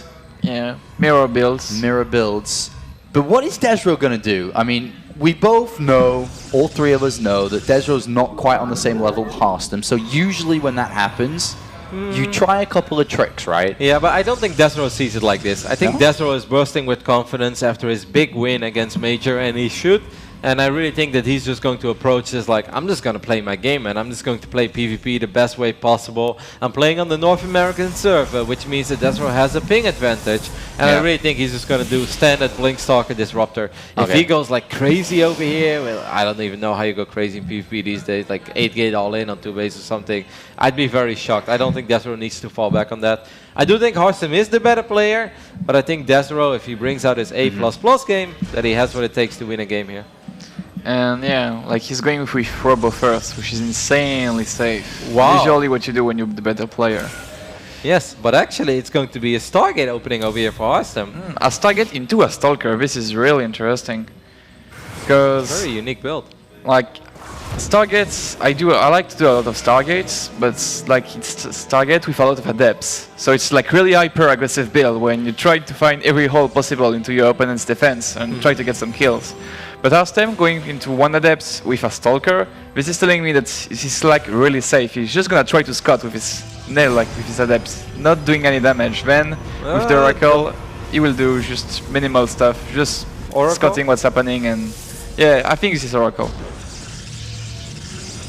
Yeah, mirror builds. Mirror builds. But what is Desro going to do? I mean, we both know, all three of us know, that Desro's not quite on the same level with Harstem. So usually when that happens, you try a couple of tricks, right? Yeah, but I don't think Desro sees it like this. I think Desro is bursting with confidence after his big win against Major, and he should. And I really think that he's just going to approach this like, I'm just going to play my game, and I'm just going to play PvP the best way possible. I'm playing on the North American server, which means that Desro has a ping advantage. And I really think he's just going to do standard Blinkstalker Disruptor. If he goes like crazy over here, well, I don't even know how you go crazy in PvP these days, like 8 gate all in on 2 base or something. I'd be very shocked. I don't think Desro needs to fall back on that. I do think Harstem is the better player, but I think Desro, if he brings out his A++ game, that he has what it takes to win a game here. And yeah, like he's going with Robo first, which is insanely safe. Wow. Usually what you do when you're the better player. Yes, but actually it's going to be a Stargate opening over here for Harstem. A Stargate into a Stalker, this is really interesting. Because Very unique build. like Stargates, I like to do a lot of Stargates, but like it's Stargate with a lot of adepts. So it's like really hyper aggressive build when you try to find every hole possible into your opponent's defense and try to get some kills. But Harstem going into one adept with a Stalker, this is telling me that he's like really safe. He's just gonna try to scout with his nail, like with his adepts, not doing any damage. Then with the Oracle, he will do just minimal stuff, just scouting what's happening, and yeah, I think this is Oracle.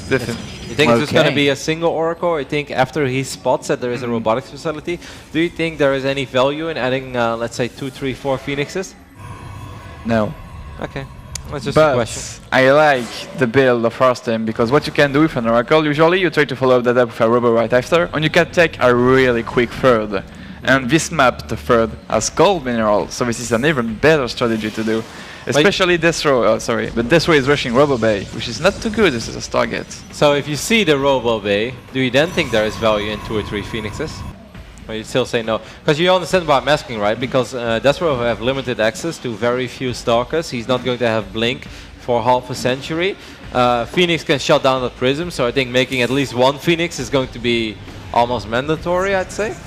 Definitely. You think it's just going to be a single Oracle, or you think after he spots that there is a robotics facility, do you think there is any value in adding, let's say, 2, 3, 4 Phoenixes? No. Okay. That's just a question. I like the build of Harstem because what you can do with an Oracle, usually you try to follow that up with a Robo right after, and you can take a really quick third. And this map, the third, has gold mineral, so this is an even better strategy to do. Especially Desro, but Desro is rushing Robo Bay, which is not too good as a Stargate. So if you see the Robo Bay, do you then think there is value in 2 or 3 Phoenixes? Or you still say no? Because you understand what I'm asking, right? Because Desro have limited access to very few Stalkers. He's not going to have Blink for half a century. Phoenix can shut down the Prism, so I think making at least 1 Phoenix is going to be almost mandatory, I'd say.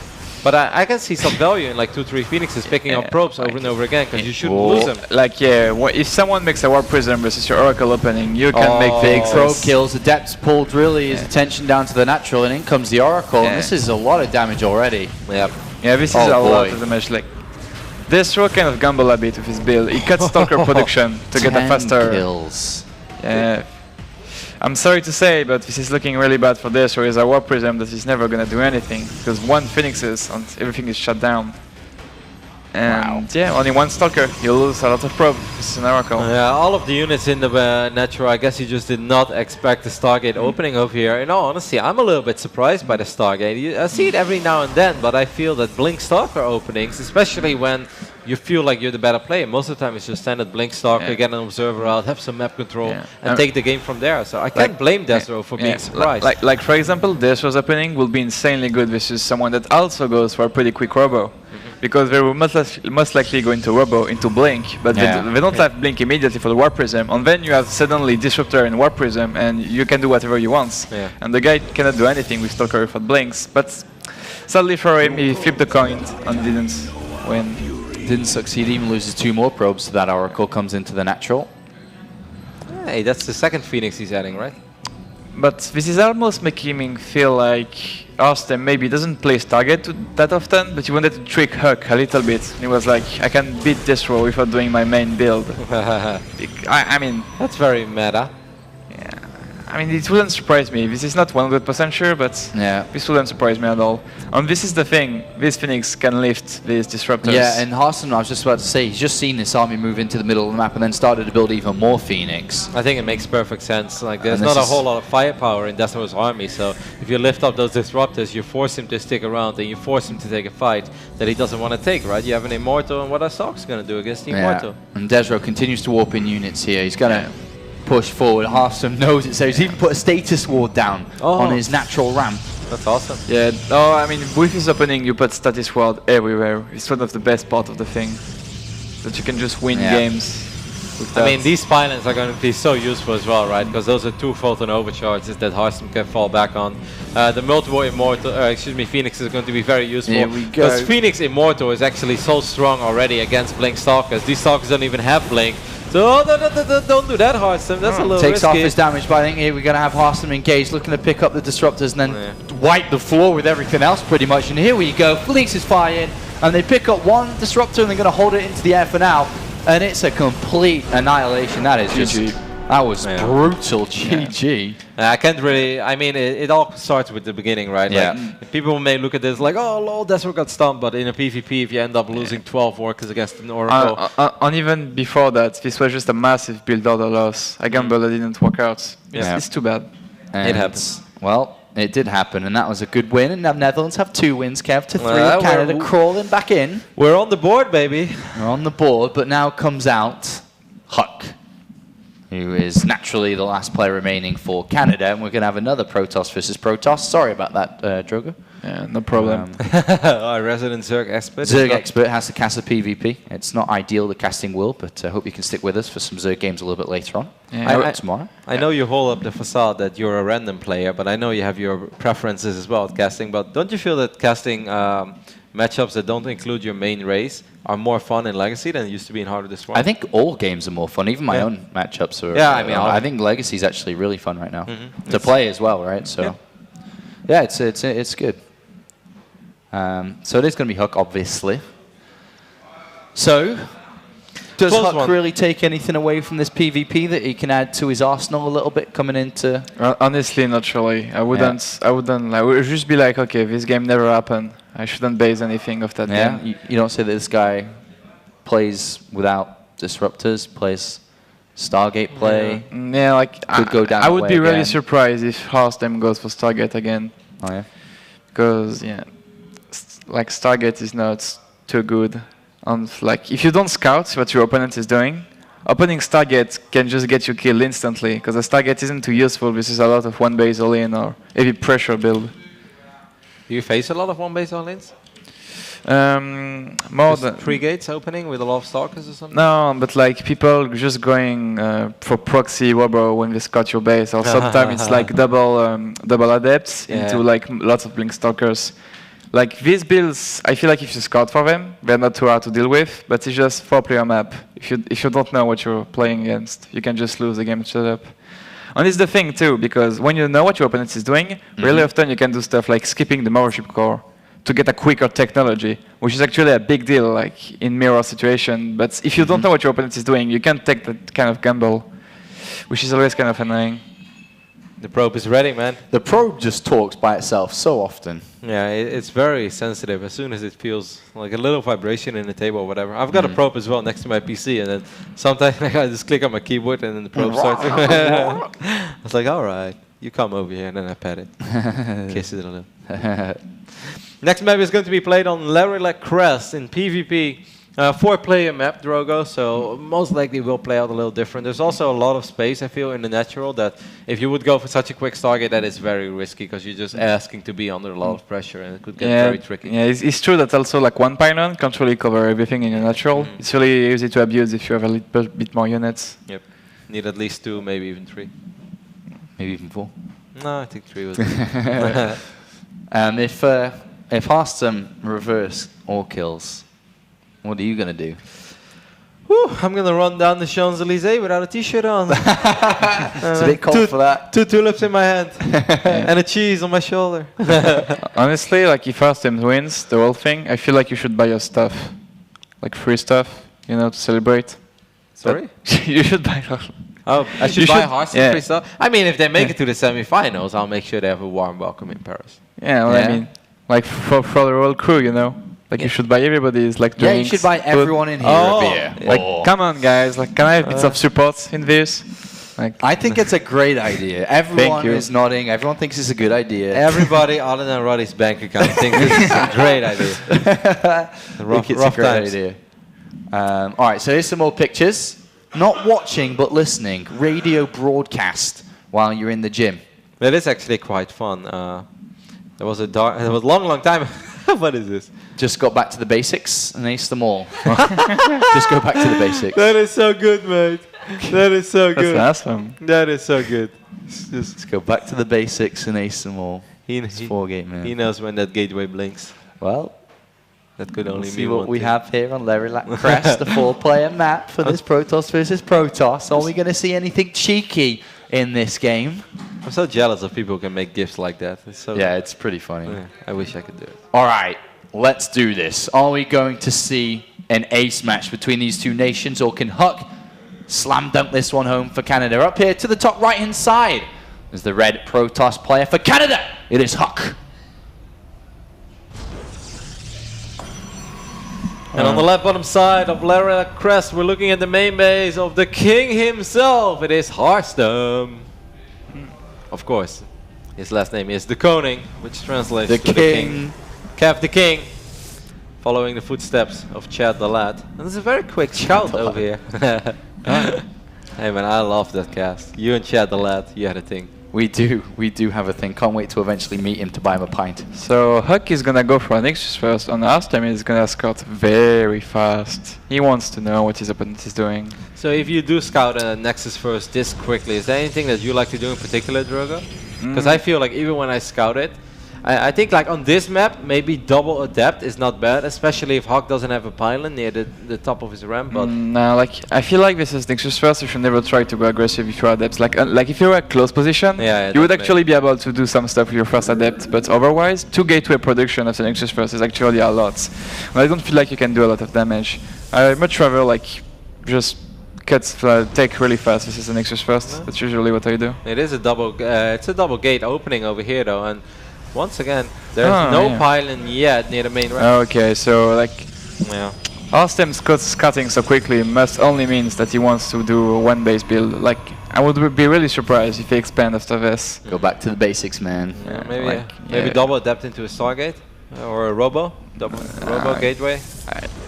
But I can see some value in like 2, 3 Phoenixes picking up probes over and over again, because you shouldn't lose them. Like if someone makes a Warp Prism versus your Oracle opening, you can make big probe kills. Adepts pulled really his attention down to the natural, and in comes the Oracle. And this is a lot of damage already. Yep. Yeah, this is a lot of damage. Like Desro kind of gamble a bit with his build. He cuts Stalker production to get a faster kills. Yeah. I'm sorry to say, but this is looking really bad for Desro. He has a Warp Prism that is never gonna do anything because 1 Phoenixes and everything is shut down. And yeah, only 1 Stalker. You'll lose a lot of probe. This is an Oracle. Yeah, all of the units in the natural, I guess you just did not expect the Stargate opening over here. In all honesty, I'm a little bit surprised by the Stargate. I see it every now and then, but I feel that Blink Stalker openings, especially when you feel like you're the better player, most of the time it's just standard Blink Stalker, get an Observer out, have some map control, and take the game from there. So I can't blame Desro for being surprised. Like for example, Desro's opening will be insanely good versus someone that also goes for a pretty quick Robo. Because they will most likely go into Robo, into Blink, but they don't have Blink immediately for the Warp Prism, and then you have suddenly Disruptor and Warp Prism, and you can do whatever you want. And the guy cannot do anything with Stalker without Blinks, but sadly for him, he flipped the coin and didn't win. Didn't succeed, even loses 2 more probes, so that Oracle comes into the natural. Hey, that's the second Phoenix he's adding, right? But this is almost making me feel like Harstem maybe doesn't play Stargate that often, but he wanted to trick Huck a little bit. He was like, I can beat Desro without doing my main build. I mean... That's very meta. Yeah. I mean, it wouldn't surprise me. This is not 100% sure, but this wouldn't surprise me at all. And this is the thing. This Phoenix can lift these disruptors. Yeah, and Harston, I was just about to say, he's just seen this army move into the middle of the map and then started to build even more Phoenix. I think it makes perfect sense. Like, there's not a whole lot of firepower in Decimo's army, so if you lift up those disruptors, you force him to stick around and you force him to take a fight that he doesn't want to take, right? You have an Immortal, and what are Stark's going to do against the Immortal? And Desro continues to warp in units here. He's going to push forward. Hearthstone knows it, so he's even put a status ward down on his natural ramp. That's awesome. Yeah, I mean, with his opening, you put status ward everywhere. It's one of the best part of the thing. That you can just win games with that. I mean, these pylons are going to be so useful as well, right? Because those are 2 Photon overcharges that Hearthstone can fall back on. The multiple Immortal, Phoenix is going to be very useful. Here we go. Because Phoenix Immortal is actually so strong already against Blink Stalkers. These Stalkers don't even have Blink. So don't do that, Hearthstone. That's a little Takes risky. off his damage, but I think here we're going to have Hearthstone engaged, looking to pick up the disruptors and then wipe the floor with everything else pretty much. And here we go. Phoenix is firing, and they pick up one disruptor and they're going to hold it into the air for now. And it's a complete annihilation. That is just... That was brutal. GG. I can't really... I mean, it all starts with the beginning, right? Yeah. Like, people may look at this like, oh, lol, Desro got stumped, but in a PvP, if you end up losing 12 workers against an Oracle... And even before that, this was just a massive build order loss. I gambled that didn't work out. It's too bad. And it happens. Well, it did happen, and that was a good win. And now Netherlands have 2 wins, Kev, to 3. Well, Canada crawling back in. We're on the board, baby. We're on the board, but now comes out Huck, who is naturally the last player remaining for Canada, and we're going to have another Protoss versus Protoss. Sorry about that, Drogo. Yeah, no problem. Our resident Zerg expert. Zerg expert has to cast a PvP. It's not ideal, the casting will, but I hope you can stick with us for some Zerg games a little bit later on. Yeah. Tomorrow. I know you hold up the facade that you're a random player, but I know you have your preferences as well at casting. But don't you feel that casting matchups that don't include your main race are more fun in Legacy than it used to be in Heart of the Swarm? I think all games are more fun. Even my own matchups are. Yeah, I mean, I think Legacy is actually really fun right now to play as well, right? So, yeah, it's good. So it is going to be Huck, obviously. So, does Huck really take anything away from this PvP that he can add to his arsenal a little bit coming into? Honestly, not really. I wouldn't. I would just be like, okay, this game never happened. I shouldn't base anything of that game. You don't say that this guy plays without disruptors, plays Stargate play. Yeah, like could go down I would be really again. surprised if Hearthstone goes for Stargate again. Oh yeah. Because like Stargate is not too good. And like if you don't scout what your opponent is doing, opening Stargate can just get you killed instantly. Because the Stargate isn't too useful. This is a lot of one base all-in or heavy pressure build. Do you face a lot of one-base all-ins? More than 3 gates opening with a lot of Stalkers or something? No, but like people just going for proxy Wobber when they scout your base, or sometimes it's like double adepts into like lots of Blink Stalkers. Like these builds, I feel like if you scout for them, they're not too hard to deal with. But it's just 4-player map. If you don't know what you're playing against, you can just lose the game straight up. And it's the thing too, because when you know what your opponent is doing, really often you can do stuff like skipping the Mothership Core to get a quicker technology, which is actually a big deal, like in mirror situation. But if you don't know what your opponent is doing, you can't take that kind of gamble, which is always kind of annoying. The probe is ready, man. The probe just talks by itself so often. Yeah, it's very sensitive. As soon as it feels like a little vibration in the table or whatever. I've got a probe as well next to my PC, and then sometimes I just click on my keyboard and then the probe starts. I was like, all right, you come over here, and then I pat it, kiss it a little. Next map is going to be played on Larilac Crest in PvP. 4-player map, Drogo, so most likely will play out a little different. There's also a lot of space, I feel, in the natural that if you would go for such a quick target, that is very risky because you're just asking to be under a lot of pressure and it could get very tricky. Yeah, it's true that also like one pylon can't really cover everything in your natural. It's really easy to abuse if you have a little bit more units. Yep. Need at least 2, maybe even 3. Maybe even 4. No, I think 3 was good. If Hearthstone reverse all kills, what are you going to do? Whew, I'm going to run down the Champs-Élysées without a t-shirt on. It's a bit cold for that. 2 tulips in my hand and a cheese on my shoulder. Honestly, like if Hearthstone wins the whole thing, I feel like you should buy your stuff. Like free stuff, you know, to celebrate. Sorry? You should buy Oh, I should You buy should- Hearthstone yeah. free stuff. I mean, if they make it to the semi-finals, I'll make sure they have a warm welcome in Paris. Yeah, well, Yeah. I mean, like for the whole crew, you know. Like you should buy everybody's like Yeah, you drinks, should buy food. everyone in here Oh. a beer. Like, Or- come on, guys! Like, can I have bits of support in this? Like, I think it's a great idea. Everyone you. is nodding. Everyone thinks it's a good idea. Everybody other than Roddy's bank account thinks this is a great idea. I think it's a great times. idea. All right, so here's some more pictures. Not watching, but listening. Radio broadcast while you're in the gym. That is actually quite fun. There was a long time. What is this? Just got back to the basics and aced them all. Just go back to the basics. That is so good, mate. That is so that's good. awesome. That is so good. It's just Let's go back to the basics and ace them all. It's he 4-gate, man. he knows when that gateway blinks. Well, That could only we'll see mean what one we thing. have here on Lerilac Crest, the 4-player map for this Protoss versus Protoss. Are we going to see anything cheeky in this game? I'm so jealous of people who can make gifts like that. It's so Yeah, it's pretty funny. Yeah, I wish I could do it. All right, let's do this. Are we going to see an ace match between these two nations, or can Huck slam dunk this one home for Canada? Up here to the top right-hand side is the red Protoss player for Canada. It is Huck. And on the left bottom side of Lara Crest, we're looking at the main base of the king himself. It is Hearthstone. Of course, his last name is the Koning, which translates The to king. the king. Kev the King, following the footsteps of Chad the Lad. And there's a very quick shout over here. Hey man, I love that cast. You and Chad the Lad, you had a thing. We do have a thing. Can't wait to eventually meet him to buy him a pint. So Huck is gonna go for an Nexus first. On last time, he's gonna scout very fast. He wants to know what his opponent is doing. So if you do scout a Nexus first this quickly, is there anything that you like to do in particular, Drogo? Because I feel like even when I scout it, I think like on this map, maybe double adept is not bad, especially if Hawk doesn't have a pylon near the top of his ramp. But No, like I feel like this is Nexus first. You should never try to go aggressive if you're adept. Like if you're a close position, Yeah, you would definitely. actually be able to do some stuff with your first adept. But otherwise, 2 gateway production after Nexus first is actually a lot. And I don't feel like you can do a lot of damage. I much rather like just take really fast. This is the Nexus first. That's usually what I do. it is a double. It's a double gate opening over here though, and once again, there's Oh, no yeah. pylon yet near the main ramp. Okay, so like Yeah. Austin scouting so quickly must only means that he wants to do one base build. Like I would be really surprised if he expand after this. Go back to the basics, man. Yeah, Yeah, maybe like, maybe yeah. double adept into a Stargate or a Robo, Robo gateway.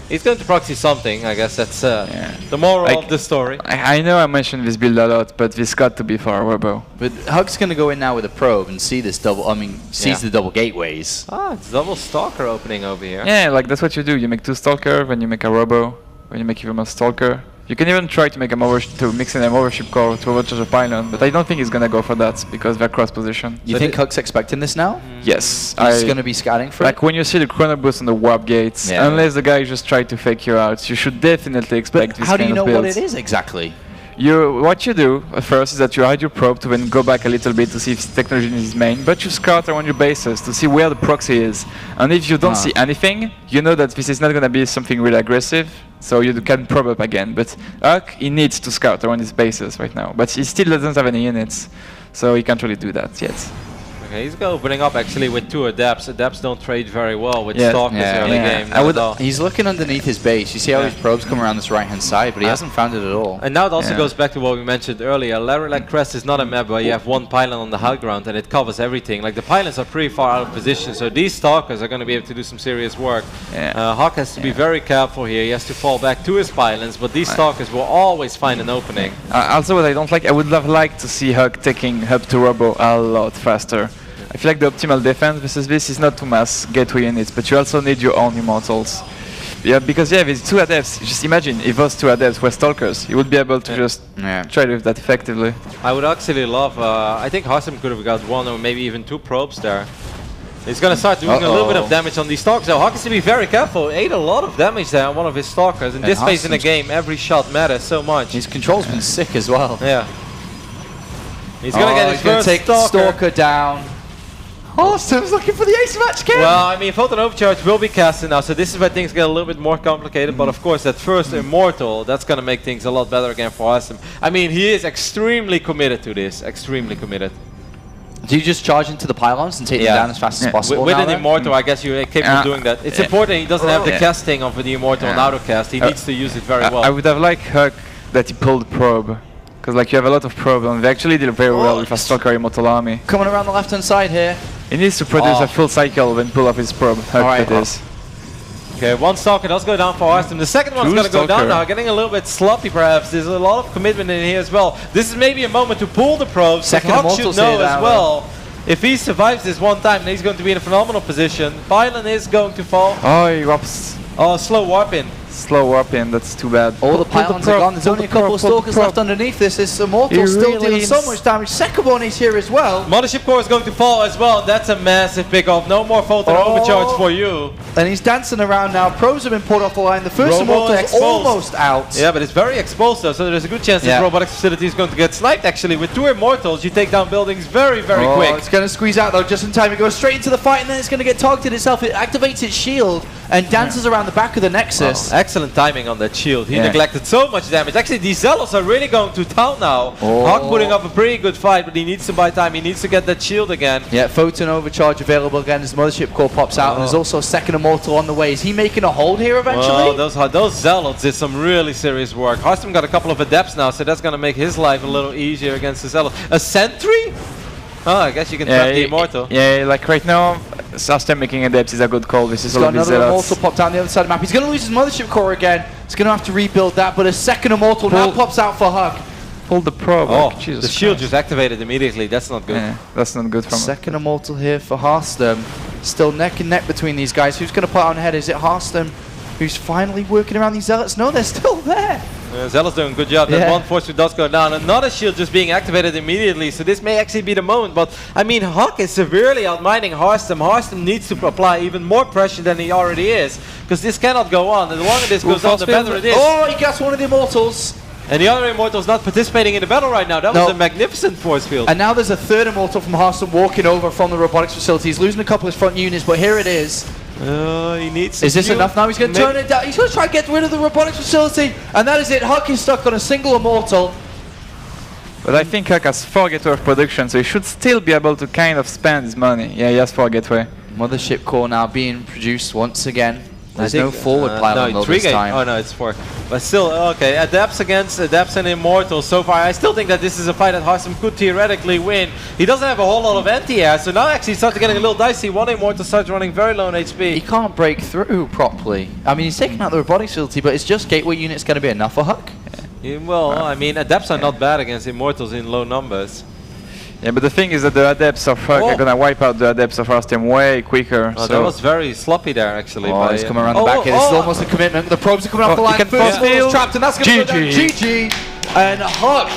He's going to proxy something. I guess that's the moral Like- of the story. I know I mentioned this build a lot, but this got to be for a Robo. But Huck's going to go in now with a probe and see this double. I mean, sees the double gateways. Ah, it's double Stalker opening over here. Yeah, like that's what you do. You make 2 Stalker, then you make a Robo, then you make even more Stalker. You can even try to make to mix in a Overship Core to overcharge a pylon, but I don't think he's gonna go for that because they're cross position. You So think the- Huck's expecting this now? Yes, He's going to be scouting for it? like when you see the chrono boost on the warp gates, Yeah. unless the guy just tried to fake you out, you should definitely expect this How do kind you know of what builds. it is exactly? What you do at first is that you hide your probe to then go back a little bit to see if technology is main, but you scout around your bases to see where the proxy is. And if you don't see anything, you know that this is not going to be something really aggressive, so you can probe up again. But Huck, he needs to scout around his bases right now, but he still doesn't have any units, so he can't really do that yet. Okay, he's opening up actually with 2 adepts. Adepts don't trade very well with Yeah, Stalkers early game. I would- not at all. He's looking underneath his base. You see how his probes come around this right-hand side, but he hasn't found it at all. And now it also Yeah. goes back to what we mentioned earlier. Larilac Crest is not a map where you have 1 pylon on the high ground and it covers everything. Like the pylons are pretty far out of position, so these Stalkers are going to be able to do some serious work. Yeah. Hawk has to be very careful here. He has to fall back to his pylons, but these Stalkers will always find an opening. Also, what I don't like, I would have liked to see Huck taking Hub to Robo a lot faster. I feel like the optimal defense versus this is not to mass gateway units, but you also need your own immortals. Yeah, because with 2 adepts, just imagine if those 2 adepts were stalkers, you would be able to just try to do that effectively. I would actually love, I think Hassam could have got 1 or maybe even 2 probes there. He's going to start doing a little bit of damage on these Stalkers. So Hawk has to be very careful. Ate a lot of damage there on one of his Stalkers. In this phase in the game, every shot matters so much. His control's been sick as well. Yeah. He's going to get his gonna first take the Stalker. Stalker down. Austin's looking for the ace match again. Well, I mean, Photon Overcharge will be casted now, so this is where things get a little bit more complicated. But of course, that first Immortal, that's going to make things a lot better again for Austin. I mean, he is extremely committed to this, extremely committed. Do you just charge into the pylons and take them down as fast as possible? With now, an then? Immortal, I guess you're capable of doing that. It's important he doesn't have the casting of the Immortal and auto-cast. He needs to use it very well. I would have liked Huck that he pulled Probe. Because like you have a lot of Probe and they actually did very well with a Stalker Immortal army. Coming around the left-hand side here. He needs to produce a full cycle when pull off his Probe. Huck that is. Okay, one Stalker does go down for Austin. The second one's going to go down now, getting a little bit sloppy perhaps. There's a lot of commitment in here as well. This is maybe a moment to pull the probes. Second Huck Immortal's should know here as well. If he survives this one time, then he's going to be in a phenomenal position. Pylon is going to fall. Oh, he warps. Oh, slow warp in. Slow warp in, that's too bad. All the pylons are gone. There's only a couple of Stalkers left underneath this. This Immortal still dealing so much damage. Second one is here as well. Mothership Core is going to fall as well. That's a massive pickoff. No more Photon Overcharge for you. And he's dancing around now. Probes have been pulled off the line. The first Immortal is almost out. Yeah, but it's very exposed though, so there's a good chance this robotics facility is going to get sniped actually. With 2 Immortals, you take down buildings very, very quick. It's going to squeeze out though just in time. It goes straight into the fight and then it's going to get targeted itself. It activates its shield and dances around the back of the Nexus. Excellent timing on that shield. He neglected so much damage. Actually, these Zealots are really going to town now. Huck putting up a pretty good fight, but he needs to buy time. He needs to get that shield again. Yeah, Photon Overcharge available again as the Mothership Core pops out. And there's also a second Immortal on the way. Is he making a hold here eventually? Well, those Zealots did some really serious work. Harstam got a couple of Adepts now, so that's going to make his life a little easier against the Zealots. A Sentry? Oh, I guess you can trap the Immortal. Yeah, like right now, Harstam making Adepts is a good call. This is all of his another Zealots. Immortal popped down the other side of the map. He's going to lose his Mothership Core again. He's going to have to rebuild that, but a second Immortal now pops out for Huck. Pull the Probe. Oh, Jesus the shield Christ. just activated immediately. That's not good. Yeah, that's not good from him. Second Immortal here for Harstam. Still neck and neck between these guys. Who's going to put on ahead? Is it Harstam who's finally working around these Zealots? No, they're still there. Zealot's doing a good job. That one force does go down. Another shield just being activated immediately. So this may actually be the moment. But I mean, Huck is severely outmining Harstam. Harstam needs to apply even more pressure than he already is. Because this cannot go on. And the longer this goes on, the better it is. Oh, he gets one of the Immortals. And the other Immortal's not participating in the battle right now. That was a magnificent force field. And now there's a third Immortal from Harstam walking over from the robotics facility. He's losing a couple of his front units, but here it is. He needs. Is this enough now? He's going to turn it down. He's going to try and get rid of the robotics facility, and that is it. Huck is stuck on a single Immortal. But I think Huck has 4 gateway of production, so he should still be able to kind of spend his money. Yeah, he has 4 gateway. Mothership Core now being produced once again. There's no forward pylon no, this time. Oh no, it's 4. But still, okay, Adepts against Adepts and Immortals so far. I still think that this is a fight that Harstam could theoretically win. He doesn't have a whole lot of anti-air, so now actually starts getting a little dicey. One Immortal starts running very low on HP. He can't break through properly. I mean, he's taking out the robotics facility, but it's just gateway units going to be enough for Huck. Yeah, well, I mean, Adepts are not bad against Immortals in low numbers. Yeah, but the thing is that the Adepts of Huck are gonna wipe out the Adepts of Harstam way quicker. Oh, that was very sloppy there, actually. Oh, he's coming around the back here. This is almost a commitment. The probes are coming off the line. First ball's trapped, and that's going to go down. GG. And Huck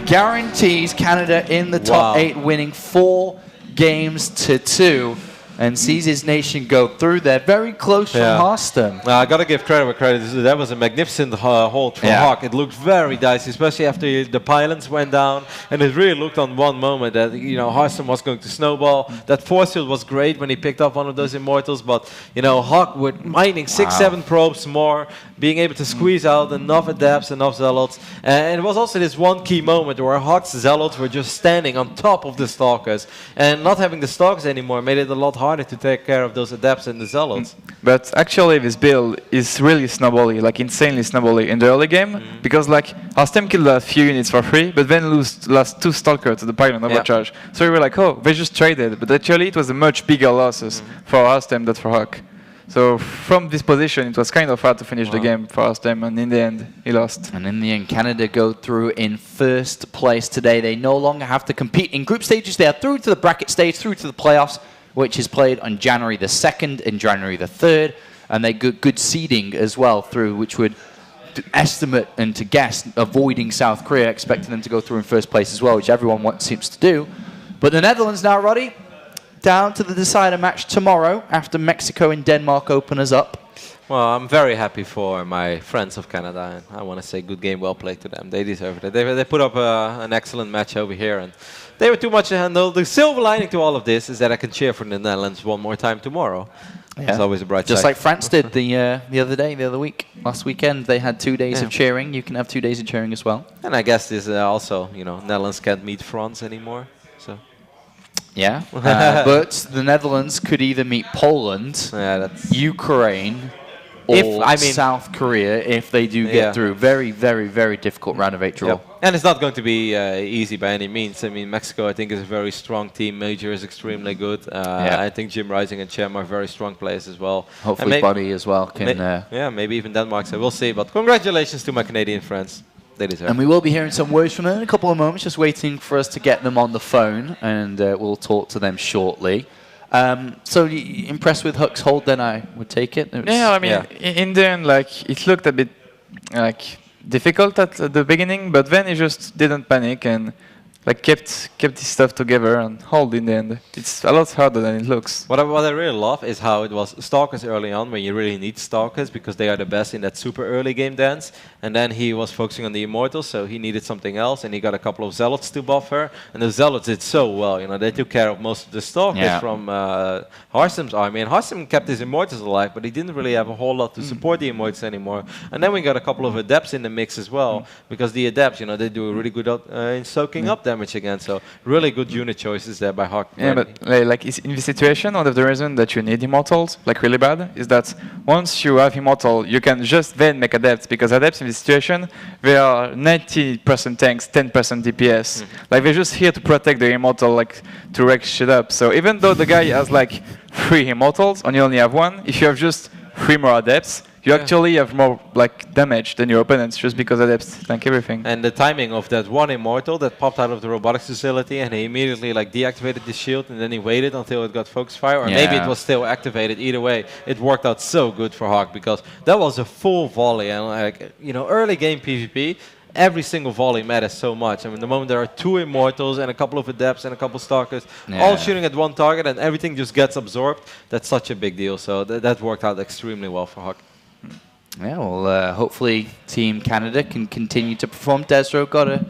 guarantees Canada in the top 8, winning 4 games to 2. And sees his nation go through there, very close from Harstam. I gotta give credit where credit is. That was a magnificent hold from Huck. It looked very dicey, especially after the pylons went down, and it really looked on one moment that Harstam was going to snowball. That force field was great when he picked up one of those Immortals, but Huck with mining 6-7 probes more, being able to squeeze out enough Adepts, enough Zealots, and it was also this one key moment where Huck's Zealots were just standing on top of the Stalkers, and not having the Stalkers anymore made it a lot harder to take care of those Adepts and the Zealots. But actually this build is really snowbally, like insanely snowbally in the early game, because like Harstam killed a few units for free, but then lost 2 Stalkers to the pylon overcharge. So we were like, oh, they just traded, but actually it was a much bigger losses for Harstam than for Huck. So from this position, it was kind of hard to finish the game for Harstam, and in the end, he lost. And in the end, Canada go through in first place today. They no longer have to compete in group stages. They are through to the bracket stage, through to the playoffs, which is played on January the 2nd and January the 3rd. And they get good seeding as well through, which would estimate and to guess, avoiding South Korea, expecting them to go through in first place as well, which everyone seems to do. But the Netherlands now, Roddy, down to the decider match tomorrow after Mexico and Denmark open us up. Well, I'm very happy for my friends of Canada, and I want to say good game, well played to them. They deserve it. They put up an excellent match over here, and they were too much to handle. The silver lining to all of this is that I can cheer for the Netherlands one more time tomorrow. Yeah. It's always a bright Just side. like France did the other week, last weekend. They had 2 days of cheering. You can have 2 days of cheering as well. And I guess this also, Netherlands can't meet France anymore. So Yeah, but the Netherlands could either meet Poland, Ukraine, or South Korea if they do get through. Very, very, very difficult round of 8 draw. And it's not going to be easy by any means. I mean, Mexico, I think, is a very strong team. Major is extremely good. I think Jim Rising and Chem are very strong players as well. Hopefully Buddy as well can... maybe even Denmark, so we'll see. But congratulations to my Canadian friends. They deserve it. And we will be hearing some words from them in a couple of moments, just waiting for us to get them on the phone, and we'll talk to them shortly. So impressed with Huck's hold, then I would take it. I mean, in the end, it looked a bit difficult at the beginning, but then he just didn't panic and kept his stuff together and hold in the end. It's a lot harder than it looks. What I really love is how it was Stalkers early on, when you really need Stalkers because they are the best in that super early game dance. And then he was focusing on the Immortals, so he needed something else, and he got a couple of Zealots to buff her. And the Zealots did so well. They took care of most of the Stalkers from Harstem's army. And Harstem kept his Immortals alive, but he didn't really have a whole lot to support the Immortals anymore. And then we got a couple of Adepts in the mix as well, because the Adepts, they do a really good in soaking up damage again. So really good unit choices there by Hawk. Yeah, but in this situation, one of the reasons that you need Immortals, really bad, is that once you have Immortal, you can just then make Adepts, because Adepts in this situation, they are 90% tanks, 10% DPS. They're just here to protect the Immortal, to wreck shit up. So even though the guy has 3 Immortals and you only have 1, if you have just 3 more Adepts, you actually have more damage than your opponents, just because Adepts tank everything. And the timing of that one Immortal that popped out of the robotics facility, and he immediately deactivated the shield, and then he waited until it got focus fire, or maybe it was still activated. Either way, it worked out so good for Hawk, because that was a full volley. And early game PvP, every single volley matters so much. I mean, the moment there are 2 Immortals and a couple of Adepts and a couple of Stalkers, all shooting at one target, and everything just gets absorbed, that's such a big deal. So that worked out extremely well for Hawk. Yeah, well, hopefully Team Canada can continue to perform. Desro got a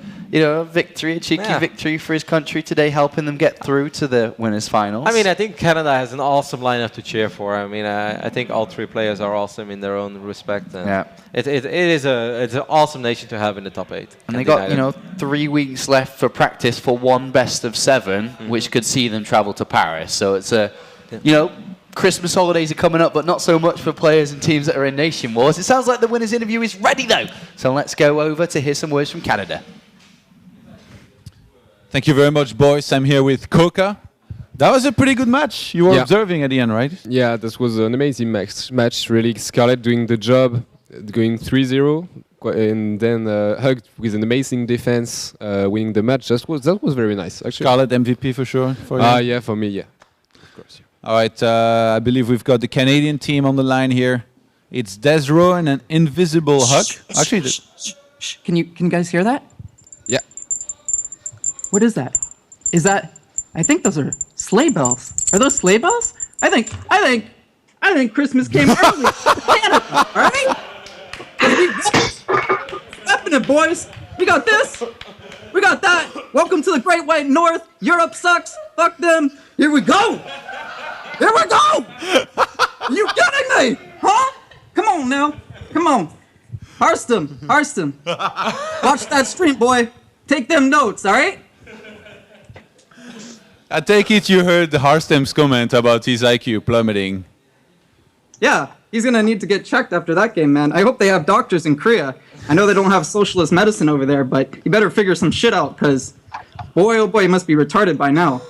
victory, a cheeky victory for his country today, helping them get through to the winners' finals. I mean, I think Canada has an awesome lineup to cheer for. I mean, I think all 3 players are awesome in their own respect. And it's an awesome nation to have in the top 8. And they got 3 weeks left for practice for one best of 7, which could see them travel to Paris. So it's Christmas holidays are coming up, but not so much for players and teams that are in NationWars. It sounds like the winners' interview is ready, though. So let's go over to hear some words from Canada. Thank you very much, boys. I'm here with Coca. That was a pretty good match. You were observing at the end, right? Yeah, this was an amazing match. Really, Scarlet doing the job, going 3-0, and then Hug with an amazing defense, winning the match. That was very nice, actually. Scarlet MVP for sure. For you? Yeah, for me, yeah. Of course. Yeah. All right, I believe we've got the Canadian team on the line here. It's Desro and an invisible Hug. Actually, Can you guys hear that? Yeah. What is that? Is that? I think those are sleigh bells. Are those sleigh bells? I think Christmas came early. All right. Stepping it, boys. We got this. We got that. Welcome to the Great White North. Europe sucks. Fuck them. Here we go. Here we go. Are you kidding me? Huh? Come on now. Come on. Harstem. Watch that stream, boy. Take them notes, all right? I take it you heard Harstem's comment about his IQ plummeting. Yeah, he's gonna need to get checked after that game, man. I hope they have doctors in Korea. I know they don't have socialist medicine over there, but you better figure some shit out, because boy, oh boy, he must be retarded by now.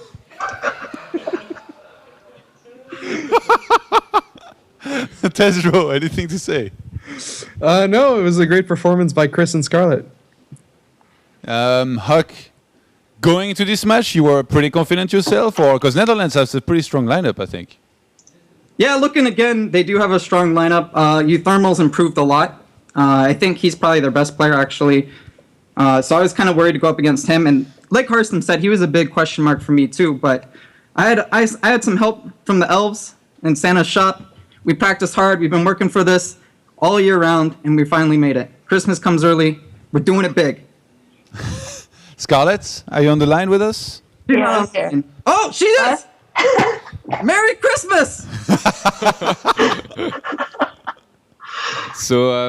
Tesro, anything to say? No, it was a great performance by Chris and Scarlett. Huck, going into this match, you were pretty confident yourself, or because Netherlands has a pretty strong lineup, I think. Yeah, looking again, they do have a strong lineup. Euthermal's improved a lot. I think he's probably their best player, actually. So I was kind of worried to go up against him. And like Harstem said, he was a big question mark for me too. But I had some help from the elves in Santa's shop. We practiced hard. We've been working for this all year round, and we finally made it. Christmas comes early. We're doing it big. Scarlett, are you on the line with us? You're Yeah, I not don't care. online. Oh, she is! Merry Christmas! So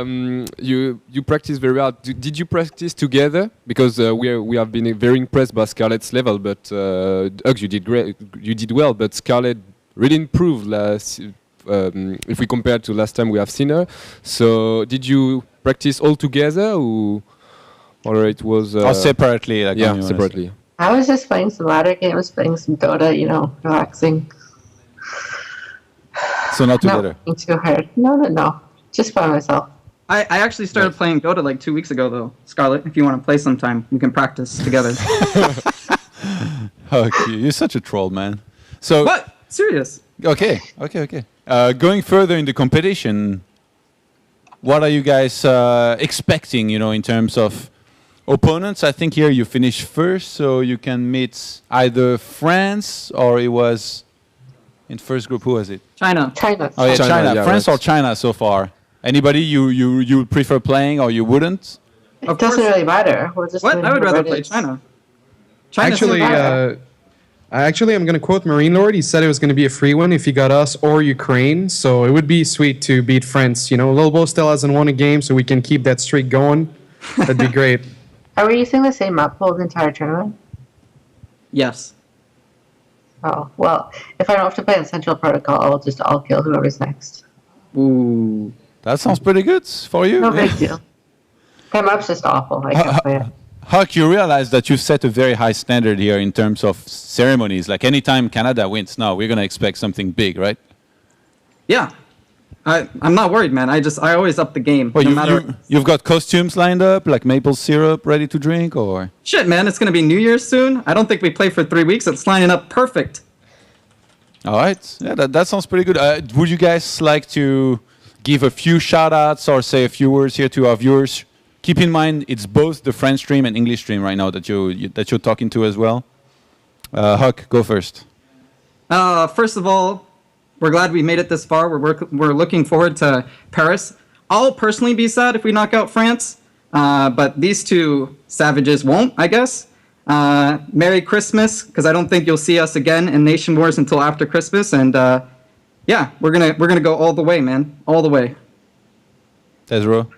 you practice very hard. Did you practice together? Because we have been very impressed by Scarlett's level, but Uggs, you did great. You did well, but Scarlett really improved if we compare to last time we have seen her. So did you practice all together, or it was? Or separately? Like Yeah, separately. I was just playing some ladder games, playing some Dota, relaxing. So not together. Not too hard. No. Just by myself. I actually started playing Dota like 2 weeks ago, though. Scarlett, if you want to play sometime, we can practice together. Okay, you're such a troll, man. So What? Serious? Okay. Going further in the competition, what are you guys expecting? In terms of opponents. I think here you finish first, so you can meet either France or it was in first group. Who was it? China. Oh yeah, China. Yeah, France right. or China so far? Anybody you would prefer playing or you wouldn't? It doesn't really matter. We're just What? doing I would rather whoever play it is. China. Actually, I'm going to quote Marine Lord. He said it was going to be a free one if he got us or Ukraine. So it would be sweet to beat France. Lobo still hasn't won a game, so we can keep that streak going. That'd be great. Are we using the same map pool the entire tournament? Yes. Oh, well, if I don't have to play on Central Protocol, I'll kill whoever's next. Ooh. That sounds pretty good for you. No big deal. That map's just awful. I can't play it. Huck, you realize that you've set a very high standard here in terms of ceremonies. Like anytime Canada wins, now we're going to expect something big, right? Yeah. I'm not worried, man. I always up the game. Well, no matter. you've got costumes lined up, like maple syrup ready to drink, or? Shit, man. It's going to be New Year's soon. I don't think we play for 3 weeks. It's lining up perfect. All right. Yeah, that sounds pretty good. Would you guys like to give a few shout-outs or say a few words here to our viewers? Keep in mind, it's both the French stream and English stream right now that you're talking to as well. Huck, go first. First of all, we're glad we made it this far. We're looking forward to Paris. I'll personally be sad if we knock out France, but these two savages won't, I guess. Merry Christmas, because I don't think you'll see us again in NationWars until after Christmas. And yeah, we're gonna go all the way, man, all the way. Tesro?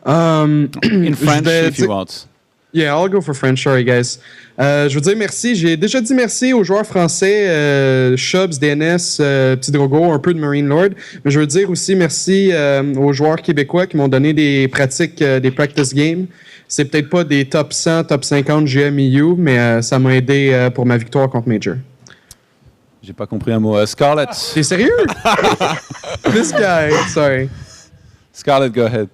In French, if you want. Yeah, I'll go for French. Sorry, guys. Je veux dire merci. J'ai déjà dit merci aux joueurs français, Shubs, DNS, Petit Drogo, un peu de Marine Lord. Mais je veux dire aussi merci aux joueurs québécois qui m'ont donné des pratiques, des practice games. C'est peut-être pas des top 100, top 50 GMEU, mais ça m'a aidé pour ma victoire contre Major. J'ai pas compris un mot. Scarlett. T'es sérieux? This guy. Sorry. Scarlett, go ahead.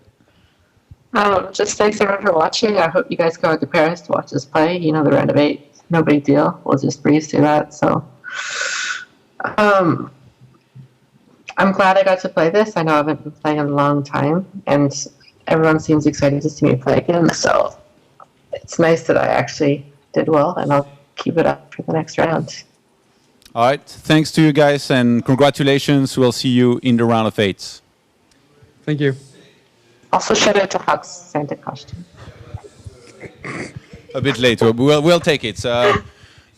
Just thanks everyone for watching. I hope you guys go out to Paris to watch us play. The round of 8, no big deal. We'll just breeze through that. So, I'm glad I got to play this. I know I haven't been playing in a long time, and everyone seems excited to see me play again. So, it's nice that I actually did well, and I'll keep it up for the next round. All right. Thanks to you guys, and congratulations. We'll see you in the round of 8. Thank you. Also, shout out to Huck's Santa costume. A bit late. We'll take it. All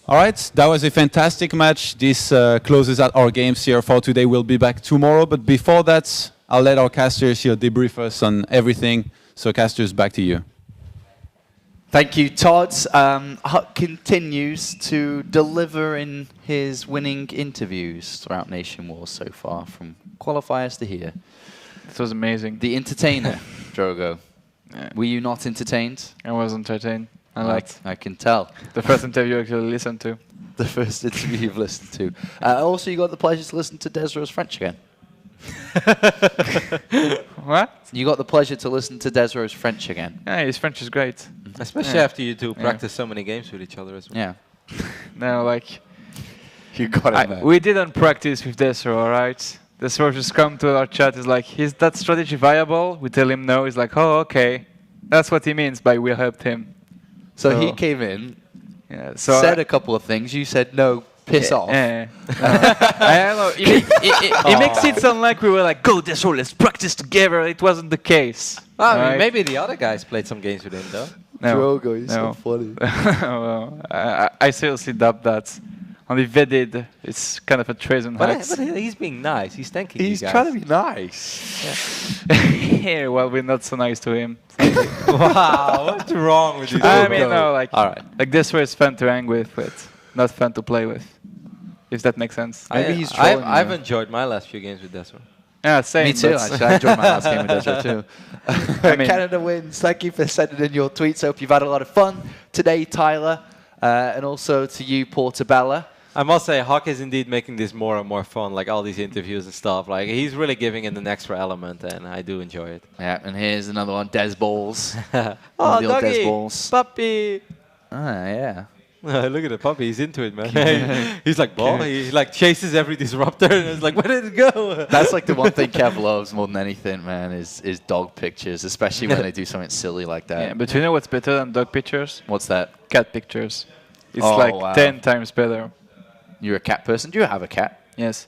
right. That was a fantastic match. This closes out our games here for today. We'll be back tomorrow. But before that, I'll let our casters here debrief us on everything. So, casters, back to you. Thank you, Todd. Huck continues to deliver in his winning interviews throughout NationWars so far, from qualifiers to here. It was amazing. The entertainer, Drogo. Yeah. Were you not entertained? I was entertained. I can tell. The first interview I actually listened to. The first interview you've listened to. Also, you got the pleasure to listen to Desro's French again. What? You got the pleasure to listen to Desro's French again. Yeah, his French is great. Especially after you two practice so many games with each other as well. Yeah. No, like... You got it, man. We didn't practice with Desro, alright? Desro just come to our chat, is like, is that strategy viable? We tell him no, he's like, oh, okay. That's what he means by we helped him. So he came in, so said a couple of things, you said no, piss off. I don't know. It makes it sound like we were like, go Desro, let's practice together. It wasn't the case. Well, I mean, right? maybe the other guys played some games with him, though. No. Drogo, you're No. so funny. Well, I seriously doubt that. On the Vedid, it's kind of a treason But hunt. he's being nice. He's thanking He's you guys. trying to be nice. Yeah, well, we're not so nice to him. Wow, what's wrong with you? I mean, no, like, All right. like this way is fun to hang with, but not fun to play with. If that makes sense. Maybe he's trolling I've you. enjoyed my last few games with Desro. Yeah, same. Me too, but- actually. I enjoyed my last game with Desert too. I mean- Canada wins. Thank you for sending in your tweets. Hope you've had a lot of fun today, Tyler. And also to you, Portabella. I must say, Hawk is indeed making this more and more fun, like all these interviews and stuff. Like, he's really giving it an extra element, and I do enjoy it. Yeah, and here's another one, Des Balls. Oh, One of the old Des doggy! Balls. Puppy! Ah, yeah. Look at the puppy, he's into it, man. He's like, ball. He like chases every disruptor, and it's like, where did it go? That's like the one thing Kev loves more than anything, man, is dog pictures, especially when they do something silly like that. Yeah, but you know what's better than dog pictures? What's that? Cat pictures. It's Oh, like wow. 10 times better. You're a cat person? Do you have a cat? Yes.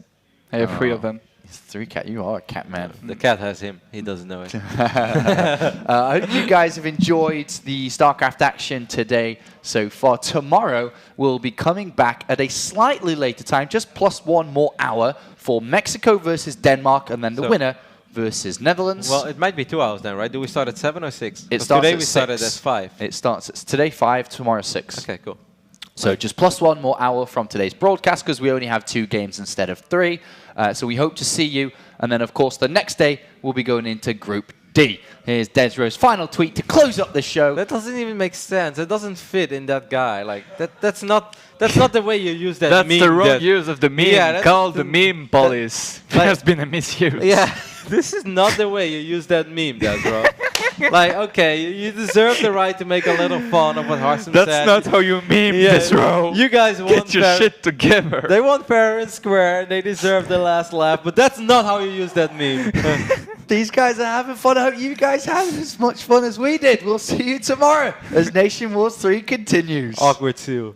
I have 3 of them. It's 3 cat. You are a cat man. The cat has him. He doesn't know it. I hope you guys have enjoyed the StarCraft action today so far. Tomorrow we'll be coming back at a slightly later time, just plus 1 more hour for Mexico versus Denmark, and then the So- winner versus Netherlands. Well, it might be 2 hours then, right? Do we start at 7 or 6? It 'Cause starts today at we started 6. at 5. It starts today 5, tomorrow 6. Okay, cool. So just plus 1 more hour from today's broadcast because we only have 2 games instead of 3. So we hope to see you. And then, of course, the next day we'll be going into Group D. Here's Desro's final tweet to close up the show. That doesn't even make sense. It doesn't fit in that guy. Like that's not the way you use that That's meme. the wrong that- use of the meme. Yeah, that's Called the- the meme police. like- There's been a misuse. Yeah, this is not the way you use that meme, Desro. Like, okay, you deserve the right to make a little fun of what Harsum said. That's not how you meme this, bro. You guys want Get your fair- shit together. They want fair and square. They deserve the last laugh, but that's not how you use that meme. These guys are having fun. I hope you guys have as much fun as we did. We'll see you tomorrow as Nation Wars 3 continues. Awkward too.